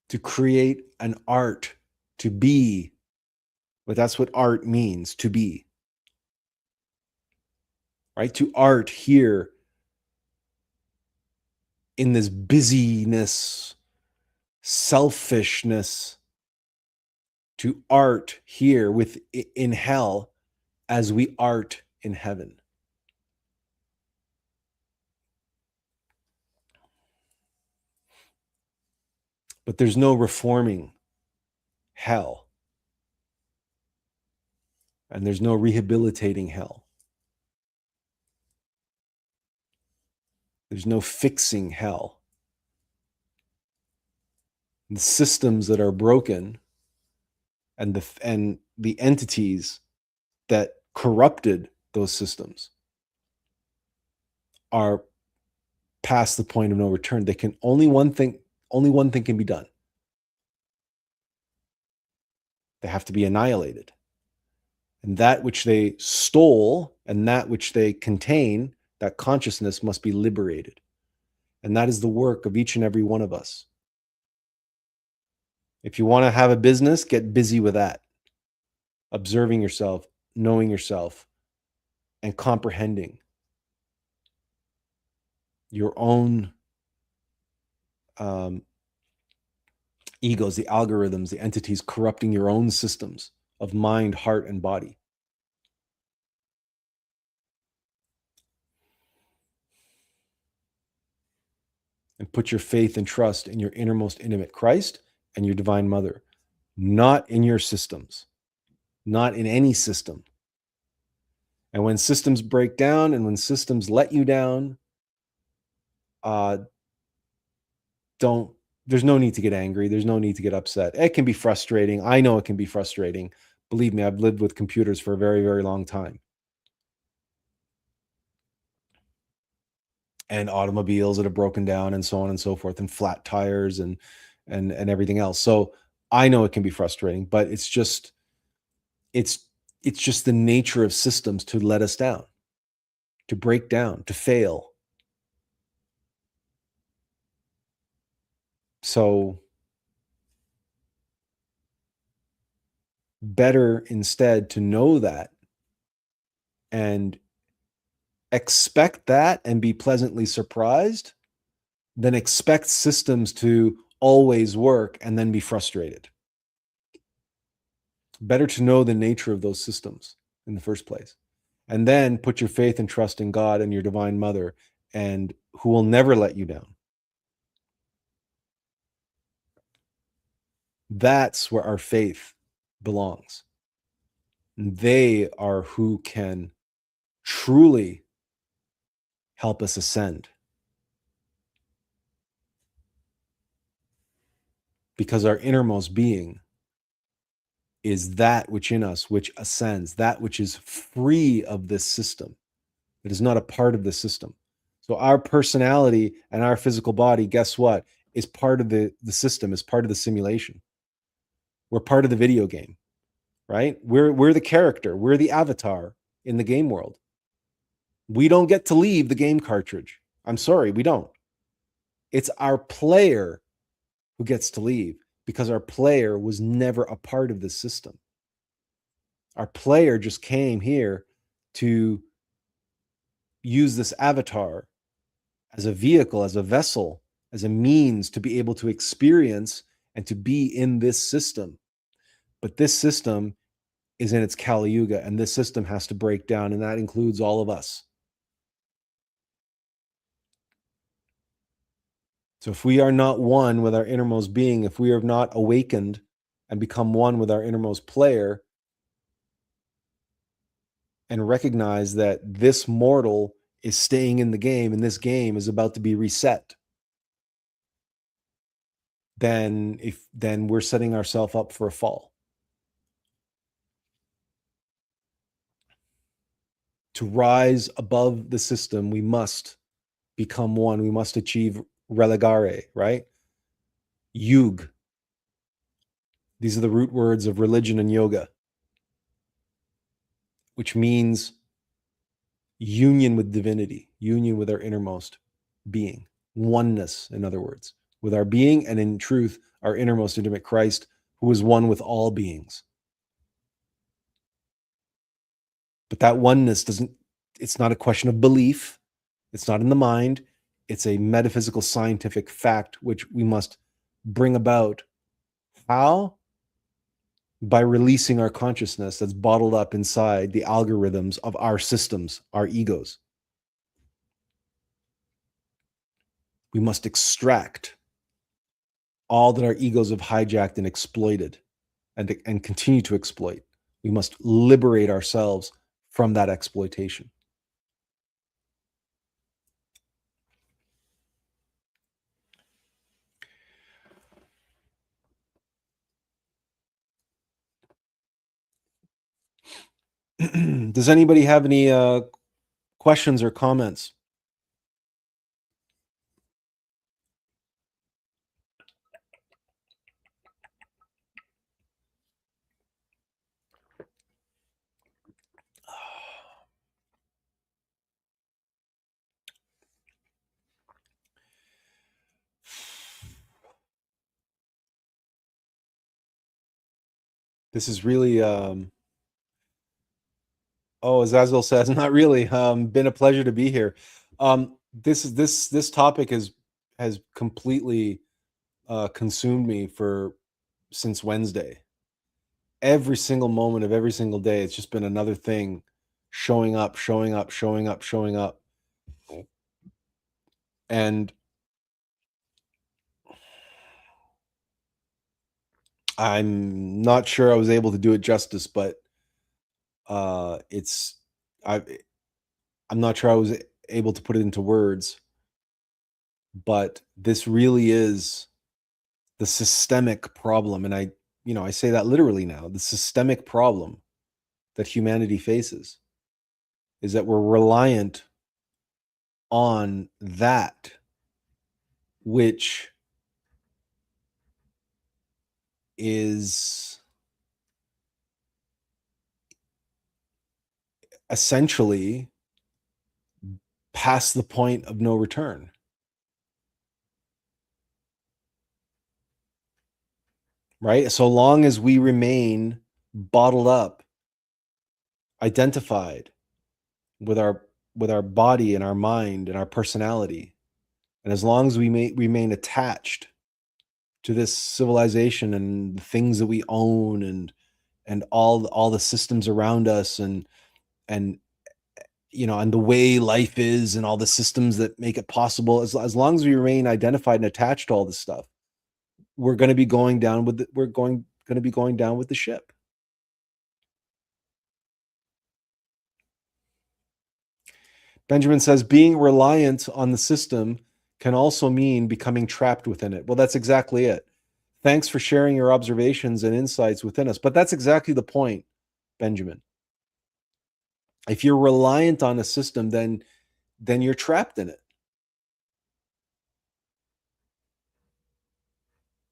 to create an art, to be. But that's what art means, to be. Right? To art here in this busyness, selfishness, to art here in hell as we art in heaven. But there's no reforming hell. And there's no rehabilitating hell. There's no fixing hell. The systems that are broken and the entities that corrupted those systems are past the point of no return. They can only one thing can be done. They have to be annihilated. And that which they stole and that which they contain, that consciousness, must be liberated. And that is the work of each and every one of us. If you want to have a business, get busy with that. Observing yourself, knowing yourself, and comprehending your own egos, the algorithms, the entities corrupting your own systems of mind, heart, and body. and put your faith and trust in your innermost intimate Christ and your divine mother, not in your systems, not in any system. And when systems break down and when systems let you down, there's no need to get angry. There's no need to get upset. It can be frustrating. I know it can be frustrating. Believe me, I've lived with computers for a very, very long time. And automobiles that have broken down and so on and so forth, and flat tires and everything else. So I know it can be frustrating, but it's just the nature of systems to let us down, to break down, to fail. So better instead to know that and expect that and be pleasantly surprised than expect systems to always work and then be frustrated. Better to know the nature of those systems in the first place. And then put your faith and trust in God and your divine mother, and who will never let you down. That's where our faith belongs. They are who can truly help us ascend. Because our innermost being is that which in us which ascends, that which is free of this system. It is not a part of the system. So our personality and our physical body, guess what, is part of the system, is part of the simulation. We're part of the video game, right? We're the character, we're the avatar in the game world. We don't get to leave the game cartridge. I'm sorry, we don't. It's our player who gets to leave, because our player was never a part of the system. Our player just came here to use this avatar as a vehicle, as a vessel, as a means to be able to experience and to be in this system. But this system is in its Kali Yuga, and this system has to break down, and that includes all of us. So if we are not one with our innermost being, if we are not awakened and become one with our innermost player, and recognize that this mortal is staying in the game and this game is about to be reset, then we're setting ourselves up for a fall. To rise above the system, we must become one. We must achieve relegare, right? Yug. These are the root words of religion and yoga, which means union with divinity, union with our innermost being, oneness, in other words, with our being, and in truth, our innermost intimate Christ, who is one with all beings. But that oneness it's not a question of belief. It's not in the mind. It's a metaphysical scientific fact, which we must bring about. How? By releasing our consciousness that's bottled up inside the algorithms of our systems, our egos. We must extract all that our egos have hijacked and exploited and continue to exploit. We must liberate ourselves from that exploitation. Does anybody have any questions or comments? This is really, Azazel says, not really. Been a pleasure to be here. This topic has completely consumed me since Wednesday. Every single moment of every single day, it's just been another thing showing up. And I'm not sure I was able to do it justice, but it's I'm not sure I was able to put it into words, but this really is the systemic problem, and I say that literally now. The systemic problem that humanity faces is that we're reliant on that which is essentially past the point of no return. Right? So long as we remain bottled up, identified with our body and our mind and our personality, and as long as we remain attached to this civilization and the things that we own and all the systems around us and and the way life is and all the systems that make it possible, as long as we remain identified and attached to all this stuff, we're going to be going down with the ship. Benjamin says being reliant on the system can also mean becoming trapped within it. Well, that's exactly it. Thanks for sharing your observations and insights within us. But that's exactly the point, Benjamin. If you're reliant on a system, then you're trapped in it.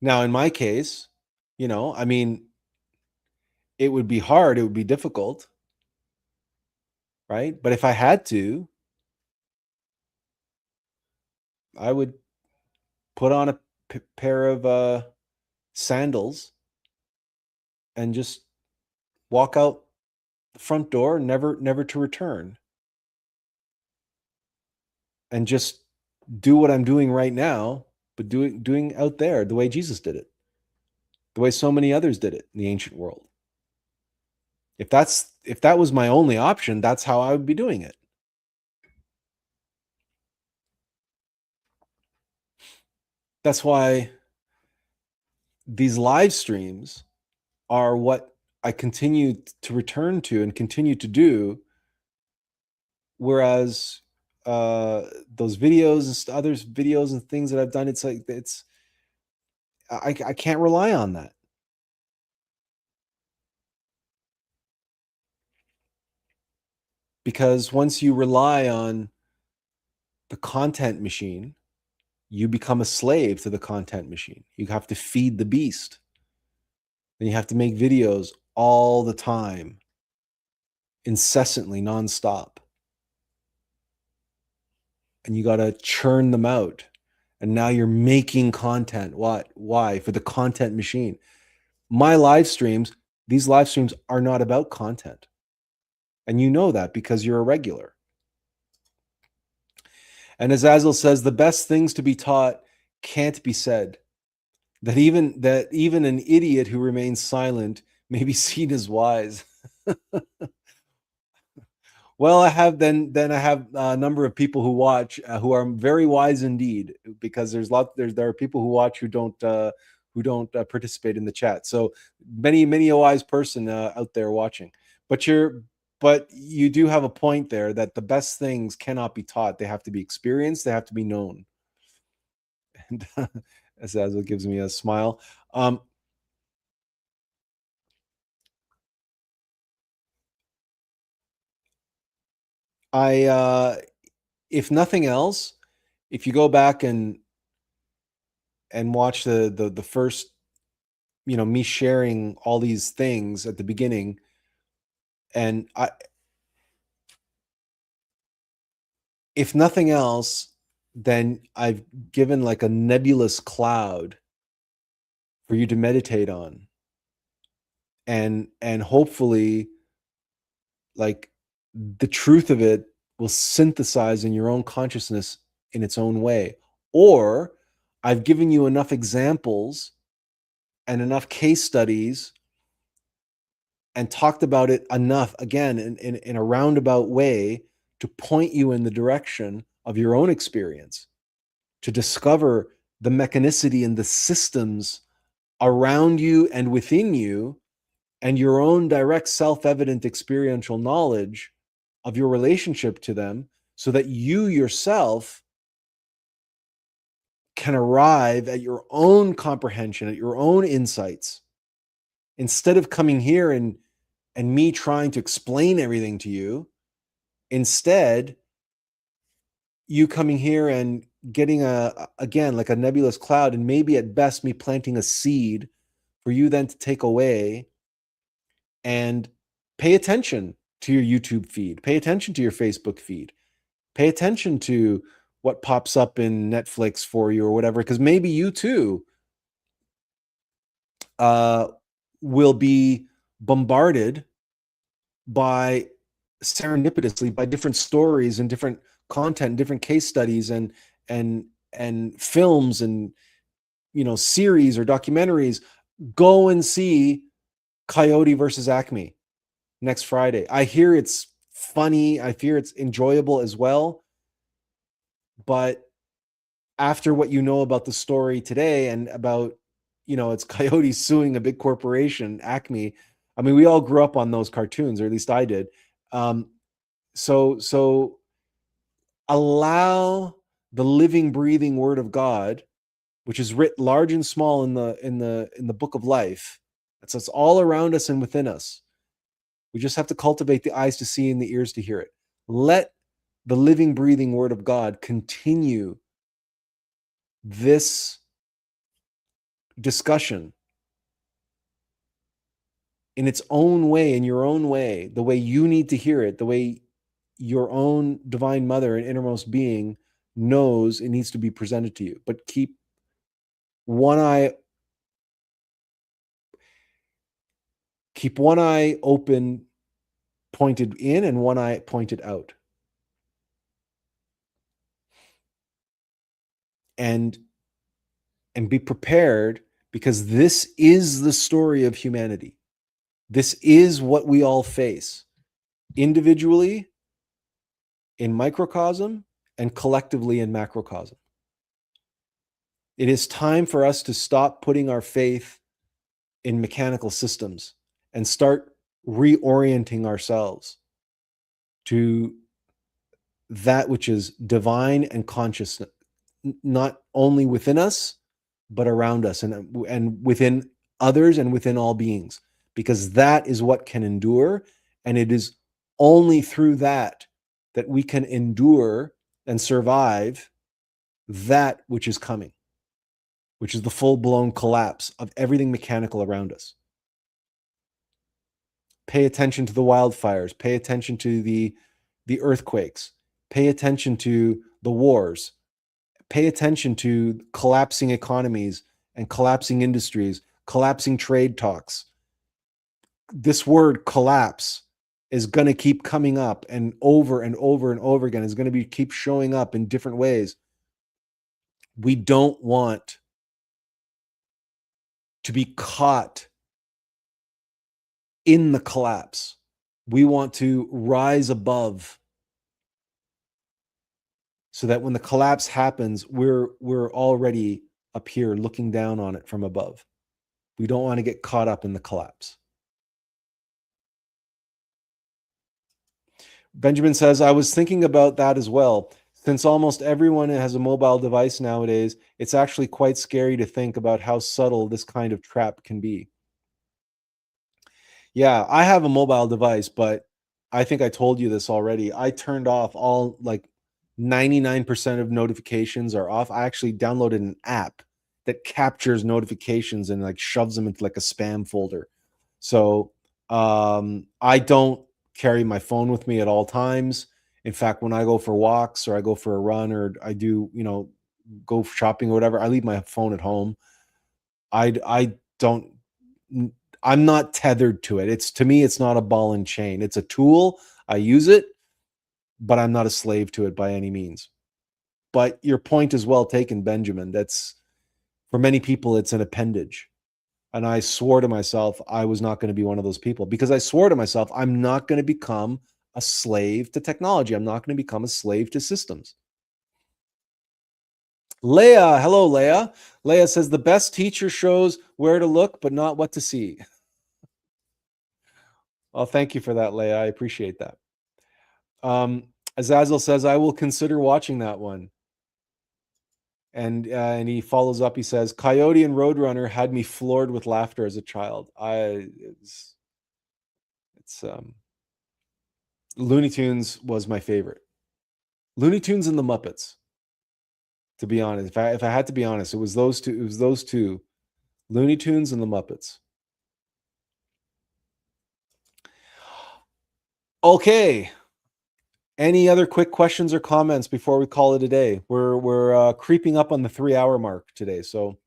Now, in my case, I mean, it would be hard, it would be difficult, right? But if I had to, I would put on a pair of sandals and just walk out the front door, never to return, and just do what I'm doing right now, but doing out there the way Jesus did it, the way so many others did it in the ancient world. If that was my only option, that's how I would be doing it. That's why these live streams are what I continue to return to and continue to do. Whereas those videos and others videos and things that I've done, it's like I can't rely on that. Because once you rely on the content machine, you become a slave to the content machine. You have to feed the beast. And you have to make videos all the time, incessantly, nonstop. And you got to churn them out. And now you're making content. What? Why? For the content machine. My live streams, these live streams are not about content. And you know that because you're a regular. And as Azazel says, the best things to be taught can't be said. That even an idiot who remains silent may be seen as wise. Well, I have a number of people who watch who are very wise indeed, because there are people who watch who don't participate in the chat. So many a wise person out there watching. But you do have a point there that the best things cannot be taught. They have to be experienced. They have to be known. And Azazel gives me a smile. If nothing else, if you go back and watch the first, me sharing all these things at the beginning, and if nothing else, then I've given like a nebulous cloud for you to meditate on, and hopefully, like, the truth of it will synthesize in your own consciousness in its own way. Or I've given you enough examples and enough case studies and talked about it enough, again, in a roundabout way, to point you in the direction of your own experience, to discover the mechanicity and the systems around you and within you, and your own direct self-evident experiential knowledge of your relationship to them, so that you yourself can arrive at your own comprehension, at your own insights, instead of coming here and me trying to explain everything to you. Instead, you coming here and getting again, like a nebulous cloud, and maybe at best me planting a seed for you then to take away and pay attention to your YouTube feed, pay attention to your Facebook feed, pay attention to what pops up in Netflix for you or whatever, because maybe you too will be bombarded by serendipitously by different stories and different content, different case studies and films and series or documentaries. Go and see Coyote versus Acme next Friday. I hear it's funny, I hear it's enjoyable as well, but after what you know about the story today and about it's Coyote suing a big corporation, Acme. I mean, we all grew up on those cartoons, or at least I did. So allow the living, breathing Word of God, which is writ large and small in the book of life. It's all around us and within us. We just have to cultivate the eyes to see and the ears to hear it. Let the living, breathing Word of God continue this discussion in its own way, in your own way, the way you need to hear it, the way your own divine mother and innermost being knows it needs to be presented to you. But keep one eye open, pointed in, and one eye pointed out. And be prepared, because this is the story of humanity. This is what we all face, individually, in microcosm, and collectively in macrocosm. It is time for us to stop putting our faith in mechanical systems and start reorienting ourselves to that which is divine and conscious, not only within us, but around us and within others and within all beings, because that is what can endure. And it is only through that we can endure and survive that which is coming, which is the full-blown collapse of everything mechanical around us. Pay attention to the wildfires, pay attention to the earthquakes, pay attention to the wars, pay attention to collapsing economies and collapsing industries, collapsing trade talks. This word collapse is going to keep coming up, and over and over and over again is going to keep showing up in different ways. We don't want to be caught in the collapse. We want to rise above, so that when the collapse happens, we're already up here looking down on it from above. We don't want to get caught up in the collapse. Benjamin says, I was thinking about that as well. Since almost everyone has a mobile device nowadays, it's actually quite scary to think about how subtle this kind of trap can be. Yeah, I have a mobile device, but I think I told you this already. I turned off all, like, 99% of notifications are off. I actually downloaded an app that captures notifications and like shoves them into like a spam folder. So I don't carry my phone with me at all times. In fact, when I go for walks or I go for a run or I do, go shopping or whatever, I leave my phone at home. I don't, I'm not tethered to it. To me, it's not a ball and chain. It's a tool. I use it, but I'm not a slave to it by any means. But your point is well taken, Benjamin. That's, for many people, it's an appendage. And I swore to myself I was not going to be one of those people, because I swore to myself I'm not going to become a slave to technology. I'm not going to become a slave to systems. Leia, hello, Leia. Leia says the best teacher shows where to look, but not what to see. Well, thank you for that, Leia. I appreciate that. Azazel says, I will consider watching that one. And he follows up. He says, Coyote and Roadrunner had me floored with laughter as a child. Looney Tunes was my favorite. Looney Tunes and the Muppets. To be honest, if I had to be honest, it was those two. It was those two, Looney Tunes and the Muppets. Okay. Any other quick questions or comments before we call it a day? We're creeping up on the 3-hour mark today, so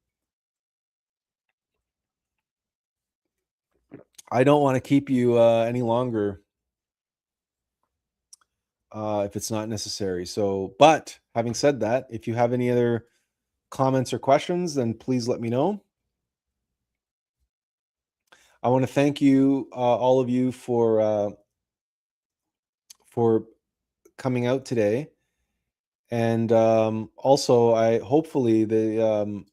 I don't want to keep you any longer if it's not necessary. So, but having said that, if you have any other comments or questions, then please let me know. I want to thank you, all of you, for coming out today, and also I hopefully the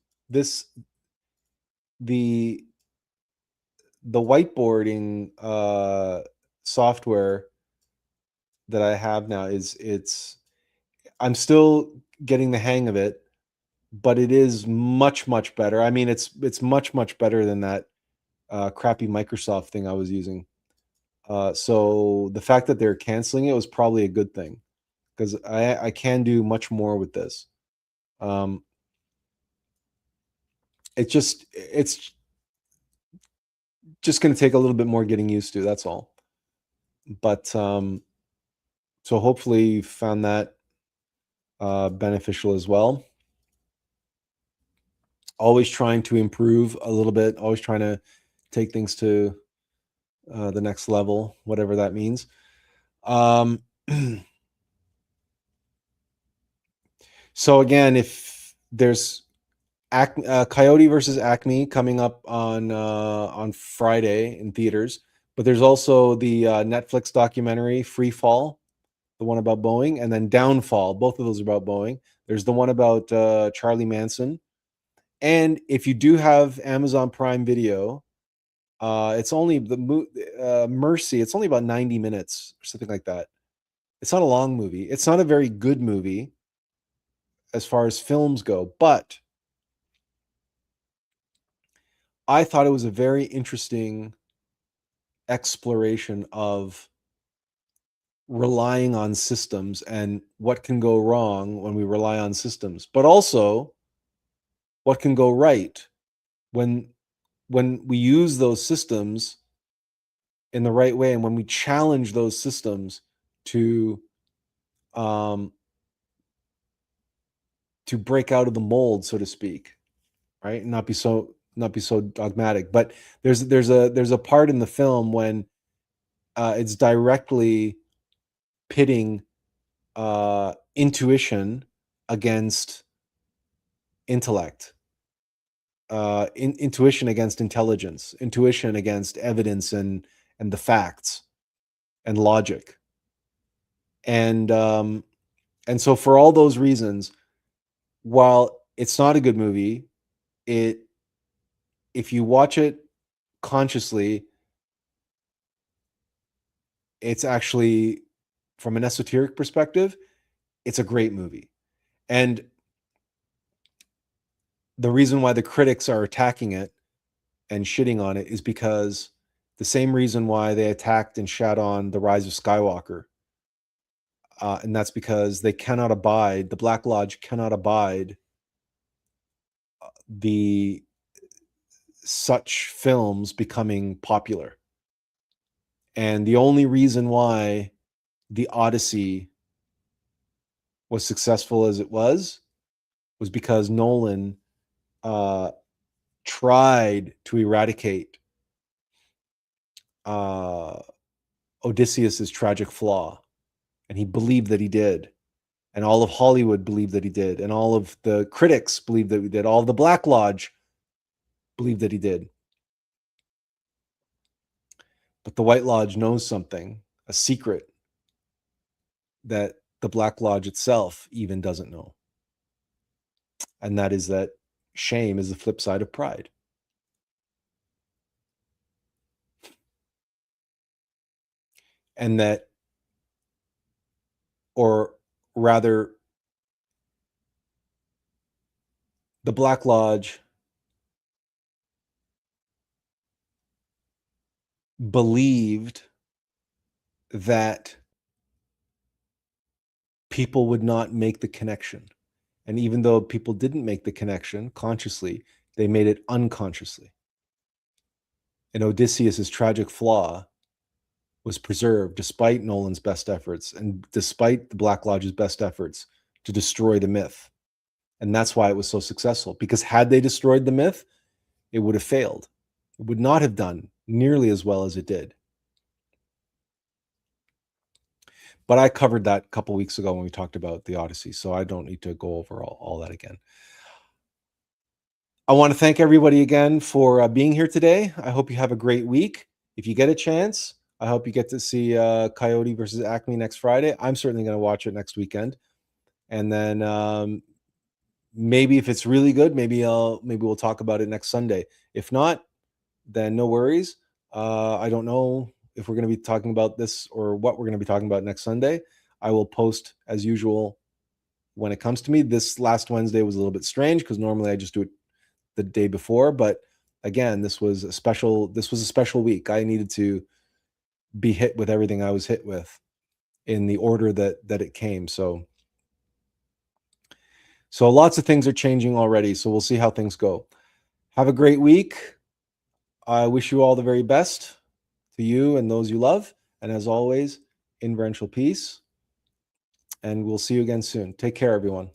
whiteboarding software that I have now I'm still getting the hang of it, but it is much better. I mean, it's much better than that crappy Microsoft thing I was using. So the fact that they're canceling it was probably a good thing, because I can do much more with this. It's just going to take a little bit more getting used to. That's all. But so hopefully you found that beneficial as well. Always trying to improve a little bit. Always trying to take things to the next level, whatever that means. So again, if there's Coyote versus Acme coming up on Friday in theaters, but there's also the Netflix documentary Free Fall, the one about Boeing, and then Downfall. Both of those are about Boeing. There's the one about Charlie Manson. And if you do have Amazon Prime Video, it's only Mercy. It's only about 90 minutes or something like that. It's not a long movie. It's not a very good movie as far as films go, but I thought it was a very interesting exploration of relying on systems and what can go wrong when we rely on systems, but also what can go right when we use those systems in the right way, and when we challenge those systems to break out of the mold, so to speak, right? And not be so dogmatic. But there's a part in the film when it's directly pitting intuition against intellect, intuition against intelligence, intuition against evidence and the facts and logic. And so for all those reasons, while it's not a good movie, if you watch it consciously, it's actually, from an esoteric perspective, it's a great movie. And the reason why the critics are attacking it and shitting on it is because the same reason why they attacked and shat on The Rise of Skywalker. And that's because the Black Lodge cannot abide the such films becoming popular. And the only reason why the Odyssey was successful as it was because Nolan tried to eradicate Odysseus's tragic flaw, and he believed that he did, and all of Hollywood believed that he did, and all of the critics believed that he did, all of the Black Lodge believed that he did. But the White Lodge knows something, a secret that the Black Lodge itself even doesn't know. And that is that shame is the flip side of pride. And that, or rather, the Black Lodge believed that people would not make the connection. And even though people didn't make the connection consciously, they made it unconsciously. And Odysseus's tragic flaw was preserved despite Nolan's best efforts and despite the Black Lodge's best efforts to destroy the myth. And that's why it was so successful, because had they destroyed the myth, it would have failed. It would not have done nearly as well as it did. But I covered that a couple weeks ago when we talked about the Odyssey, so I don't need to go over all that again. I want to thank everybody again for being here today. I hope you have a great week. If you get a chance, I hope you get to see Coyote versus Acme next Friday. I'm certainly going to watch it next weekend. And then maybe if it's really good, maybe we'll talk about it next Sunday. If not, then no worries. I don't know if we're going to be talking about this or what we're going to be talking about next Sunday. I will post as usual when it comes to me. This last Wednesday was a little bit strange because normally I just do it the day before, but again, this was a special week. I needed to be hit with everything I was hit with in the order that it came. So lots of things are changing already. So we'll see how things go. Have a great week. I wish you all the very best, to you and those you love. And as always, inverential peace. And we'll see you again soon. Take care, everyone.